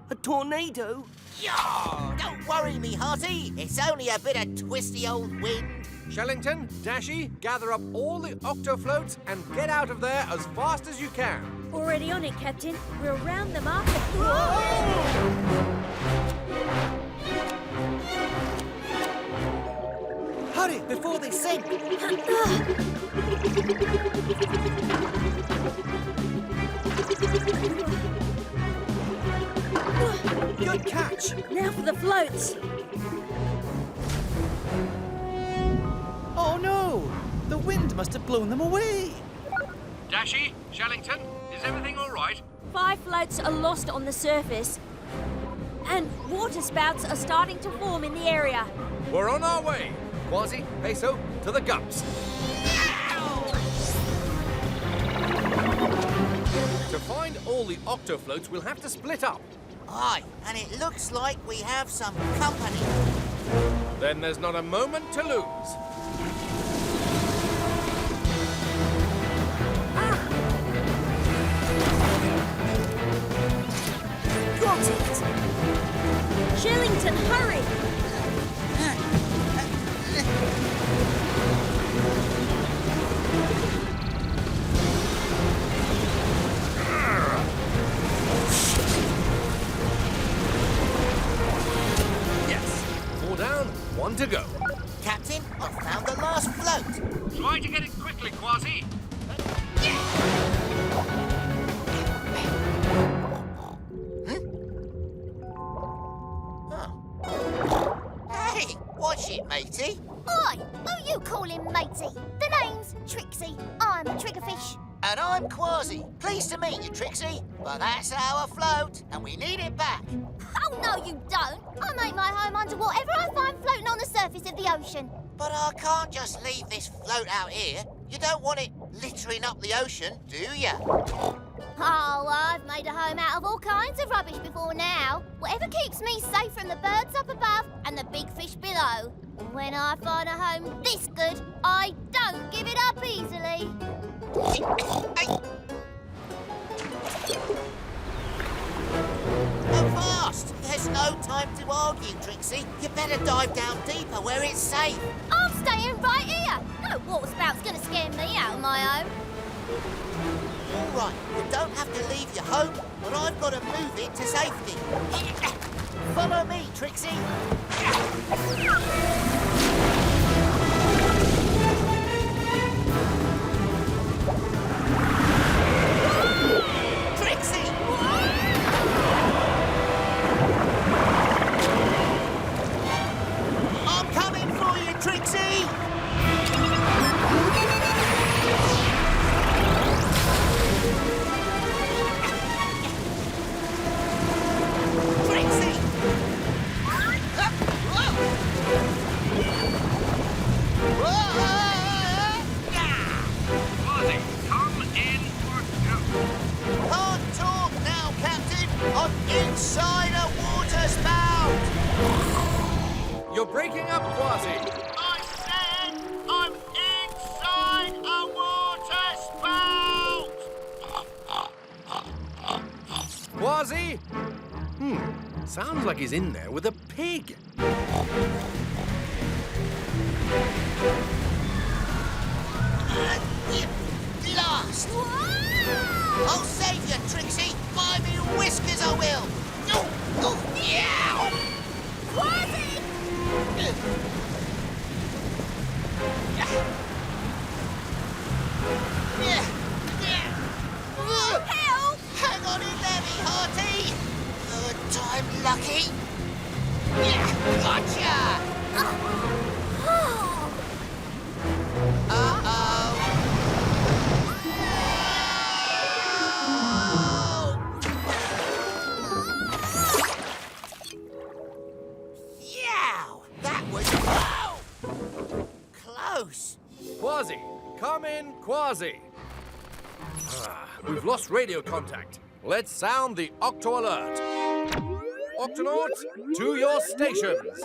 A tornado? Yaw! Don't worry me, Hearty. It's only a bit of twisty old wind. Shellington, Dashy, gather up all the octofloats and get out of there as fast as you can. Already on it, Captain. We'll round them up Hurry, before they sink! Good catch! Now for the floats. Oh no! The wind must have blown them away! Dashy, Shellington, is everything all right? 5 floats are lost on the surface. And water spouts are starting to form in the area. We're on our way. Kwazii, Peso, to the gups. To find all the octofloats, we'll have to split up. Aye, and it looks like we have some company. Then there's not a moment to lose. Got it! Shellington, hurry! Yes. 4 down, 1 to go. Captain, I found the last float. Try to get it quickly, Kwazii. Hey, watch it, matey. Oi, who you calling matey? The name's Trixie. I'm a triggerfish. And I'm Kwazii. Pleased to meet you, Trixie. But that's our float, and we need it back. Oh, no, you don't. I make my home under whatever I find floating on the surface of the ocean. But I can't just leave this float out here. You don't want it littering up the ocean, do you? Oh, I've made a home out of all kinds of rubbish before now. Whatever keeps me safe from the birds up above and the big fish below. And when I find a home this good, I don't give it up easily. Go fast! There's no time to argue, Trixie. You better dive down deeper where it's safe. I'm staying right here. No water spout's gonna scare me out of my own. All right, you don't have to leave your home, but I've got to move it to safety. Follow me, Trixie. Trixie! I'm coming for you, Trixie! Trixie! Kwazii, come in or out. Can't talk now, Captain. I'm inside a water spout. You're breaking up, Kwazii. I said I'm inside a water spout. Kwazii? Sounds like he's in there with a pig. Lost. I'll save you, Trixie. Buy me whiskers, I will. Yow! Kwazii! Help! Hang on in there, me hearty. Third time lucky. Gotcha! Uh-oh. Kwazii! Come in, Kwazii! We've lost radio contact. Let's sound the Octo Alert. Octonauts, to your stations!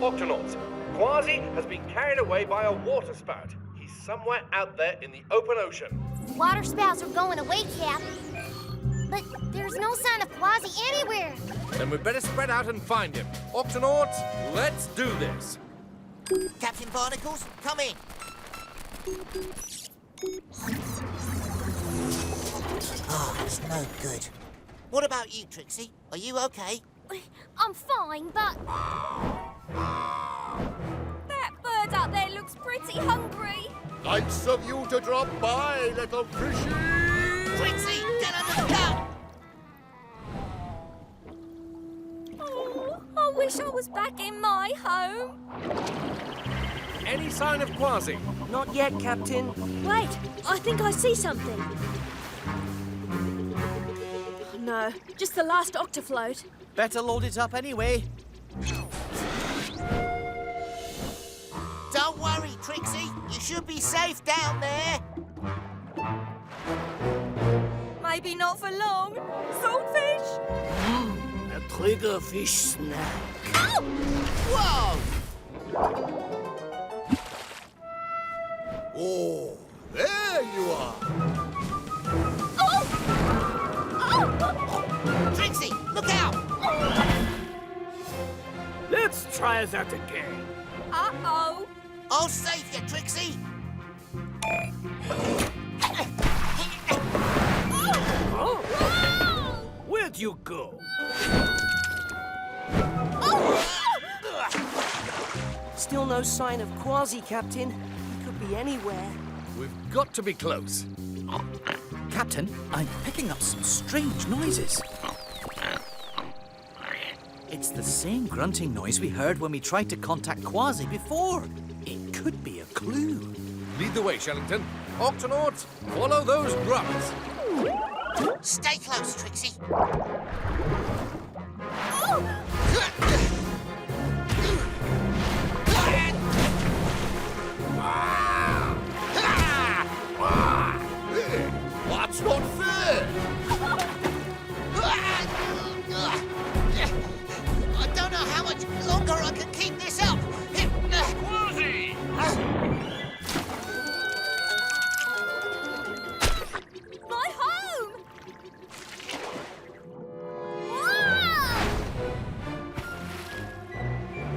Octonauts, Kwazii has been carried away by a water spout. He's somewhere out there in the open ocean. Water spouts are going away, Cap. But there's no sign of Kwazii anywhere. Then we'd better spread out and find him. Octonauts, let's do this. Captain Barnacles, come in. Oh, it's no good. What about you, Trixie? Are you okay? I'm fine, but... That bird up there looks pretty hungry. Nice of you to drop by, little fishy! Trixie, get under the gun! Oh, I wish I was back in my home. Any sign of Kwazii? Not yet, Captain. Wait, I think I see something. Oh, no, just the last octofloat. Better load it up anyway. Don't worry, Trixie. You should be safe down there. Maybe not for long. Saltfish! A triggerfish snack. Oh! Whoa! Oh, there you are. Trixie, look out! Let's try that again. Uh-oh. I'll save you, Trixie. Oh. Where'd you go? Still no sign of Kwazii, Captain. He could be anywhere. We've got to be close. Captain, I'm picking up some strange noises. It's the same grunting noise we heard when we tried to contact Kwazii before. It could be a clue. Lead the way, Shellington. Octonauts, follow those grunts. Stay close, Trixie. That's not fair! I don't know how much longer I can keep this up. Kwazii! My home!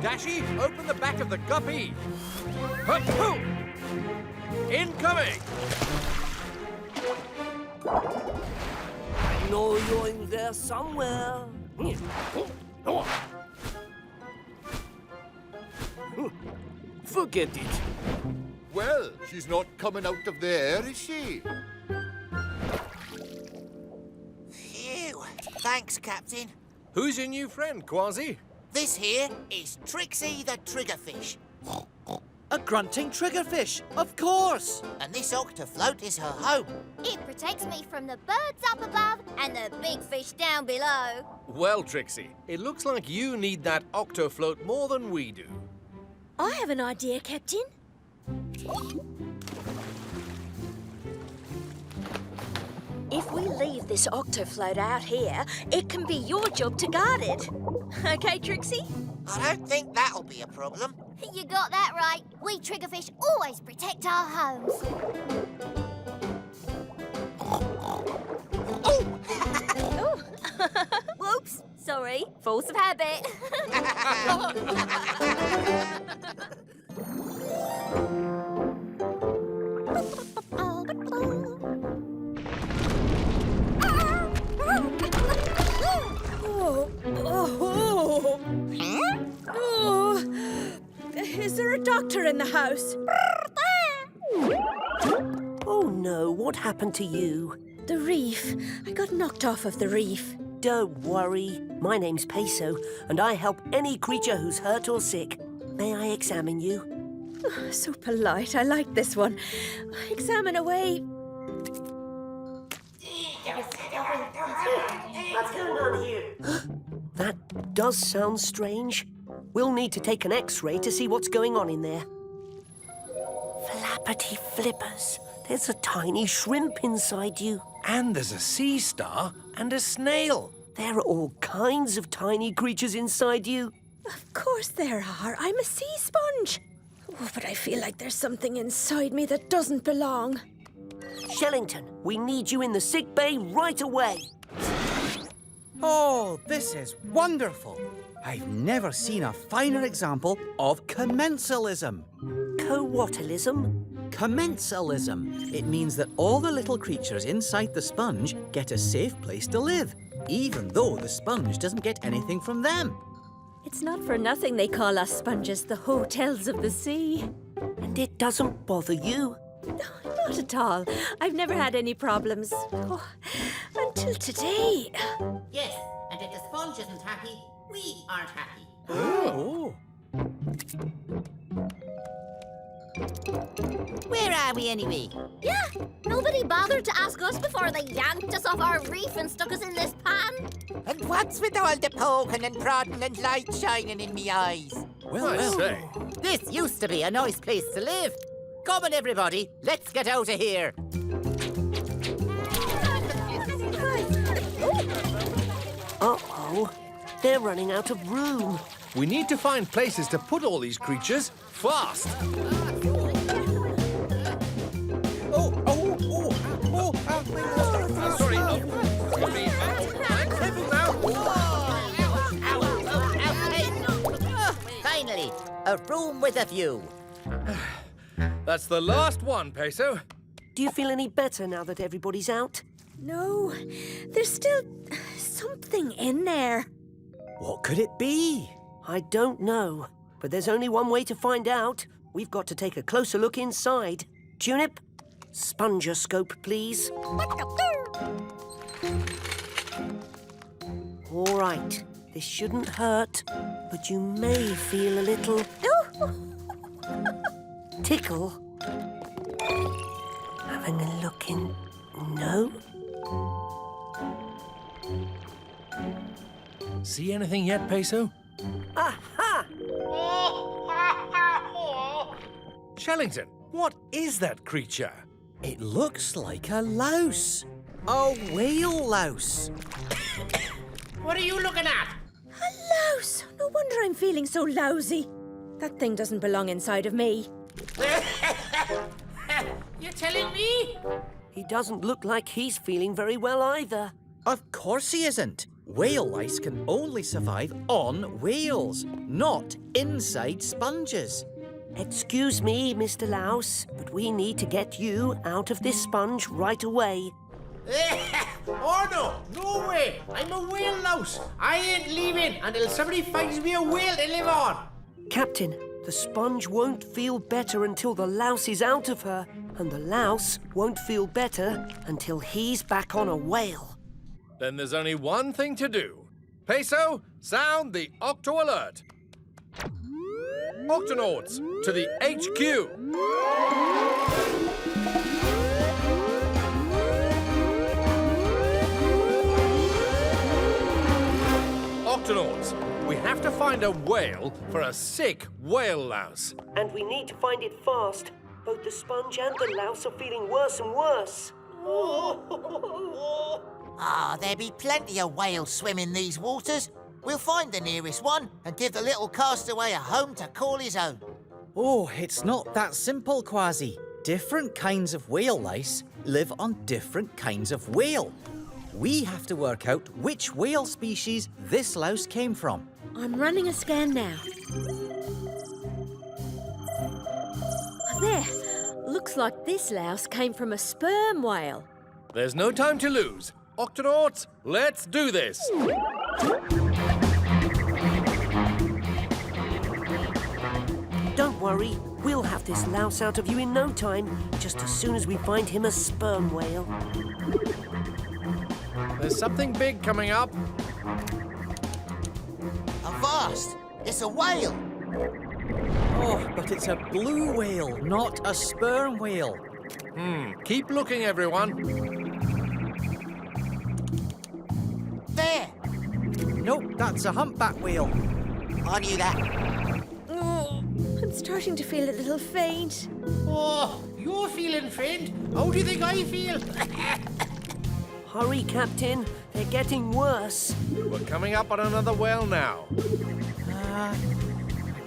Dashy, open the back of the guppy. Hut-hoo! Incoming! I know you're in there somewhere. Forget it. Well, she's not coming out of there, is she? Phew. Thanks, Captain. Who's your new friend, Kwazii? This here is Trixie the Triggerfish. A grunting triggerfish, of course. And this octofloat is her home. It protects me from the birds up above and the big fish down below. Well, Trixie, it looks like you need that octofloat more than we do. I have an idea, Captain. If we leave this octofloat out here, it can be your job to guard it. Okay, Trixie? I don't think that'll be a problem. You got that right. We triggerfish always protect our homes. Oh! Whoops. Sorry. Force of habit. Is there a doctor in the house? Oh no, what happened to you? The reef. I got knocked off of the reef. Don't worry. My name's Peso, and I help any creature who's hurt or sick. May I examine you? Oh, so polite. I like this one. Examine away. What's going on here? does sound strange. We'll need to take an X-ray to see what's going on in there. Flappity flippers. There's a tiny shrimp inside you. And there's a sea star and a snail. There are all kinds of tiny creatures inside you. Of course there are. I'm a sea sponge. Oh, but I feel like there's something inside me that doesn't belong. Shellington, we need you in the sick bay right away. Oh, this is wonderful. I've never seen a finer example of commensalism. Co-whatalism? Commensalism. It means that all the little creatures inside the sponge get a safe place to live, even though the sponge doesn't get anything from them. It's not for nothing they call us sponges the hotels of the sea. And it doesn't bother you? Not at all. I've never had any problems. Oh, until today. Yes, and if the sponge isn't happy, we aren't happy. Oh. Where are we anyway? Yeah, nobody bothered to ask us before they yanked us off our reef and stuck us in this pan. And what's with all the poking and prodding and light shining in me eyes? Well. This used to be a nice place to live. Come on, everybody, let's get out of here. Uh-oh, they're running out of room. We need to find places to put all these creatures fast. Finally, a room with a view. That's the last one, Peso. Do you feel any better now that everybody's out? No, there's still something in there. What could it be? I don't know, but there's only one way to find out. We've got to take a closer look inside. Tunip, spongescope, please. All right, this shouldn't hurt, but you may feel a little tickle. Having a look in. No? See anything yet, Peso? Aha! Shellington, what is that creature? It looks like a louse. A whale louse. What are you looking at? A louse. No wonder I'm feeling so lousy. That thing doesn't belong inside of me. You're telling me? He doesn't look like he's feeling very well either. Of course he isn't. Whale lice can only survive on whales, not inside sponges. Excuse me, Mr. Louse, but we need to get you out of this sponge right away. Oh, no way. I'm a whale louse. I ain't leaving until somebody finds me a whale to live on. Captain, the sponge won't feel better until the louse is out of her, and the louse won't feel better until he's back on a whale. Then there's only one thing to do. Peso, sound the Octo alert. Octonauts, to the HQ. Octonauts, we have to find a whale for a sick whale louse. And we need to find it fast. Both the sponge and the louse are feeling worse and worse. There'll be plenty of whales swimming these waters. We'll find the nearest one and give the little castaway a home to call his own. Oh, it's not that simple, Kwazii. Different kinds of whale lice live on different kinds of whale. We have to work out which whale species this louse came from. I'm running a scan now. There. Looks like this louse came from a sperm whale. There's no time to lose. Octonauts, let's do this. Don't worry, we'll have this louse out of you in no time, just as soon as we find him a sperm whale. There's something big coming up. Avast! It's a whale! Oh, but it's a blue whale, not a sperm whale. Keep looking, everyone. There! Nope, that's a humpback whale. I knew that. Oh, I'm starting to feel a little faint. Oh, you're feeling faint? How do you think I feel? Hurry, Captain. They're getting worse. We're coming up on another whale now. I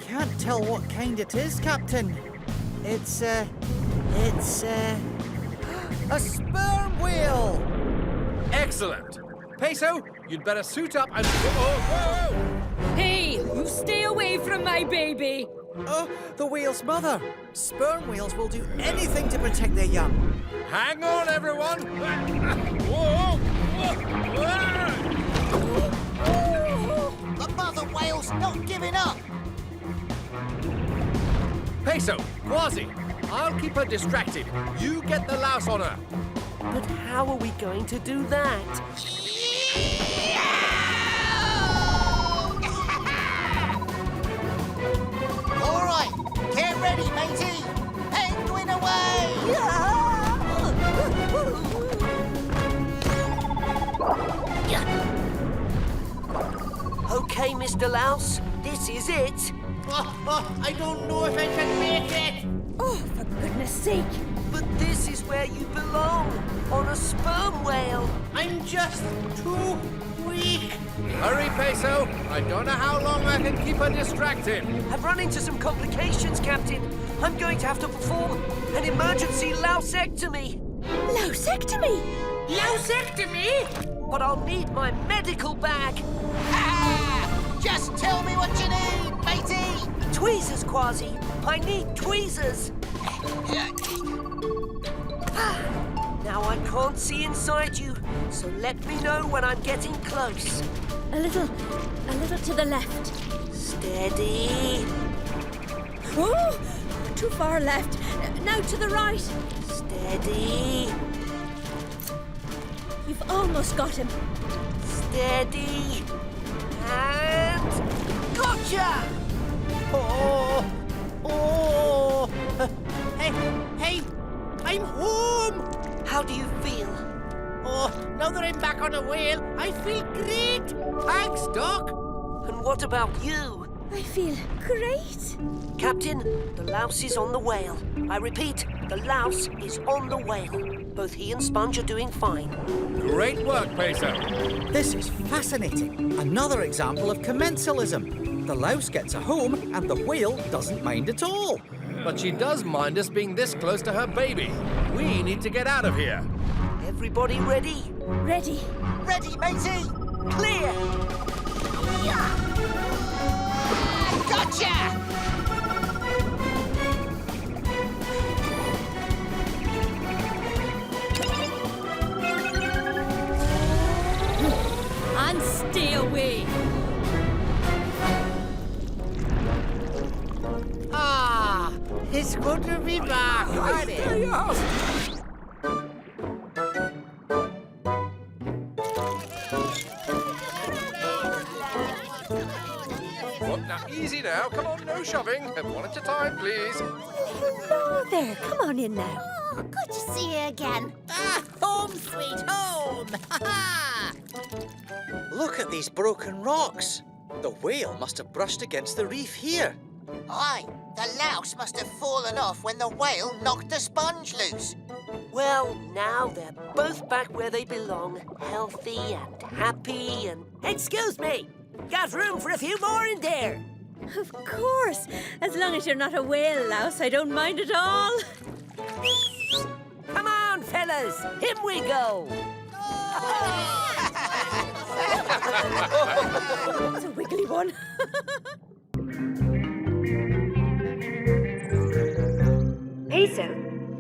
can't tell what kind it is, Captain. It's a sperm whale. Excellent. Peso, you'd better suit up and... Whoa! Hey, you stay away from my baby. Oh, the whale's mother. Sperm whales will do anything to protect their young. Hang on, everyone. Whoa! The mother whale's not giving up. Peso, Kwazii, I'll keep her distracted. You get the louse on her. But how are we going to do that? All right, get ready, matey. Penguin away! Okay, Mr. Louse, this is it. I don't know if I can make it. Oh, for goodness sake. But this is where you belong, on a sperm whale. I'm just too weak. Hurry, Peso. I don't know how long I can keep her distracted. I've run into some complications, Captain. I'm going to have to perform an emergency lousectomy. Lousectomy? Lousectomy? But I'll need my medical bag. Just tell me what you need, matey. Tweezers, Kwazii. I need tweezers. Now I can't see inside you, so let me know when I'm getting close. A little to the left. Steady. Oh, too far left. Now to the right. Steady. You've almost got him. Steady. And gotcha! Oh! Hey, I'm home! How do you feel? Oh, now that I'm back on a whale, I feel great! Thanks, Doc! And what about you? I feel great. Captain, the louse is on the whale. I repeat, the louse is on the whale. Both he and Sponge are doing fine. Great work, Peso. This is fascinating. Another example of commensalism. The louse gets a home and the whale doesn't mind at all. But she does mind us being this close to her baby. We need to get out of here. Everybody ready? Ready. Ready, matey. Clear! Gotcha! And stay away. Ah, it's good to be back, isn't it? Oh, now, easy now. Come on, no shoving. One at a time, please. Hello there. Come on in now. Oh, good to see you again. Home sweet home! Look at these broken rocks. The whale must have brushed against the reef here. Aye, the louse must have fallen off when the whale knocked the sponge loose. Well, now they're both back where they belong. Healthy and happy and... Excuse me! Got room for a few more in there. Of course. As long as you're not a whale louse, I don't mind at all. Come on, fellas. In we go. It's a wiggly one. Peso,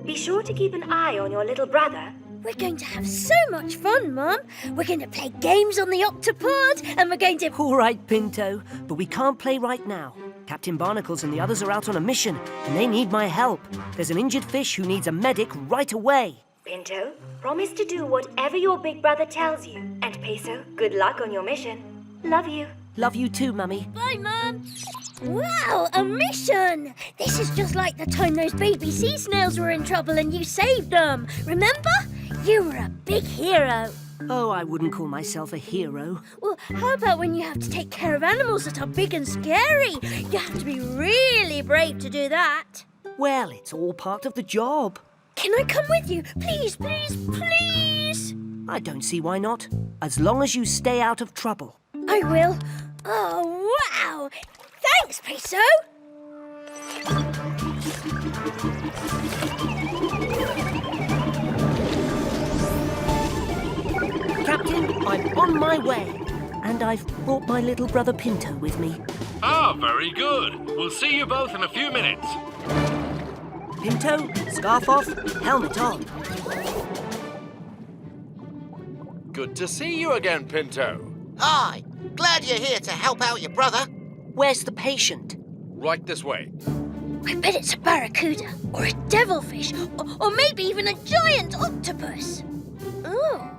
be sure to keep an eye on your little brother. We're going to have so much fun, Mum. We're going to play games on the Octopod, and we're going to... All right, Pinto, but we can't play right now. Captain Barnacles and the others are out on a mission, and they need my help. There's an injured fish who needs a medic right away. Pinto, promise to do whatever your big brother tells you. And Peso, good luck on your mission. Love you. Love you too, Mummy. Bye, Mum. Wow, a mission! This is just like the time those baby sea snails were in trouble and you saved them. Remember? You were a big hero. Oh, I wouldn't call myself a hero. Well, how about when you have to take care of animals that are big and scary? You have to be really brave to do that. Well, it's all part of the job. Can I come with you? Please, please, please. I don't see why not. As long as you stay out of trouble. I will. Oh, wow. Thanks, Peso. Captain, I'm on my way. And I've brought my little brother Pinto with me. Ah, very good. We'll see you both in a few minutes. Pinto, scarf off, helmet on. Good to see you again, Pinto. Hi, glad you're here to help out your brother. Where's the patient? Right this way. I bet it's a barracuda, or a devilfish, or maybe even a giant octopus. Oh,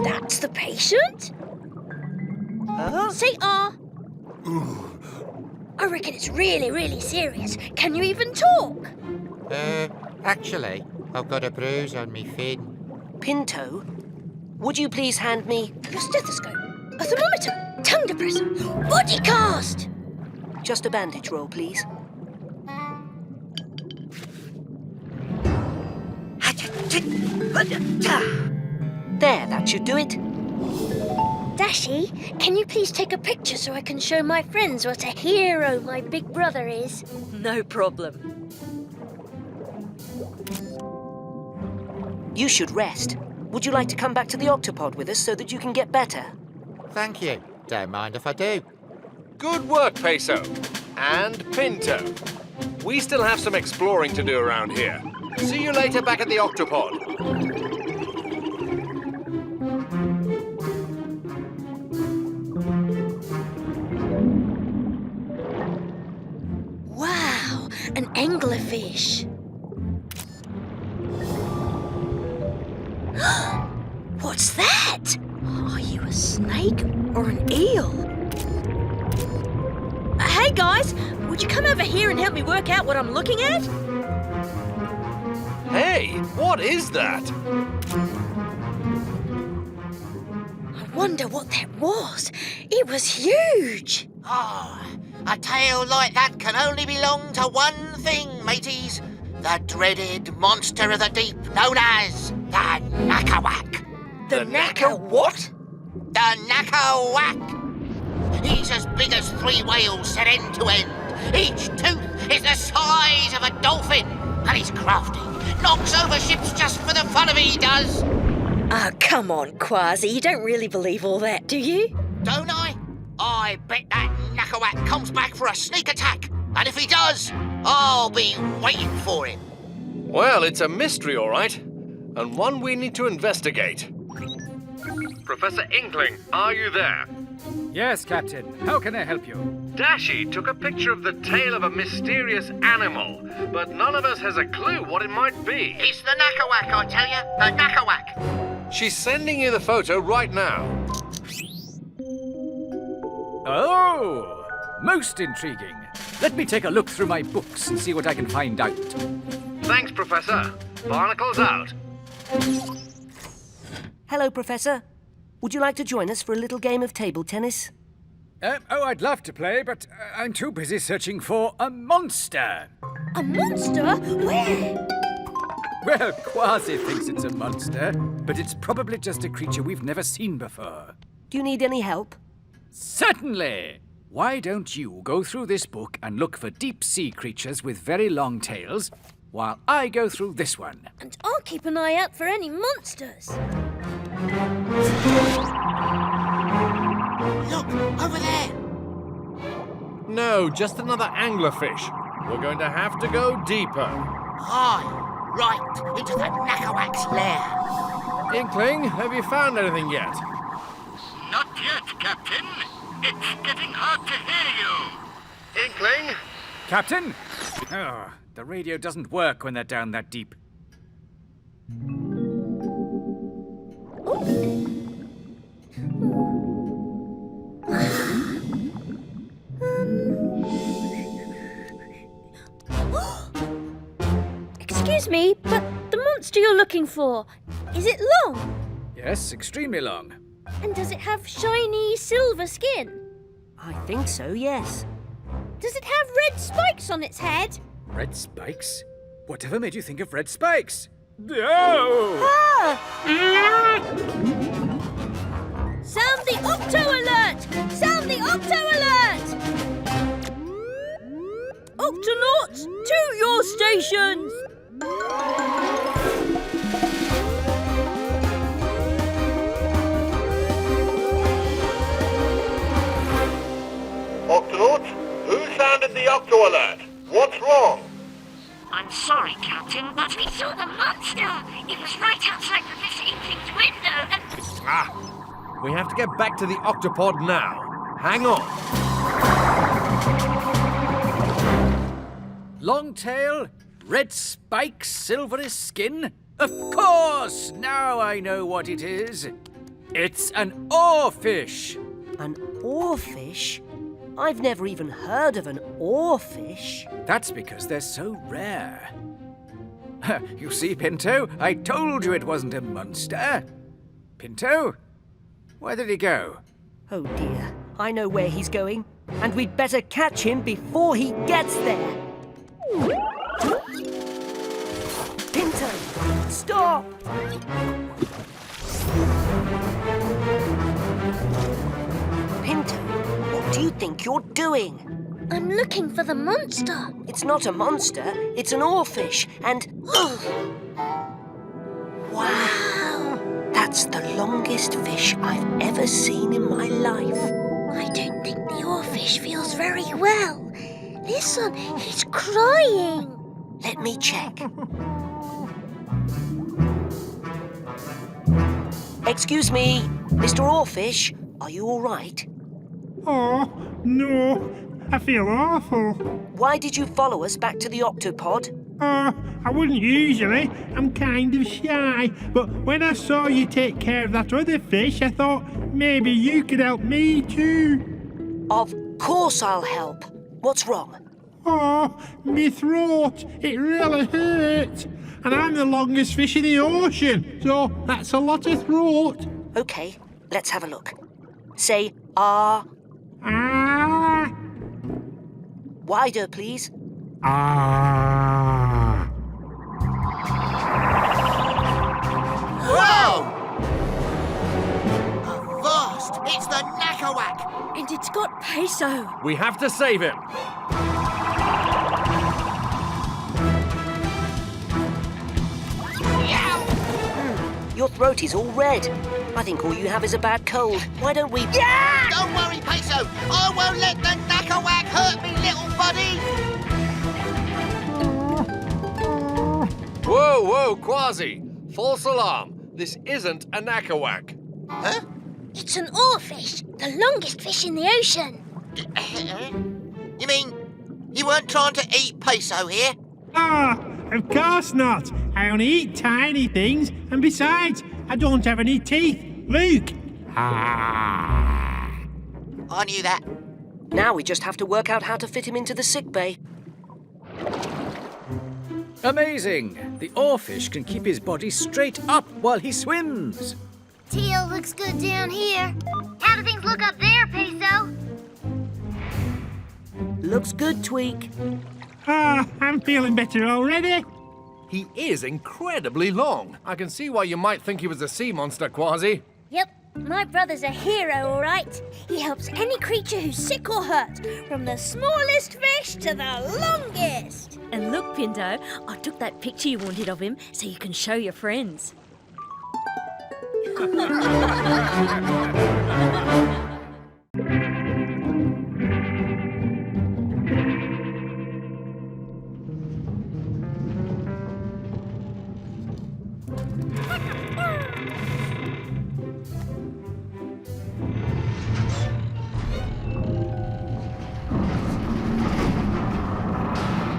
that's the patient? Say ah. I reckon it's really, really serious. Can you even talk? Actually, I've got a bruise on me fin. Pinto, would you please hand me... Your stethoscope, a thermometer, tongue depressor, body cast. Just a bandage roll, please. There, that should do it. Dashi, can you please take a picture so I can show my friends what a hero my big brother is? No problem. You should rest. Would you like to come back to the Octopod with us so that you can get better? Thank you. Don't mind if I do. Good work, Peso. And Pinto. We still have some exploring to do around here. See you later back at the Octopod. Wow, an anglerfish. What's that? Are you a snake or an eel? Hey guys, would you come over here and help me work out what I'm looking at? Hey, what is that? I wonder what that was. It was huge. Oh, a tail like that can only belong to one thing, mateys. The dreaded monster of the deep known as the Nakawak. The Naka what? The Nakawak. He's as big as 3 whales set end to end. Each tooth is the size of a dolphin. And he's crafty. Knocks over ships just for the fun of it, he does. Oh, come on, Kwazii. You don't really believe all that, do you? Don't I? I bet that Nakawak comes back for a sneak attack. And if he does, I'll be waiting for him. Well, it's a mystery, all right. And one we need to investigate. Professor Inkling, are you there? Yes, Captain. How can I help you? Dashi took a picture of the tail of a mysterious animal, but none of us has a clue what it might be. It's the Nakawak, I tell you. The Nakawak. She's sending you the photo right now. Oh, most intriguing. Let me take a look through my books and see what I can find out. Thanks, Professor. Barnacles out. Hello, Professor. Would you like to join us for a little game of table tennis? Oh, I'd love to play, but I'm too busy searching for a monster. A monster? Where? Well, Kwazii thinks it's a monster, but it's probably just a creature we've never seen before. Do you need any help? Certainly! Why don't you go through this book and look for deep-sea creatures with very long tails, while I go through this one. And I'll keep an eye out for any monsters. Look, over there. No, just another anglerfish. We're going to have to go deeper. Aye, right into the Nakawak's lair. Inkling, have you found anything yet? Not yet, Captain. It's getting hard to hear you. Inkling? Captain? Oh, the radio doesn't work when they're down that deep. Excuse me, but the monster you're looking for, is it long? Yes, extremely long. And does it have shiny silver skin? I think so, yes. Does it have red spikes on its head? Red spikes? Whatever made you think of red spikes? Oh! Sound the Octo Alert! Sound the Octo Alert! Octonauts, to your stations! Octonauts, who sounded the Octo Alert? What's wrong? I'm sorry, Captain, but we saw the monster. It was right outside the visiting thing's window and... We have to get back to the Octopod now. Hang on. Long tail, red spikes, silvery skin? Of course! Now I know what it is. It's an orfish. An orfish? I've never even heard of an orfish. That's because they're so rare. You see, Pinto, I told you it wasn't a monster. Pinto? Where did he go? Oh dear, I know where he's going, and we'd better catch him before he gets there. Pinto, stop! Pinto, what do you think you're doing? I'm looking for the monster. It's not a monster, it's an orfish, and... Wow! That's the longest fish I've ever seen in my life. I don't think the orfish feels very well. Listen, he's crying. Let me check. Excuse me, Mr. Orfish, are you all right? Oh, no. I feel awful. Why did you follow us back to the Octopod? I wouldn't usually. I'm kind of shy. But when I saw you take care of that other fish, I thought maybe you could help me too. Of course I'll help. What's wrong? Oh, me throat. It really hurts. And I'm the longest fish in the ocean, so that's a lot of throat. Okay, let's have a look. Say, ah. Ah. Wider, please. Ah. Whoa! Avast! It's the Knackerwhack! And it's got Peso. We have to save him. Your throat is all red. I think all you have is a bad cold. Why don't we... Yeah! Don't worry, Peso. I won't let the Knackerwhack hurt me, little buddy. Whoa, whoa, Kwazii. False alarm. This isn't a Knackerwhack. Huh? It's an orfish, the longest fish in the ocean. You mean you weren't trying to eat Peso here? Ah, of course not. I only eat tiny things, and besides, I don't have any teeth. Look. I knew that. Now we just have to work out how to fit him into the sick bay. Amazing! The orfish can keep his body straight up while he swims. Tail looks good down here. How do things look up there, Peso? Looks good, Tweak. Ah, I'm feeling better already. He is incredibly long. I can see why you might think he was a sea monster, Kwazii. Yep, my brother's a hero, all right. He helps any creature who's sick or hurt, from the smallest fish to the longest. And look, Pinto, I took that picture you wanted of him so you can show your friends.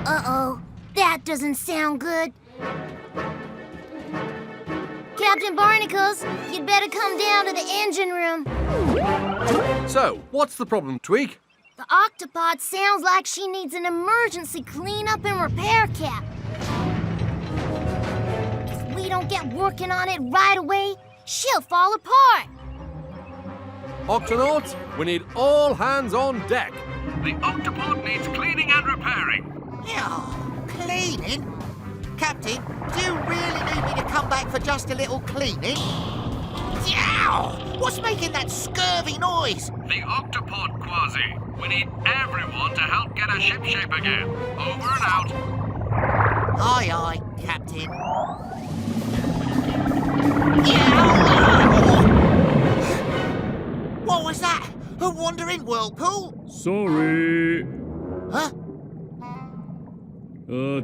Uh-oh, that doesn't sound good. Captain Barnacles, you'd better come down to the engine room. So, what's the problem, Tweak? The Octopod sounds like she needs an emergency cleanup and repair, Cap. If we don't get working on it right away, She'll fall apart. Octonauts, we need all hands on deck. The Octopod needs cleaning and repairing. Oh, cleaning? Captain, do you really need me to come back for just a little cleaning? Yow! What's making that scurvy noise? The Octopod, Kwazii. We need everyone to help get her ship shape again. Over and out. Aye, aye, Captain. Yow! What was that? A wandering whirlpool? Sorry. Huh?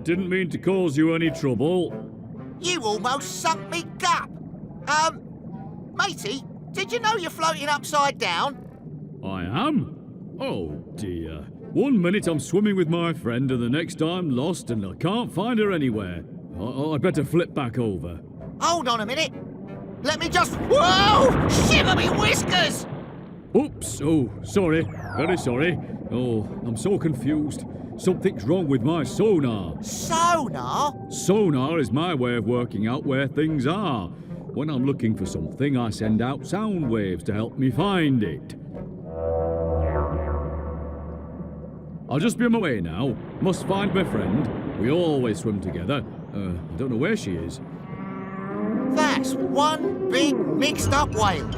Didn't mean to cause you any trouble. You almost sunk me gup. Matey, did you know you're floating upside down? I am? Oh, dear. 1 minute I'm swimming with my friend and the next I'm lost and I can't find her anywhere. I'd better flip back over. Hold on a minute. Let me just... Whoa! Shiver me whiskers! Oops. Oh, sorry. Very sorry. Oh, I'm so confused. Something's wrong with my sonar. Sonar? Sonar is my way of working out where things are. When I'm looking for something, I send out sound waves to help me find it. I'll just be on my way now. Must find my friend. We always swim together. I don't know where she is. That's one big mixed-up whale.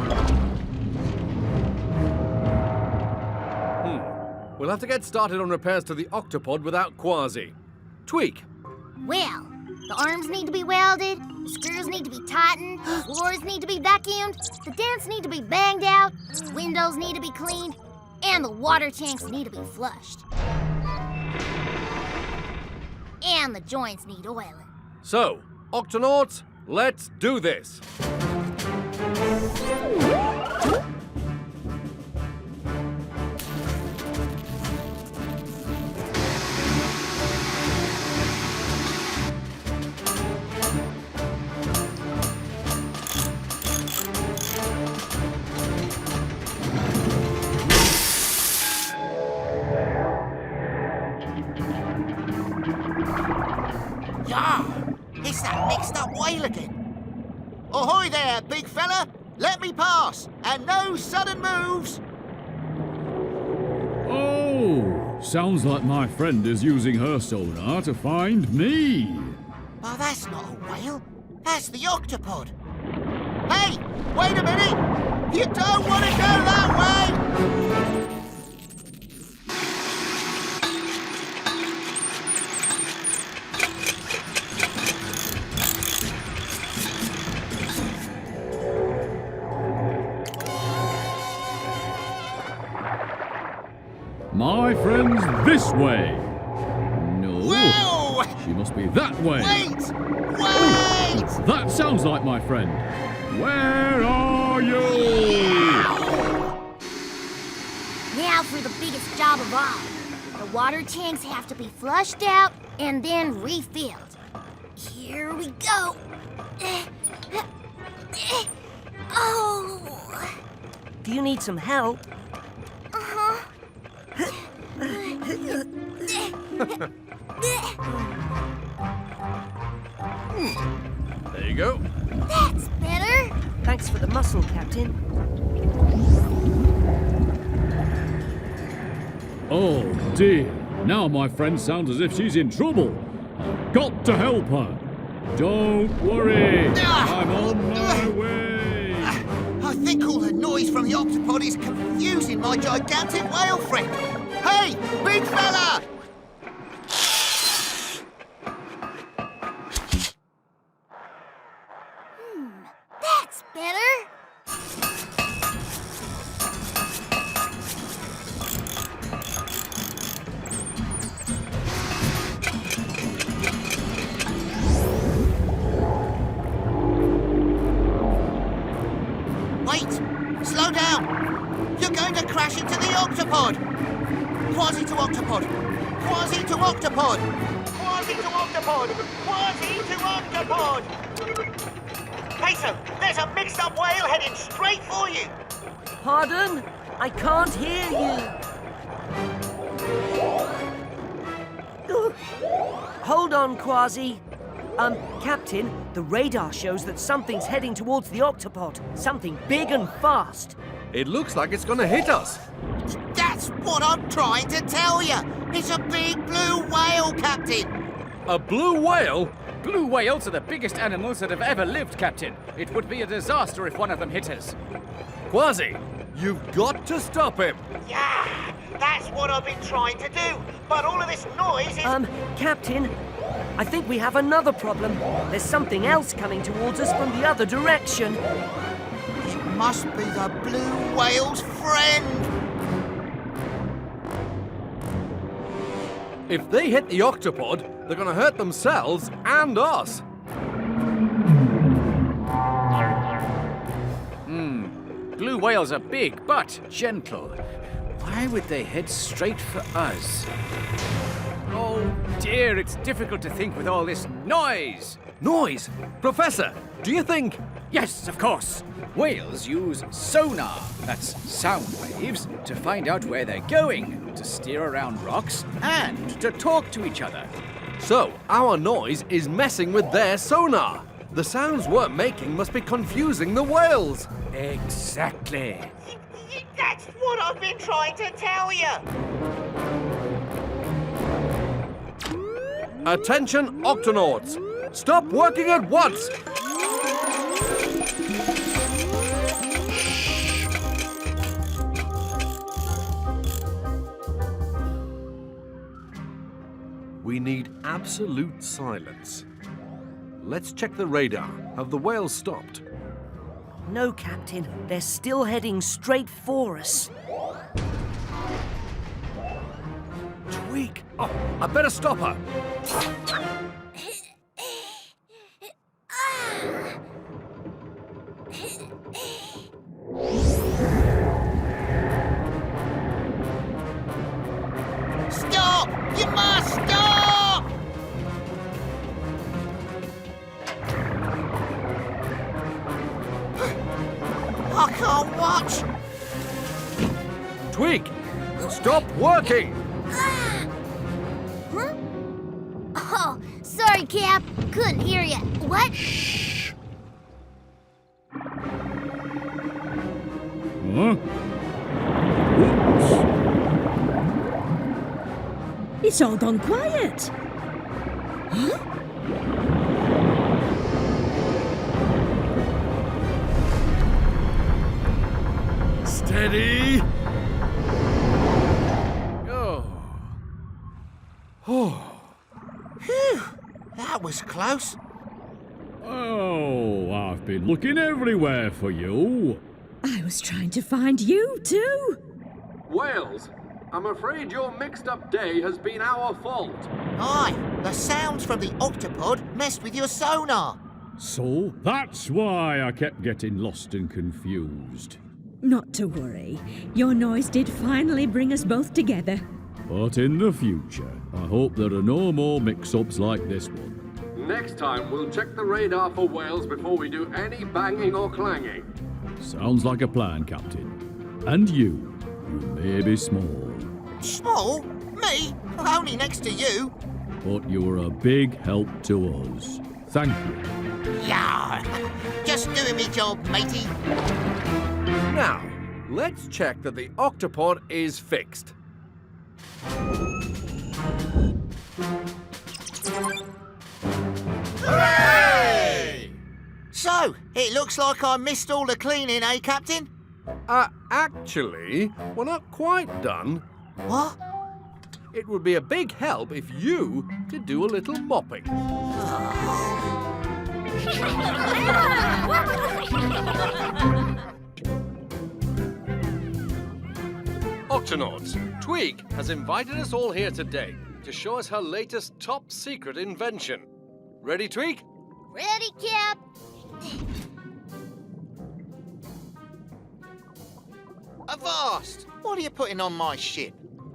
We'll have to get started on repairs to the Octopod without Kwazii. Tweak. Well, the arms need to be welded, the screws need to be tightened, the floors need to be vacuumed, the dents need to be banged out, windows need to be cleaned, and the water tanks need to be flushed. And the joints need oiling. So, Octonauts, let's do this. It's that mixed-up whale again. Ahoy there, big fella! Let me pass, and no sudden moves! Oh, sounds like my friend is using her sonar to find me. Oh, that's not a whale. That's the Octopod. Hey, wait a minute! You don't want to go that way! My friend's this way. No. Whoa! She must be that way. Wait! Wait! That sounds like my friend. Where are you? Now for the biggest job of all. The water tanks have to be flushed out and then refilled. Here we go. Oh. Do you need some help? Uh-huh. There you go. That's better. Thanks for the muscle, Captain. Oh, dear. Now my friend sounds as if she's in trouble. I've got to help her. Don't worry. I'm on my way. I think all the noise from the Octopod is confusing my gigantic whale friend. Hey, big fella! That's better. Wait! Slow down! You're going to crash into the Octopod! Kwazii to Octopod! Kwazii to Octopod! Kwazii to Octopod! Kwazii to Octopod! Peso, there's a mixed-up whale heading straight for you! Pardon? I can't hear you. Ugh. Hold on, Kwazii. Captain, the radar shows that something's heading towards the Octopod. Something big and fast. It looks like it's gonna hit us. That's what I'm trying to tell you. It's a big blue whale, Captain. A blue whale? Blue whales are the biggest animals that have ever lived, Captain. It would be a disaster if one of them hit us. Kwazii, you've got to stop him. Yeah, that's what I've been trying to do. But all of this noise is... Captain, I think we have another problem. There's something else coming towards us from the other direction. It must be the blue whale's friend. If they hit the Octopod, they're gonna hurt themselves and us. Blue whales are big, but gentle. Why would they head straight for us? Oh dear, it's difficult to think with all this noise. Noise? Professor, do you think... Yes, of course. Whales use sonar, that's sound waves, to find out where they're going, to steer around rocks, and to talk to each other. So, our noise is messing with their sonar. The sounds we're making must be confusing the whales. Exactly. That's what I've been trying to tell you. Attention, Octonauts! Stop working at once! We need absolute silence. Let's check the radar. Have the whales stopped? No, Captain. They're still heading straight for us. Tweak! Oh, I better stop her. Stop! You must stop! I can't watch. Tweak! Stop working! Huh? Oh, sorry, Cap. Couldn't hear you. What? Huh? Oops. It's all gone quiet. Huh? Steady! Oh. Phew, that was close. Oh, I've been looking everywhere for you. I was trying to find you, too. Whales, I'm afraid your mixed-up day has been our fault. Aye, the sounds from the Octopod messed with your sonar. So that's why I kept getting lost and confused. Not to worry. Your noise did finally bring us both together. But in the future, I hope there are no more mix-ups like this one. Next time, we'll check the radar for whales before we do any banging or clanging. Sounds like a plan, Captain. And you may be small, Small? Me? Only next to you. but you're a big help to us. Thank you. Yeah, just doing me job, matey. Now, let's check that the Octopod is fixed. Hooray! So, it looks like I missed all the cleaning, eh, Captain? Actually, we're not quite done. What? It would be a big help if you could do a little mopping. Octonauts, Twig has invited us all here today to show us her latest top-secret invention. Ready, Twig? Ready, Cap? Avast! What are you putting on my ship?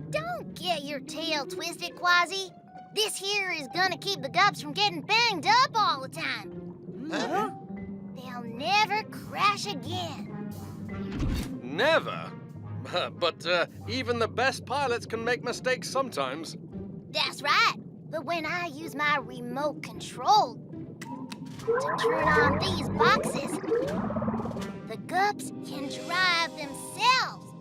Don't get your tail twisted, Kwazii. This here is gonna keep the gups from getting banged up all the time. Huh? They'll never crash again. Never. But even the best pilots can make mistakes sometimes. That's right. But when I use my remote control, to turn on these boxes. The gups can drive themselves.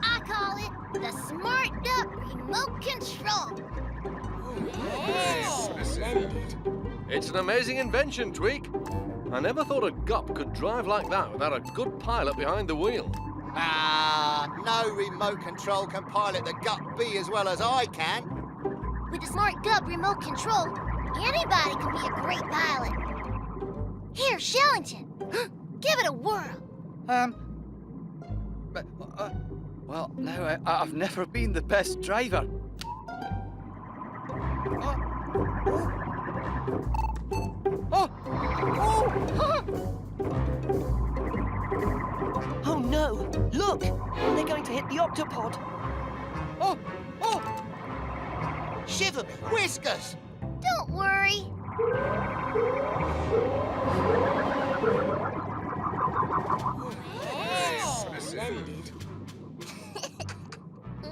I call it the Smart Gup Remote Control. It's an amazing invention, Tweak. I never thought a gup could drive like that without a good pilot behind the wheel. Ah, no remote control can pilot the Gup Bee as well as I can. With the Smart Gup Remote Control, anybody can be a great pilot. Here, Shellington, give it a whirl. Well, no, I've never been the best driver. Oh no! Look! They're going to hit the Octopod. Shiver me whiskers! Don't worry.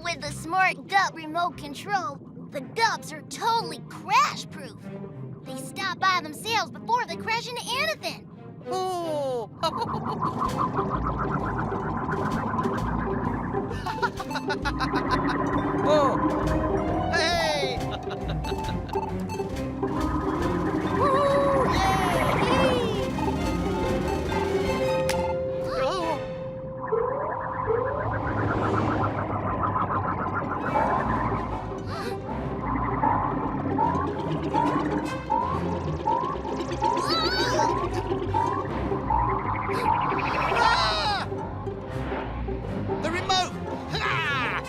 With the Smart Gup Remote Control, the gups are totally crash-proof. They stop by themselves before they crash into anything. Oh! Oh! Hey! Ah! The remote! Ah!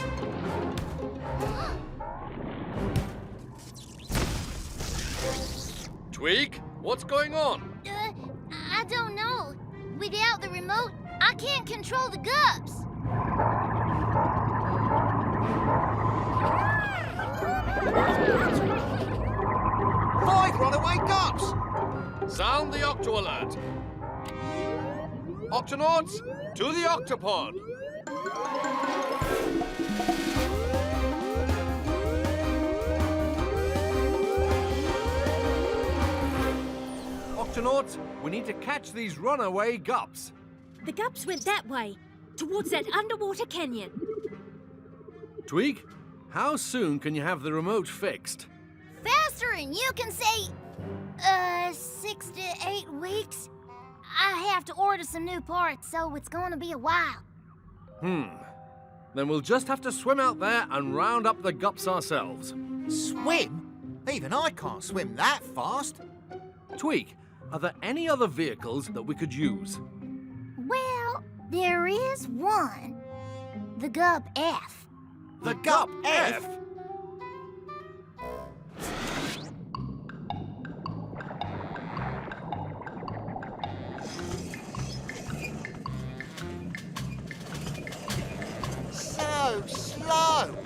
Tweak, what's going on? I don't know. Without the remote, I can't control the gups. Five runaway gups! Sound the Octo alert. Octonauts, to the Octopod. Octonauts, we need to catch these runaway gups. The gups went that way, towards that underwater canyon. Tweak, how soon can you have the remote fixed? Faster than you can say, 6 to 8 weeks. I have to order some new parts, so it's going to be a while. Then we'll just have to swim out there and round up the gups ourselves. Swim? Even I can't swim that fast. Tweak, are there any other vehicles that we could use? Well, there is one. The Gup F. The Gup F? So slow.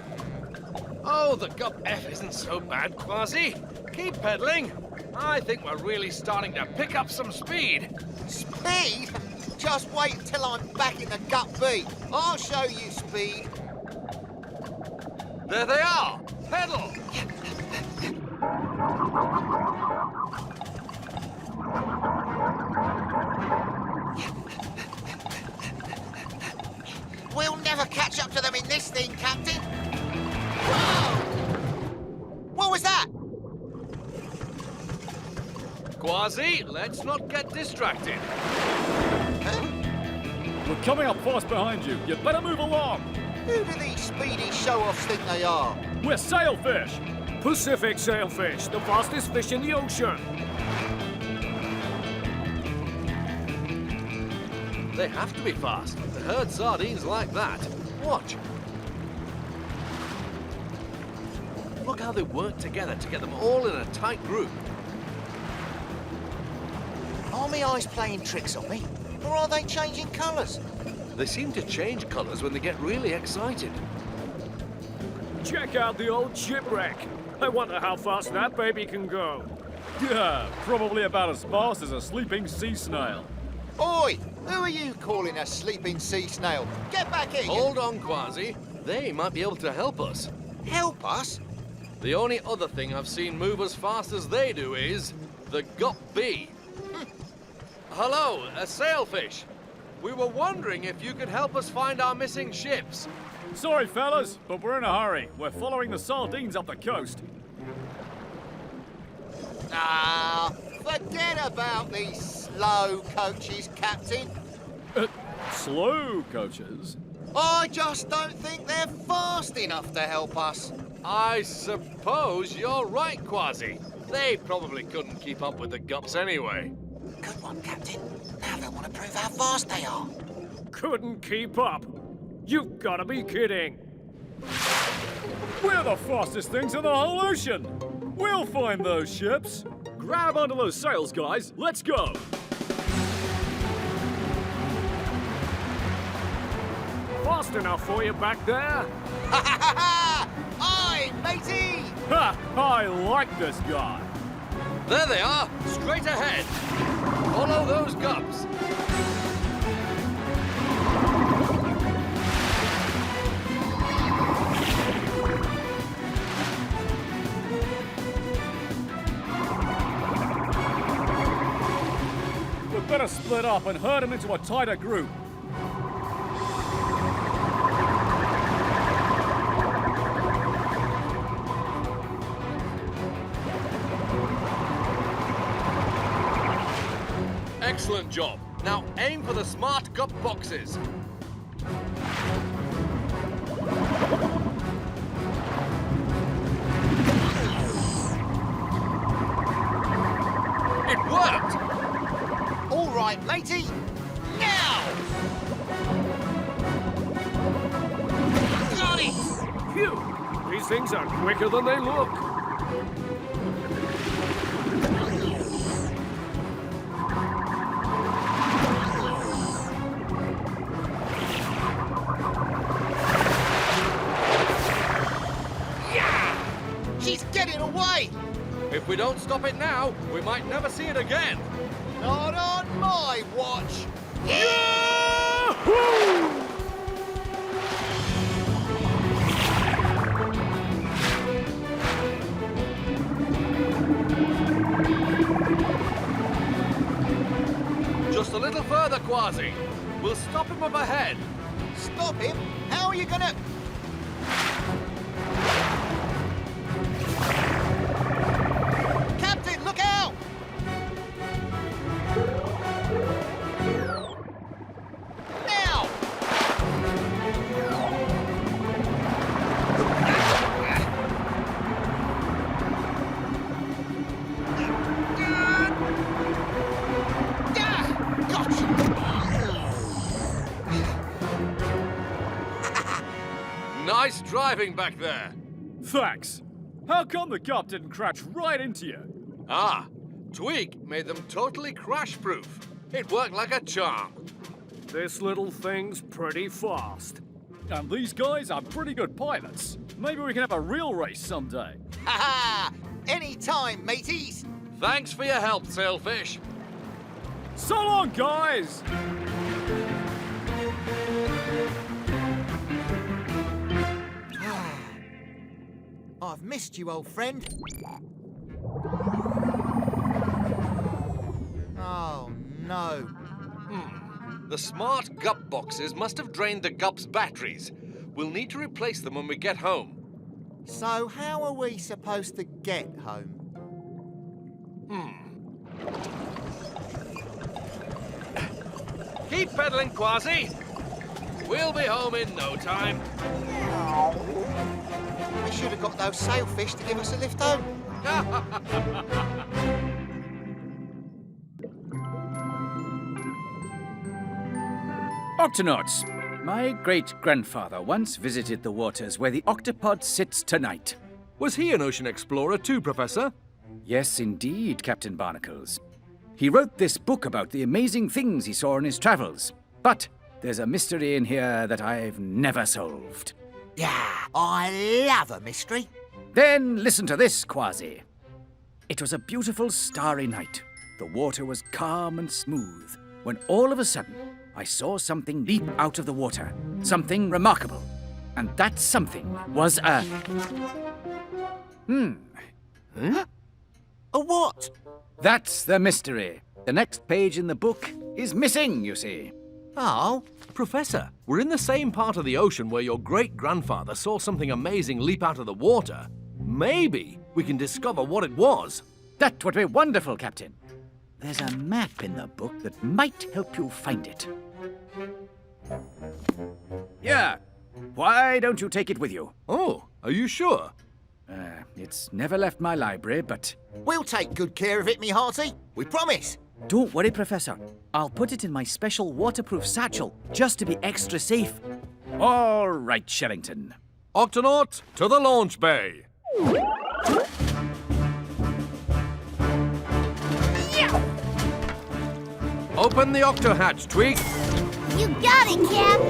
Oh, the Gup F isn't so bad, Kwazii. Keep pedaling. I think we're really starting to pick up some speed. Speed? Just wait until I'm back in the Gup B. I'll show you speed. There they are. Pedal. We'll never catch up to them in this thing, Captain. Whoa! What was that? Kwazii, let's not get distracted. We're coming up fast behind you. You'd better move along. Who do these speedy show-offs think they are? We're sailfish. Pacific sailfish, the fastest fish in the ocean. They have to be fast to herd sardines like that. Watch. Look how they work together to get them all in a tight group. Are my eyes playing tricks on me? Or are they changing colours? They seem to change colours when they get really excited. Check out the old shipwreck. I wonder how fast that baby can go. Yeah, probably about as fast as a sleeping sea snail. Oi! Who are you calling a sleeping sea snail? Get back in! Hold on, Kwazii. They might be able to help us. Help us? The only other thing I've seen move as fast as they do is the gup bee. Hello, a sailfish. We were wondering if you could help us find our missing ships. Sorry, fellas, but we're in a hurry. We're following the sardines up the coast. Ah, forget about these slow coaches, Captain. Slow coaches? I just don't think they're fast enough to help us. I suppose you're right, Kwazii. They probably couldn't keep up with the gups anyway. Good one, Captain. Now they want to prove how fast they are. Couldn't keep up? You've got to be kidding. We're the fastest things in the whole ocean. We'll find those ships. Grab onto those sails, guys. Let's go. Fast enough for you back there? Ha ha ha ha! Aye, matey! Ha! I like this guy. There they are, straight ahead. Follow those gups. We'd better split up and herd them into a tighter group. Excellent job. Now aim for the smart gup boxes. It worked! All right, matey. Now! Got it! Phew! These things are quicker than they look. She's getting away! If we don't stop it now, we might never see it again. Not on my watch! Yahoo! Just a little further, Kwazii. We'll stop him up ahead. Stop him? How are you gonna... Captain, look out! Now! Nice driving back there. Thanks. How come the gup didn't crash right into you? Ah, Tweak made them totally crash-proof. It worked like a charm. This little thing's pretty fast. And these guys are pretty good pilots. Maybe we can have a real race someday. Ha ha! Anytime, mateys! Thanks for your help, sailfish. So long, guys! I've missed you, old friend. Oh, no. The smart gup boxes must have drained the gup's batteries. We'll need to replace them when we get home. So how are we supposed to get home? Keep pedaling, Kwazii. We'll be home in no time. We should have got those sailfish to give us a lift home. Octonauts. My great-grandfather once visited the waters where the Octopod sits tonight. Was he an ocean explorer too, Professor? Yes, indeed, Captain Barnacles. He wrote this book about the amazing things he saw in his travels. But there's a mystery in here that I've never solved. Yeah, I love a mystery. Then listen to this, Kwazii. It was a beautiful starry night. The water was calm and smooth, when all of a sudden I saw something leap out of the water. Something remarkable. And that something was a... A what? That's the mystery. The next page in the book is missing, you see. Oh, Professor, we're in the same part of the ocean where your great-grandfather saw something amazing leap out of the water. Maybe we can discover what it was. That would be wonderful, Captain. There's a map in the book that might help you find it. Yeah. Why don't you take it with you? Oh, are you sure? It's never left my library, but... We'll take good care of it, me hearty. We promise. Don't worry, Professor. I'll put it in my special waterproof satchel, just to be extra safe. All right, Shellington. Octonauts, to the launch bay. Open the octo hatch, Tweak. You got it, Cap.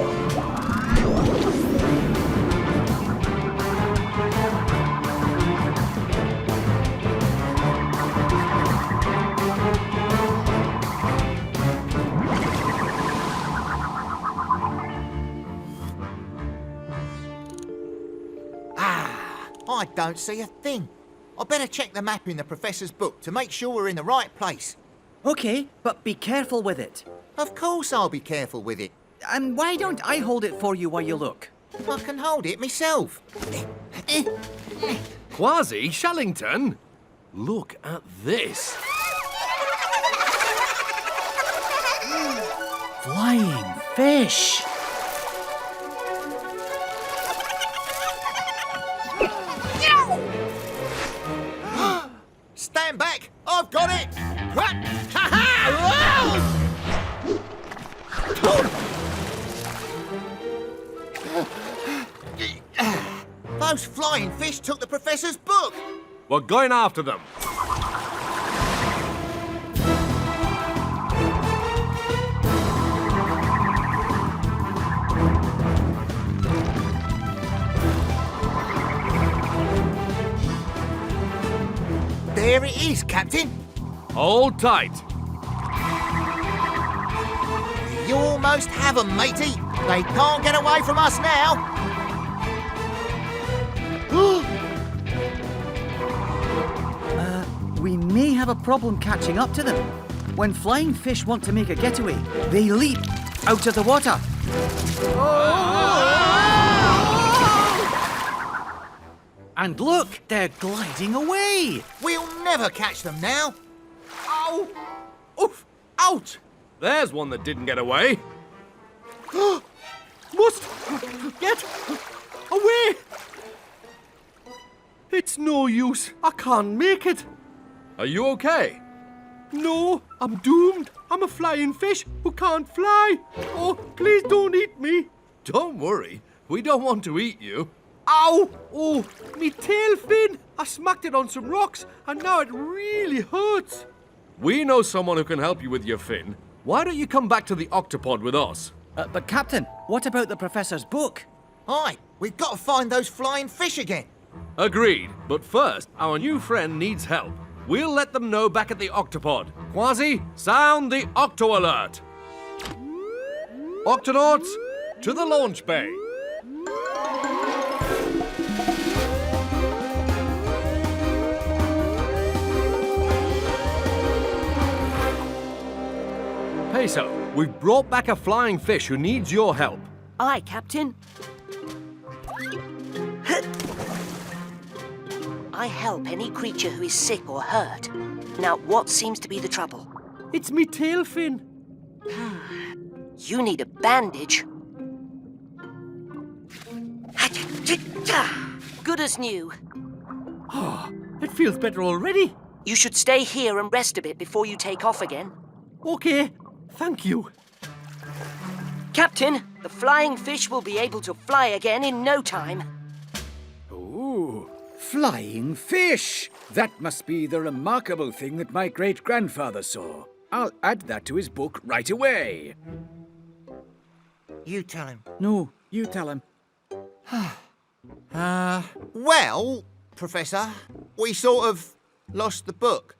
I don't see a thing. I better check the map in the professor's book to make sure we're in the right place. OK, but be careful with it. Of course I'll be careful with it. And why don't I hold it for you while you look? I can hold it myself. Kwazii, Shellington, look at this. Flying fish. Stand back! I've got it! Those flying fish took the professor's book! We're going after them. There it is, Captain. Hold tight. You almost have them, matey. They can't get away from us now. We may have a problem catching up to them. When flying fish want to make a getaway, they leap out of the water. And look, they're gliding away. We'll never catch them now. Ow! Oof! Ouch! There's one that didn't get away. Must get away! It's no use. I can't make it. Are you okay? No, I'm doomed. I'm a flying fish who can't fly. Oh, please don't eat me. Don't worry. We don't want to eat you. Ow! Oh, me tail fin! I smacked it on some rocks and now it really hurts. We know someone who can help you with your fin. Why don't you come back to the Octopod with us? But Captain, what about the Professor's book? Aye, we've got to find those flying fish again. Agreed. But first, our new friend needs help. We'll let them know back at the Octopod. Kwazii, sound the Octo Alert. Octonauts, to the launch bay. Peso, we've brought back a flying fish who needs your help. Aye, Captain. I help any creature who is sick or hurt. Now, what seems to be the trouble? It's me tail fin. You need a bandage. Good as new. Oh, it feels better already. You should stay here and rest a bit before you take off again. Okay, thank you. Captain, the flying fish will be able to fly again in no time. Ooh, flying fish! That must be the remarkable thing that my great-grandfather saw. I'll add that to his book right away. You tell him. No, you tell him. Well, Professor, we sort of lost the book.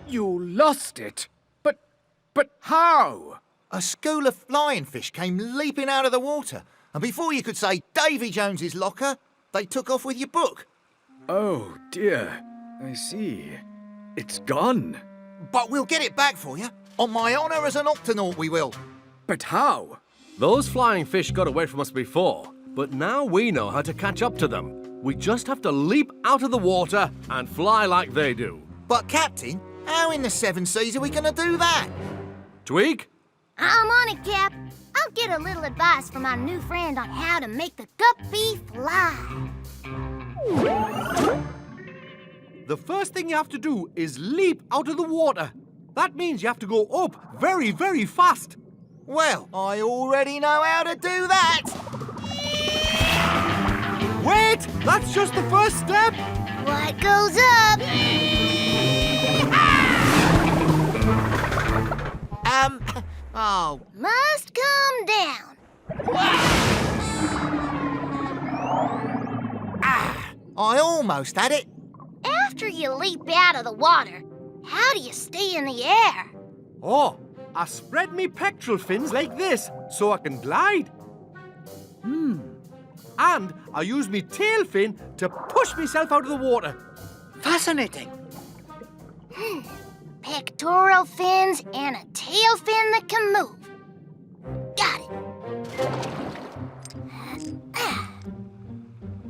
You lost it? But how? A school of flying fish came leaping out of the water, and before you could say Davy Jones's locker, they took off with your book. Oh, dear. I see. It's gone. But we'll get it back for you. On my honour as an Octonaut, we will. But how? Those flying fish got away from us before, but now we know how to catch up to them. We just have to leap out of the water and fly like they do. But, Captain, how in the seven seas are we going to do that? Tweak? I'm on it, Cap. I'll get a little advice from our new friend on how to make the guppy fly. The first thing you have to do is leap out of the water. That means you have to go up very, very fast. Well, I already know how to do that. Wait! That's just the first step! What goes up? Must come down. I almost had it. After you leap out of the water, how do you stay in the air? Oh, I spread me pectoral fins like this so I can glide. And I use me tail fin to push myself out of the water. Fascinating. Pectoral fins and a tail fin that can move. Got it.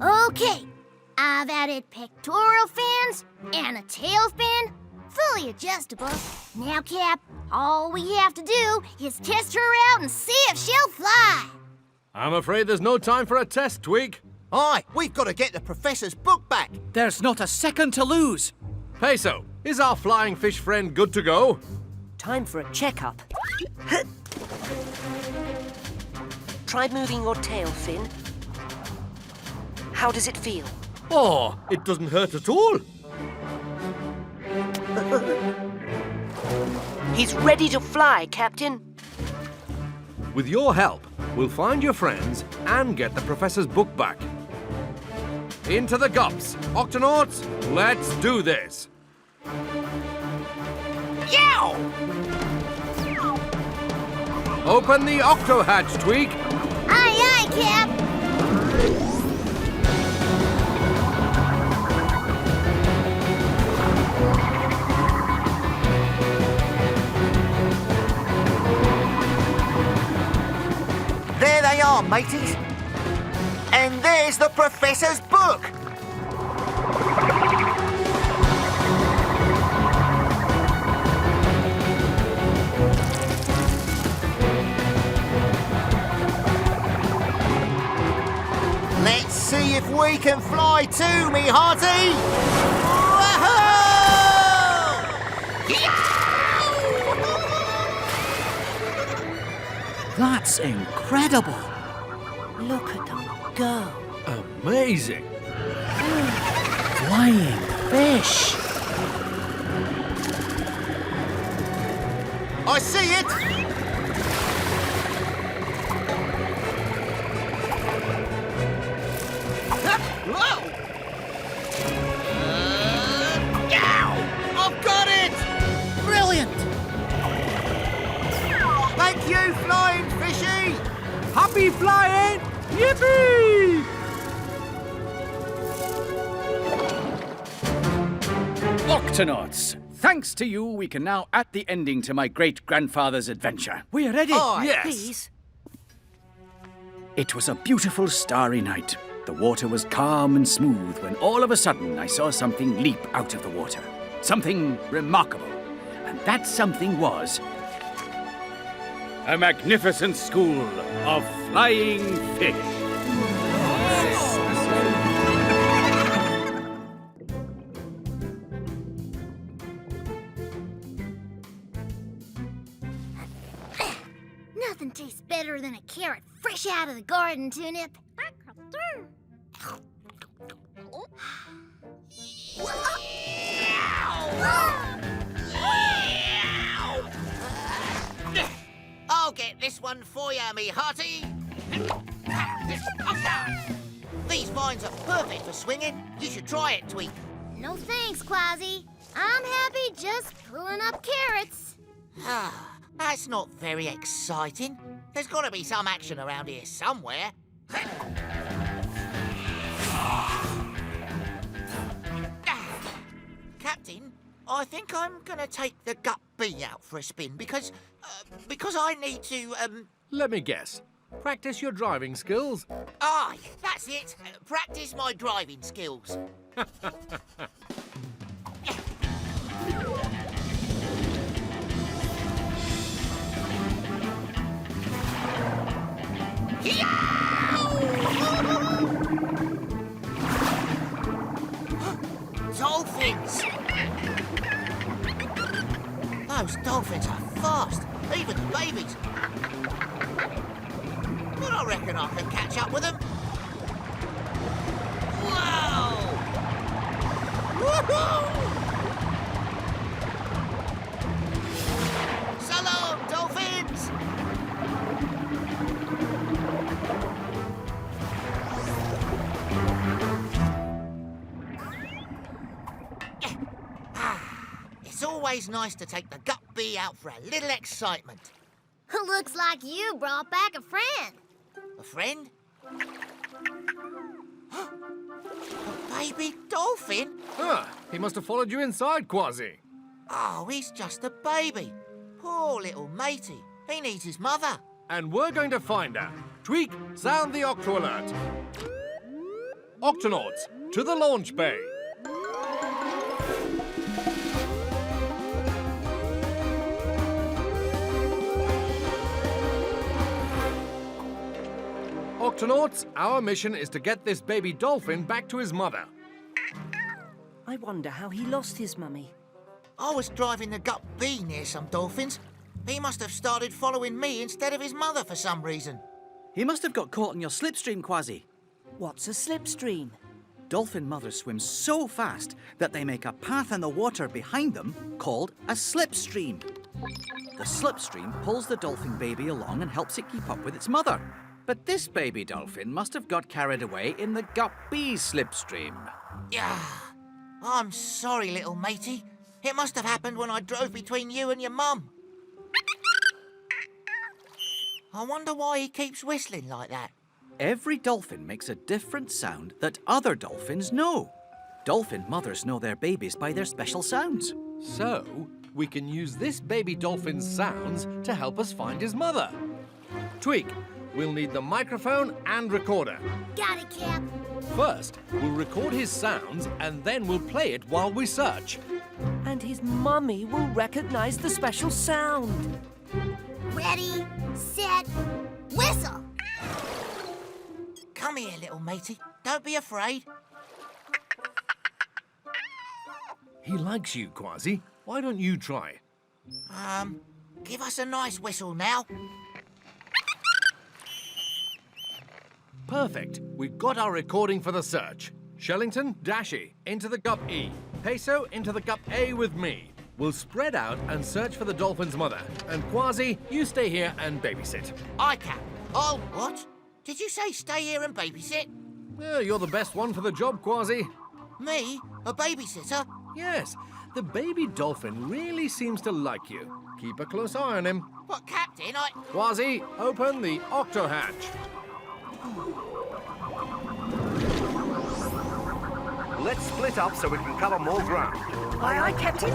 Okay, I've added pectoral fins and a tail fin, fully adjustable. Now, Cap, all we have to do is test her out and see if she'll fly. I'm afraid there's no time for a test, Tweak. Aye, we've got to get the Professor's book back. There's not a second to lose. Peso, is our flying fish friend good to go? Time for a checkup. Try moving your tail fin. How does it feel? Oh, it doesn't hurt at all. He's ready to fly, Captain. With your help, we'll find your friends and get the Professor's book back. Into the gups. Octonauts, let's do this. Yow! Open the octo hatch, Tweak. Aye, aye, Cap. There they are, mateys. And there's the Professor's book. Let's see if we can fly too, me hearty. That's incredible. Look at them go. Amazing. Flying fish. I see it. Whoa! I've got it! Brilliant. Thank you, flying fishy. Happy flying! Yippee! Octonauts, thanks to you, we can now add the ending to my great-grandfather's adventure. We're ready. Yes. Please. It was a beautiful starry night. The water was calm and smooth when all of a sudden I saw something leap out of the water. Something remarkable. And that something was a magnificent school of flying fish. Nothing tastes better than a carrot fresh out of the garden, Tunip. I'll get this one for you, me hearty. These vines are perfect for swinging. You should try it, Tweak. No thanks, Kwazii. I'm happy just pulling up carrots. That's not very exciting. There's got to be some action around here somewhere. Captain, I think I'm gonna take the gut bee out for a spin because I need to, Let me guess. Practice your driving skills. Aye, that's it. Practice my driving skills. Dolphins! Those dolphins are fast, even the babies. But I reckon I can catch up with them. Whoa! Woohoo! So long, dolphins! It's always nice to take the gut bee out for a little excitement. Looks like you brought back a friend. A friend? A baby dolphin? He must have followed you inside, Kwazii. Oh, he's just a baby. Poor little matey. He needs his mother. And we're going to find her. Tweak, sound the Octo alert. Octonauts, to the launch bay. Octonauts, our mission is to get this baby dolphin back to his mother. I wonder how he lost his mummy. I was driving the gut bee near some dolphins. He must have started following me instead of his mother for some reason. He must have got caught in your slipstream, Kwazii. What's a slipstream? Dolphin mothers swim so fast that they make a path in the water behind them called a slipstream. The slipstream pulls the dolphin baby along and helps it keep up with its mother. But this baby dolphin must have got carried away in the gut bee slipstream. Yeah, I'm sorry, little matey. It must have happened when I drove between you and your mum. I wonder why he keeps whistling like that. Every dolphin makes a different sound that other dolphins know. Dolphin mothers know their babies by their special sounds. So, we can use this baby dolphin's sounds to help us find his mother. Tweak, we'll need the microphone and recorder. Got it, Cap. First, we'll record his sounds and then we'll play it while we search. And his mummy will recognize the special sound. Ready, set, whistle. Come here, little matey. Don't be afraid. He likes you, Kwazii. Why don't you try? Give us a nice whistle now. Perfect. We've got our recording for the search. Shellington, Dashy, into the gup E. Peso, into the gup A with me. We'll spread out and search for the dolphin's mother. And Kwazii, you stay here and babysit. I can. Oh, what? Did you say stay here and babysit? Well, you're the best one for the job, Kwazii. Me? A babysitter? Yes. The baby dolphin really seems to like you. Keep a close eye on him. But, Captain, Kwazii, open the octo hatch. Let's split up so we can cover more ground. Aye, aye, Captain.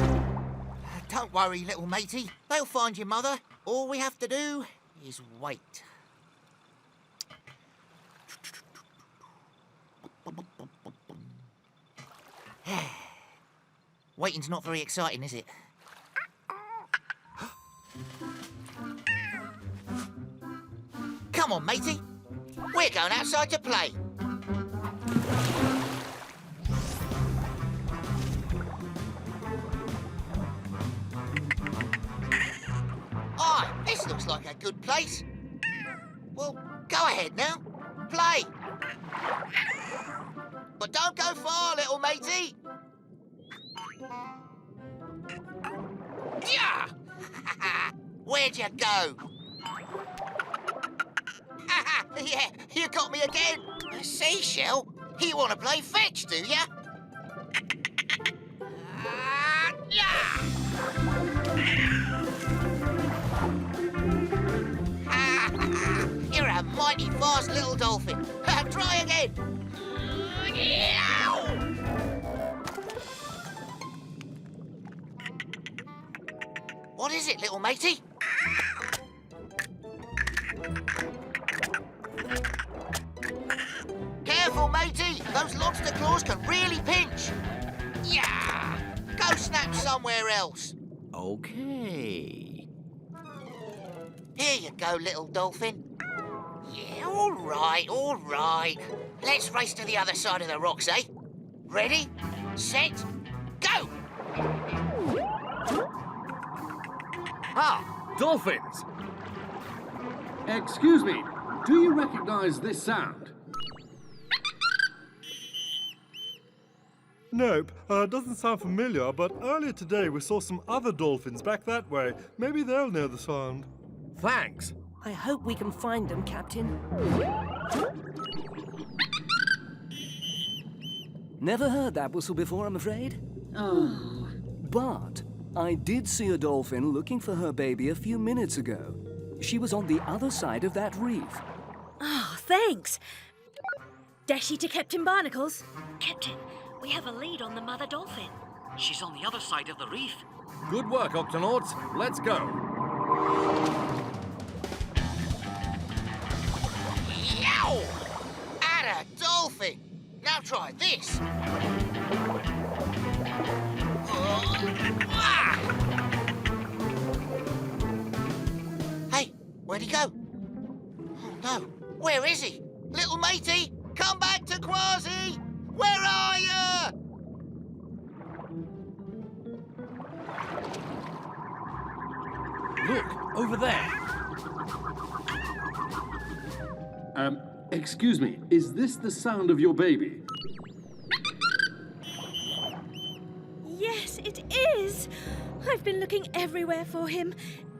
Don't worry, little matey. They'll find your mother. All we have to do is wait. Waiting's not very exciting, is it? Come on, matey. We're going outside to play. This looks like a good place. Well, go ahead now. Play. But don't go far, little matey. Yeah! Where'd you go? Yeah, you got me again. A seashell? You want to play fetch, do ya? Yeah! You're a mighty fast little dolphin. Try again. What is it, little matey? Careful, matey! Those lobster claws can really pinch! Yeah! Go snap somewhere else! Okay. Here you go, little dolphin. Yeah, all right. Let's race to the other side of the rocks, eh? Ready, set, go! Ah, dolphins! Excuse me, do you recognize this sound? Nope, doesn't sound familiar, but earlier today we saw some other dolphins back that way. Maybe they'll know the sound. Thanks. I hope we can find them, Captain. Never heard that whistle before, I'm afraid. Oh. But I did see a dolphin looking for her baby a few minutes ago. She was on the other side of that reef. Oh, thanks. Dash you to Captain Barnacles. Captain, we have a lead on the mother dolphin. She's on the other side of the reef. Good work, Octonauts. Let's go. Yow! At a dolphin! Now try this. Hey, where'd he go? Oh no, where is he? Little matey, come back to Kwazii! Where are you? Look, over there. Excuse me, is this the sound of your baby? Yes, it is. I've been looking everywhere for him.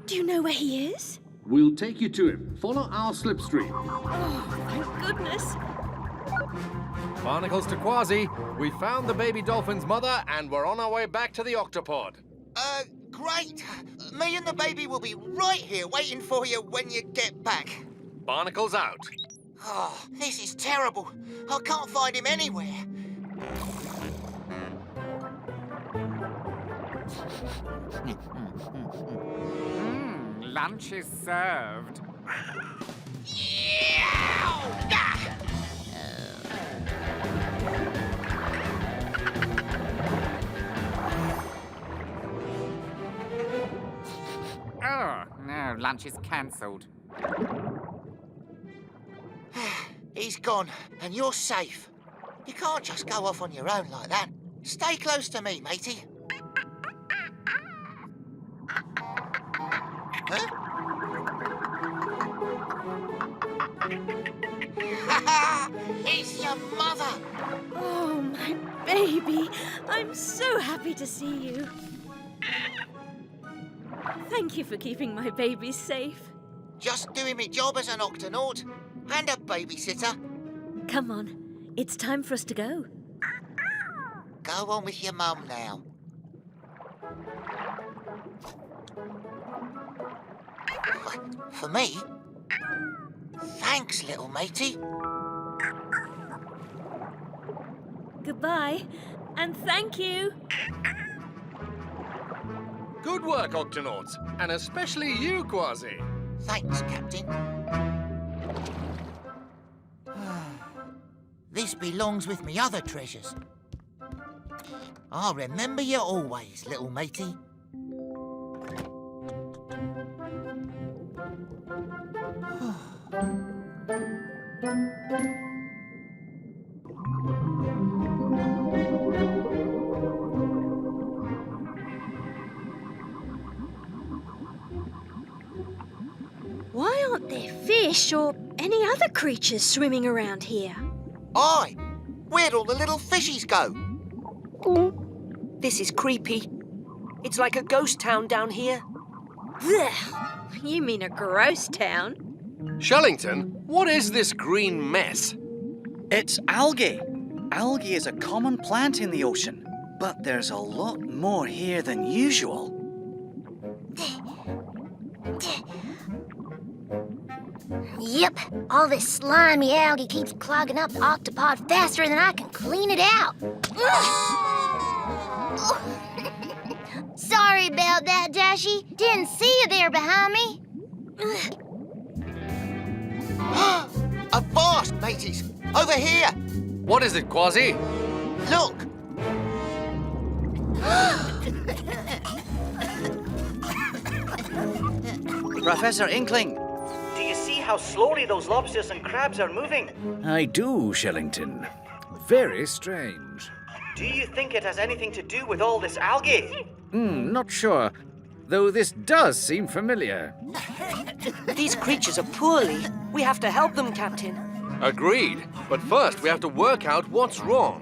Do you know where he is? We'll take you to him. Follow our slipstream. Oh, thank goodness. Barnacles to Kwazii. We found the baby dolphin's mother and we're on our way back to the Octopod. Great. Me and the baby will be right here waiting for you when you get back. Barnacles out. Oh, this is terrible. I can't find him anywhere. Lunch is served. Oh, no, lunch is cancelled. He's gone, and you're safe. You can't just go off on your own like that. Stay close to me, matey. Huh? It's your mother! Oh, my baby. I'm so happy to see you. Thank you for keeping my baby safe. Just doing my job as an Octonaut and a babysitter. Come on, it's time for us to go. Go on with your mum now. For me? Thanks, little matey. Goodbye, and thank you. Good work, Octonauts, and especially you, Kwazii. Thanks, Captain. This belongs with me other treasures. I'll remember you always, little matey. Why aren't there fish or any other creatures swimming around here? Aye, where'd all the little fishies go? This is creepy. It's like a ghost town down here. Blech. You mean a gross town? Shellington, what is this green mess? It's algae. Algae is a common plant in the ocean, but there's a lot more here than usual. Yep, all this slimy algae keeps clogging up the Octopod faster than I can clean it out. So Sorry about that, Dashy. Didn't see you there behind me. A vast, mateys! Over here! What is it, Kwazii? Look! Professor Inkling, do you see how slowly those lobsters and crabs are moving? I do, Shellington. Very strange. Do you think it has anything to do with all this algae? Not sure. Though this does seem familiar. These creatures are poorly. We have to help them, Captain. Agreed. But first, we have to work out what's wrong.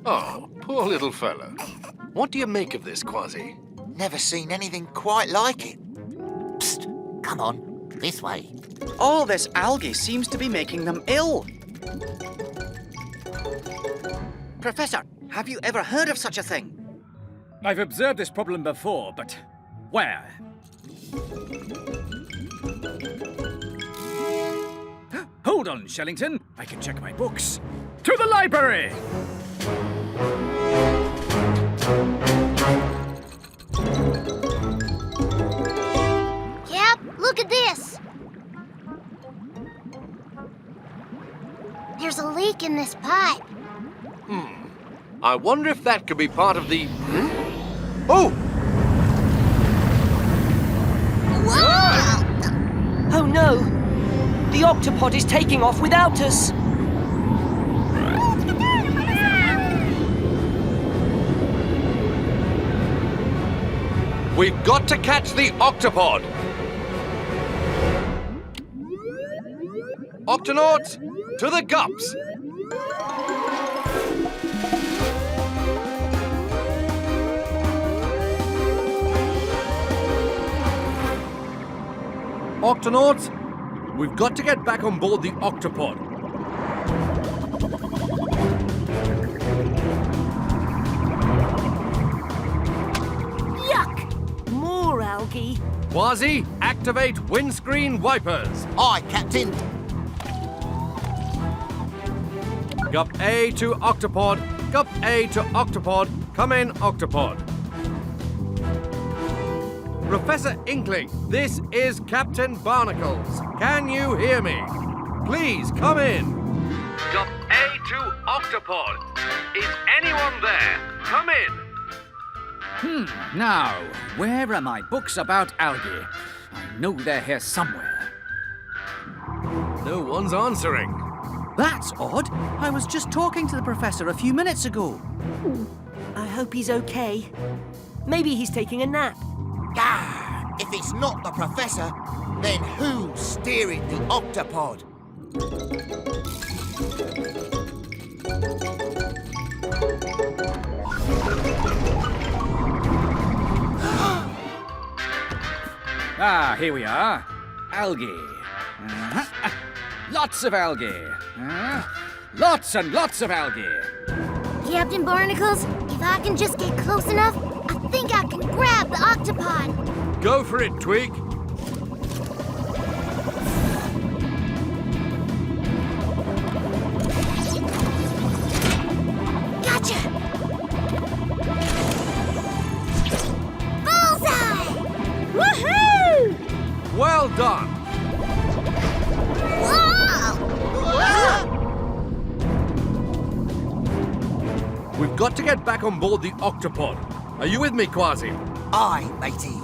Oh, poor little fellow. What do you make of this, Kwazii? Never seen anything quite like it. Psst! Come on, this way. All this algae seems to be making them ill. Professor, have you ever heard of such a thing? I've observed this problem before, but where? Hold on, Shellington. I can check my books. To the library! Cap, look at this. There's a leak in this pipe. I wonder if that could be part of the... Oh! Oh no! The Octopod is taking off without us! We've got to catch the Octopod! Octonauts, to the gups! Octonauts, we've got to get back on board the Octopod. Yuck! More algae. Kwazii, activate windscreen wipers. Aye, Captain. Gup A to Octopod. Gup A to Octopod. Come in, Octopod. Professor Inkling, this is Captain Barnacles. Can you hear me? Please come in. Gup A to Octopod. Is anyone there? Come in. Now, where are my books about algae? I know they're here somewhere. No one's answering. That's odd. I was just talking to the professor a few minutes ago. I hope he's okay. Maybe he's taking a nap. Ah, if it's not the professor, then who's steering the Octopod? Ah, here we are. Algae. Lots of algae. Lots and lots of algae. Captain Barnacles, if I can just get close enough, I think I can grab the Octopod. Go for it, Twig. Gotcha! Bullseye! Woohoo! Well done. We've got to get back on board the Octopod. Are you with me, Kwazii? Aye, matey.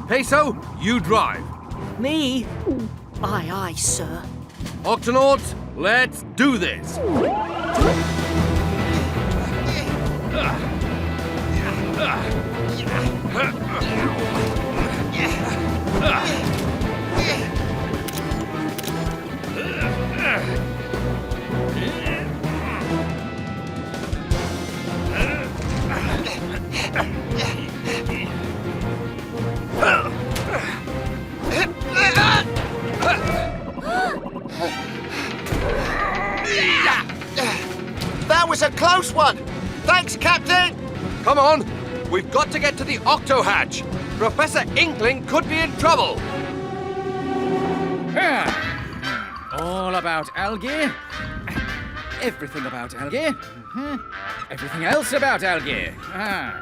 Peso, you drive. Me? Aye, aye, sir. Octonauts, let's do this. That was a close one. Thanks, Captain. Come on, we've got to get to the Octo Hatch. Professor Inkling could be in trouble. All about algae. Everything about algae. everything else about algae. Ah.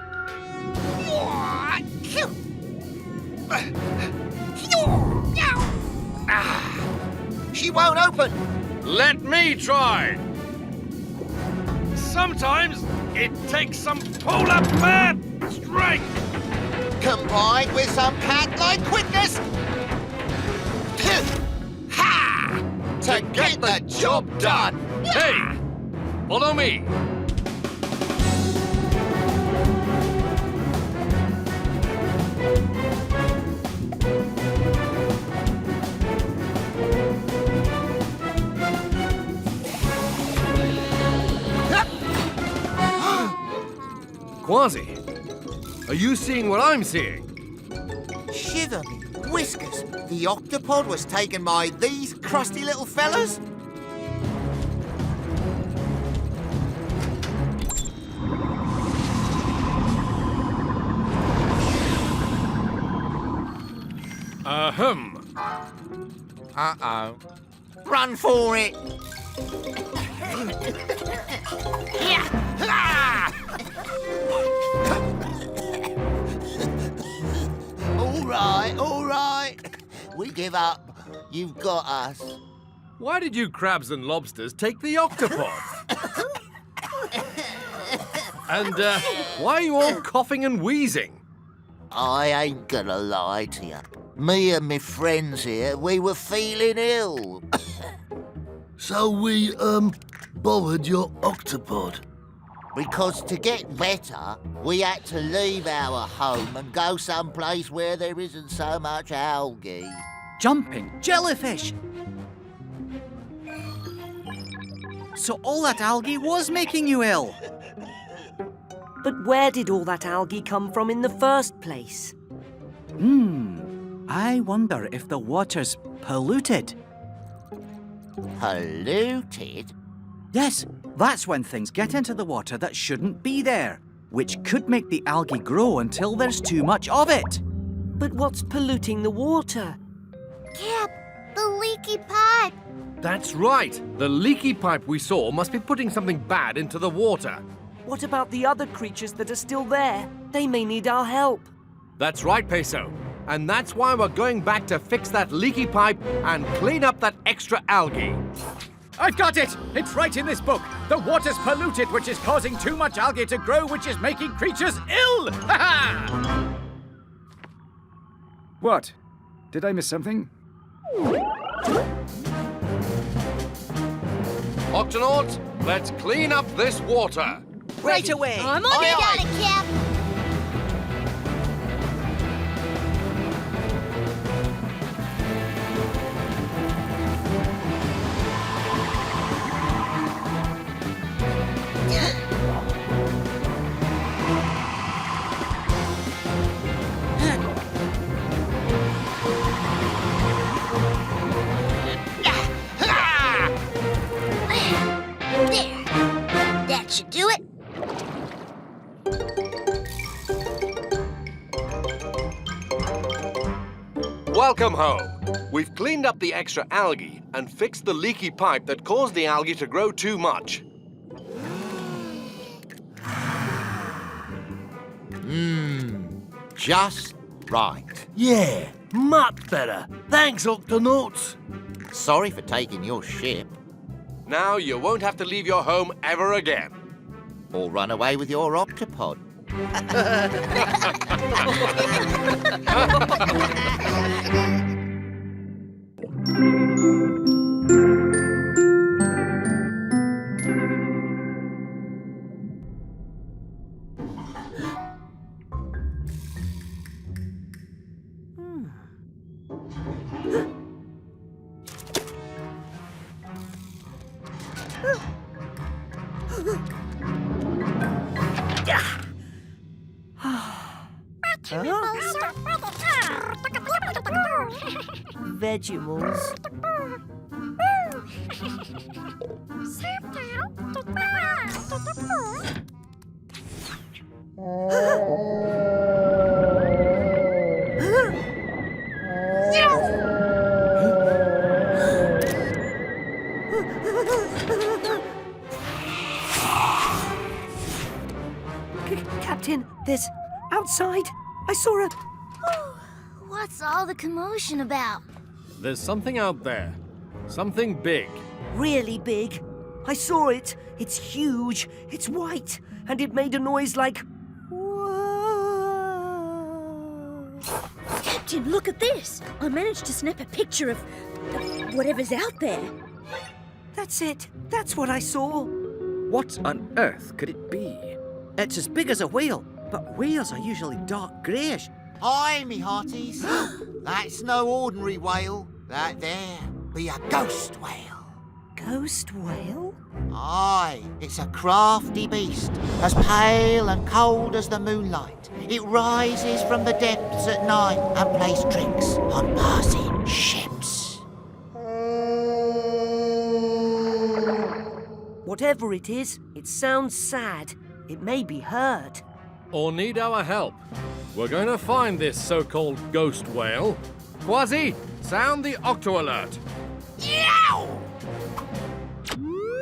She won't open. Let me try. Sometimes it takes some polar bear strength. Combined with some cat-like quickness. Ha! To get the job done. Hey, follow me. Kwazii, are you seeing what I'm seeing? Shiver me whiskers. The Octopod was taken by these crusty little fellas? Ahem. Uh-oh. Run for it! All right. We give up. You've got us. Why did you crabs and lobsters take the Octopod? And why are you all coughing and wheezing? I ain't gonna lie to you. Me and my friends here, we were feeling ill. So we, borrowed your Octopod. Because to get better, we had to leave our home and go someplace where there isn't so much algae. Jumping jellyfish. So all that algae was making you ill. But where did all that algae come from in the first place? I wonder if the water's polluted. Polluted? Yes, that's when things get into the water that shouldn't be there, which could make the algae grow until there's too much of it. But what's polluting the water? Cap, the leaky pipe. That's right. The leaky pipe we saw must be putting something bad into the water. What about the other creatures that are still there? They may need our help. That's right, Peso. And that's why we're going back to fix that leaky pipe and clean up that extra algae. I've got it! It's right in this book. The water's polluted, which is causing too much algae to grow, which is making creatures ill! Ha-ha! What? Did I miss something? Octonauts, let's clean up this water. Right away! I'm on it! Got it, Cap! There. That should do it. Welcome home. We've cleaned up the extra algae and fixed the leaky pipe that caused the algae to grow too much. Just right. Yeah, much better. Thanks, Octonauts. Sorry for taking your ship. Now you won't have to leave your home ever again. Or run away with your Octopod. Vegemals. There's outside. I saw a... What's all the commotion about? There's something out there. Something big. Really big. I saw it. It's huge. It's white. And it made a noise like... Captain, look at this. I managed to snap a picture of whatever's out there. That's it. That's what I saw. What on earth could it be? It's as big as a whale, but whales are usually dark greyish. Aye, me hearties. That's no ordinary whale. That there be a ghost whale. Ghost whale? Aye, it's a crafty beast, as pale and cold as the moonlight. It rises from the depths at night and plays tricks on passing ships. Whatever it is, it sounds sad. It may be hurt. Or need our help. We're going to find this so-called ghost whale. Kwazii, sound the Octo alert. Yow!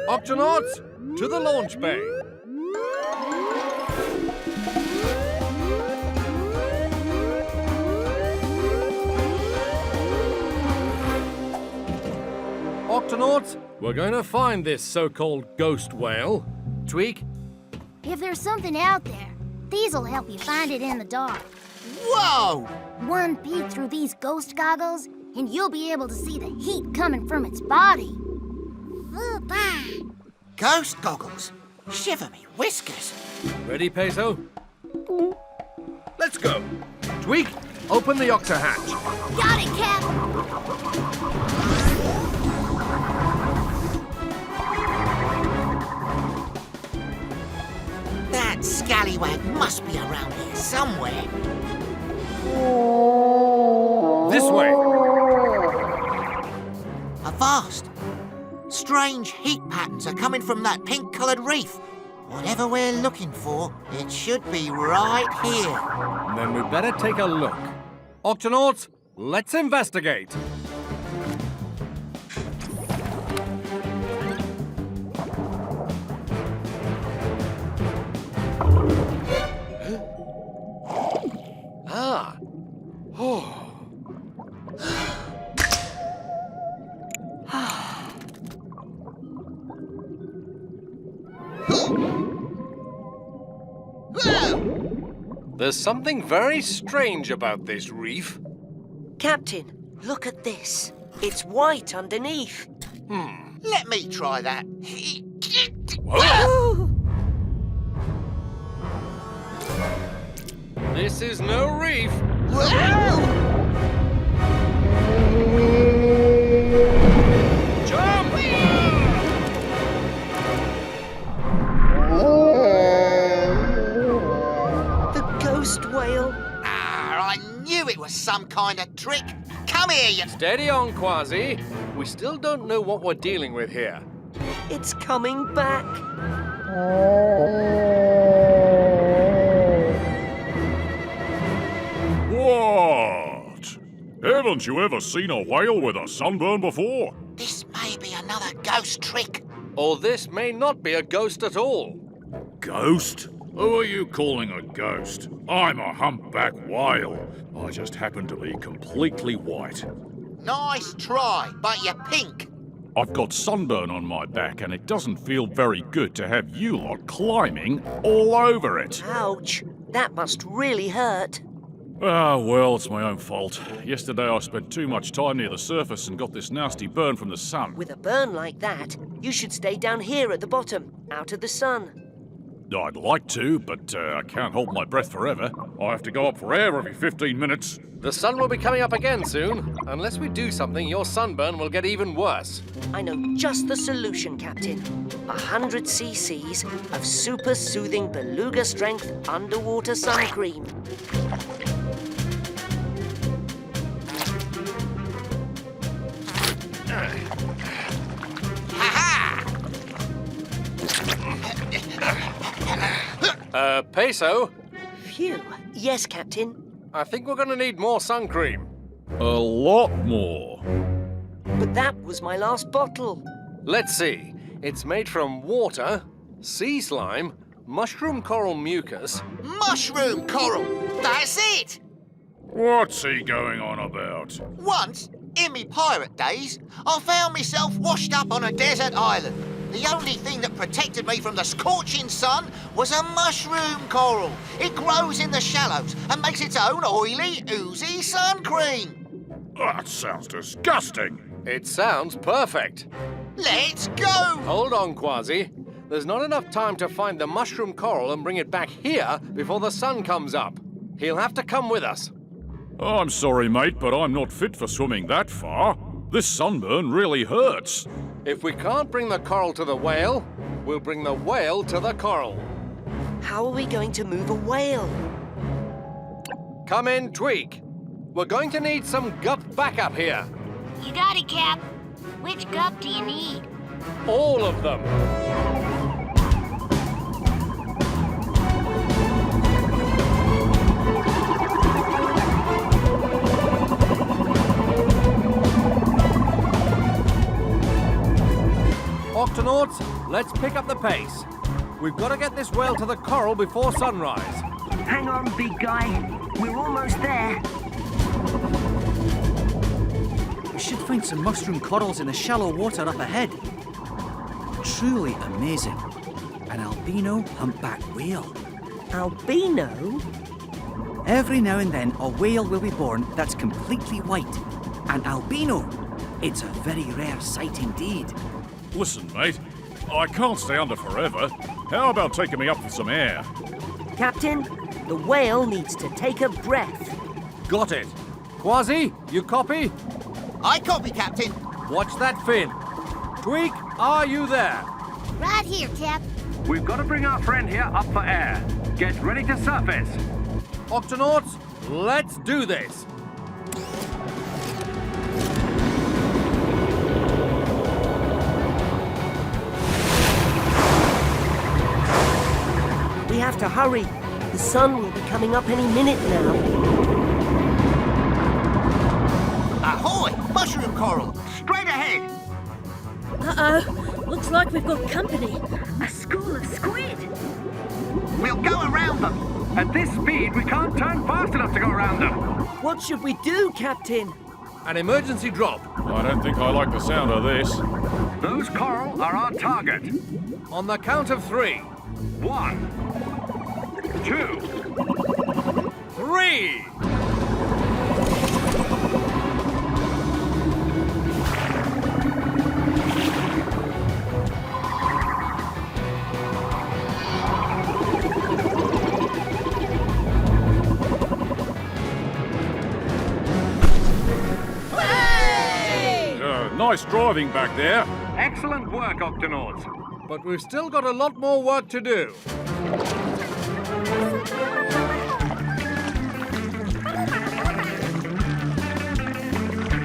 Octonauts, to the launch bay. Octonauts, we're going to find this so-called ghost whale. Tweak? If there's something out there, these'll help you find it in the dark. Whoa! One peek through these ghost goggles, and you'll be able to see the heat coming from its body. Ghost goggles? Shiver me whiskers. Ready, Peso? Let's go. Tweak, open the Octa hatch. Got it, Cap! That scallywag must be around here somewhere. This way. Avast! Strange heat patterns are coming from that pink-coloured reef. Whatever we're looking for, it should be right here. Then we better take a look. Octonauts, let's investigate. Ah. Oh. There's something very strange about this reef. Captain, look at this. It's white underneath. Let me try that. This is no reef. Jump! The ghost whale. I knew it was some kind of trick. Come here, you... Steady on, Kwazii. We still don't know what we're dealing with here. It's coming back. What? Haven't you ever seen a whale with a sunburn before? This may be another ghost trick. Or this may not be a ghost at all. Ghost? Who are you calling a ghost? I'm a humpback whale. I just happen to be completely white. Nice try, but you're pink. I've got sunburn on my back and it doesn't feel very good to have you lot climbing all over it. Ouch. That must really hurt. Ah, well, it's my own fault. Yesterday I spent too much time near the surface and got this nasty burn from the sun. With a burn like that, you should stay down here at the bottom, out of the sun. I'd like to, but I can't hold my breath forever. I have to go up for air every 15 minutes. The sun will be coming up again soon. Unless we do something, your sunburn will get even worse. I know just the solution, Captain. 100 cc's of super soothing beluga strength underwater sun cream. Peso? Phew. Yes, Captain. I think we're going to need more sun cream. A lot more. But that was my last bottle. Let's see. It's made from water, sea slime, mushroom coral mucus. Mushroom coral! That's it! What's he going on about? Once, in me pirate days, I found myself washed up on a desert island. The only thing that protected me from the scorching sun was a mushroom coral. It grows in the shallows and makes its own oily, oozy sun cream. That sounds disgusting. It sounds perfect. Let's go! Hold on, Kwazii. There's not enough time to find the mushroom coral and bring it back here before the sun comes up. He'll have to come with us. I'm sorry, mate, but I'm not fit for swimming that far. This sunburn really hurts. If we can't bring the coral to the whale, we'll bring the whale to the coral. How are we going to move a whale? Come in, Tweak. We're going to need some gup backup here. You got it, Cap. Which gup do you need? All of them. Octonauts, let's pick up the pace. We've got to get this whale to the coral before sunrise. Hang on, big guy. We're almost there. We should find some mushroom corals in the shallow water up ahead. Truly amazing. An albino humpback whale. Albino? Every now and then a whale will be born that's completely white. An albino. It's a very rare sight indeed. Listen, mate, I can't stay under forever. How about taking me up for some air? Captain, the whale needs to take a breath. Got it. Kwazii, you copy? I copy, Captain. Watch that fin. Tweak, are you there? Right here, Cap. We've got to bring our friend here up for air. Get ready to surface. Octonauts, let's do this. We have to hurry. The sun will be coming up any minute now. Ahoy! Mushroom coral! Straight ahead! Uh-oh. Looks like we've got company. A school of squid. We'll go around them. At this speed, we can't turn fast enough to go around them. What should we do, Captain? An emergency drop. I don't think I like the sound of this. Those coral are our target. On the count of 3. 1, 2, 3! Nice driving back there. Excellent work, Octonauts. But we've still got a lot more work to do.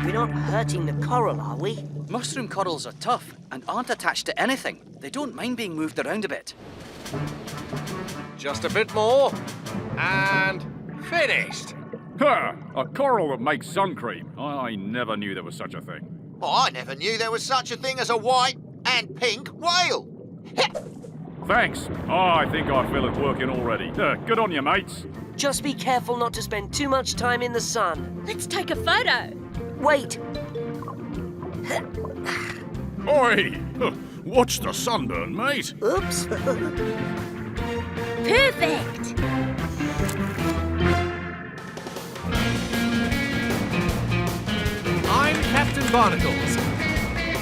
We're not hurting the coral, are we? Mushroom corals are tough and aren't attached to anything. They don't mind being moved around a bit. Just a bit more. And finished. Ha! A coral that makes sun cream. I never knew there was such a thing. Well, I never knew there was such a thing as a white and pink whale. Thanks. I think I feel it working already. Good on you, mates. Just be careful not to spend too much time in the sun. Let's take a photo. Wait. Oi! Watch the sunburn, mate. Oops. Perfect. I'm Captain Barnacles.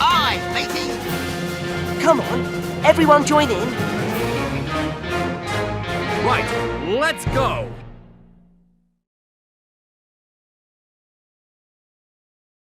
Aye, matey. Come on, everyone join in. Right, let's go.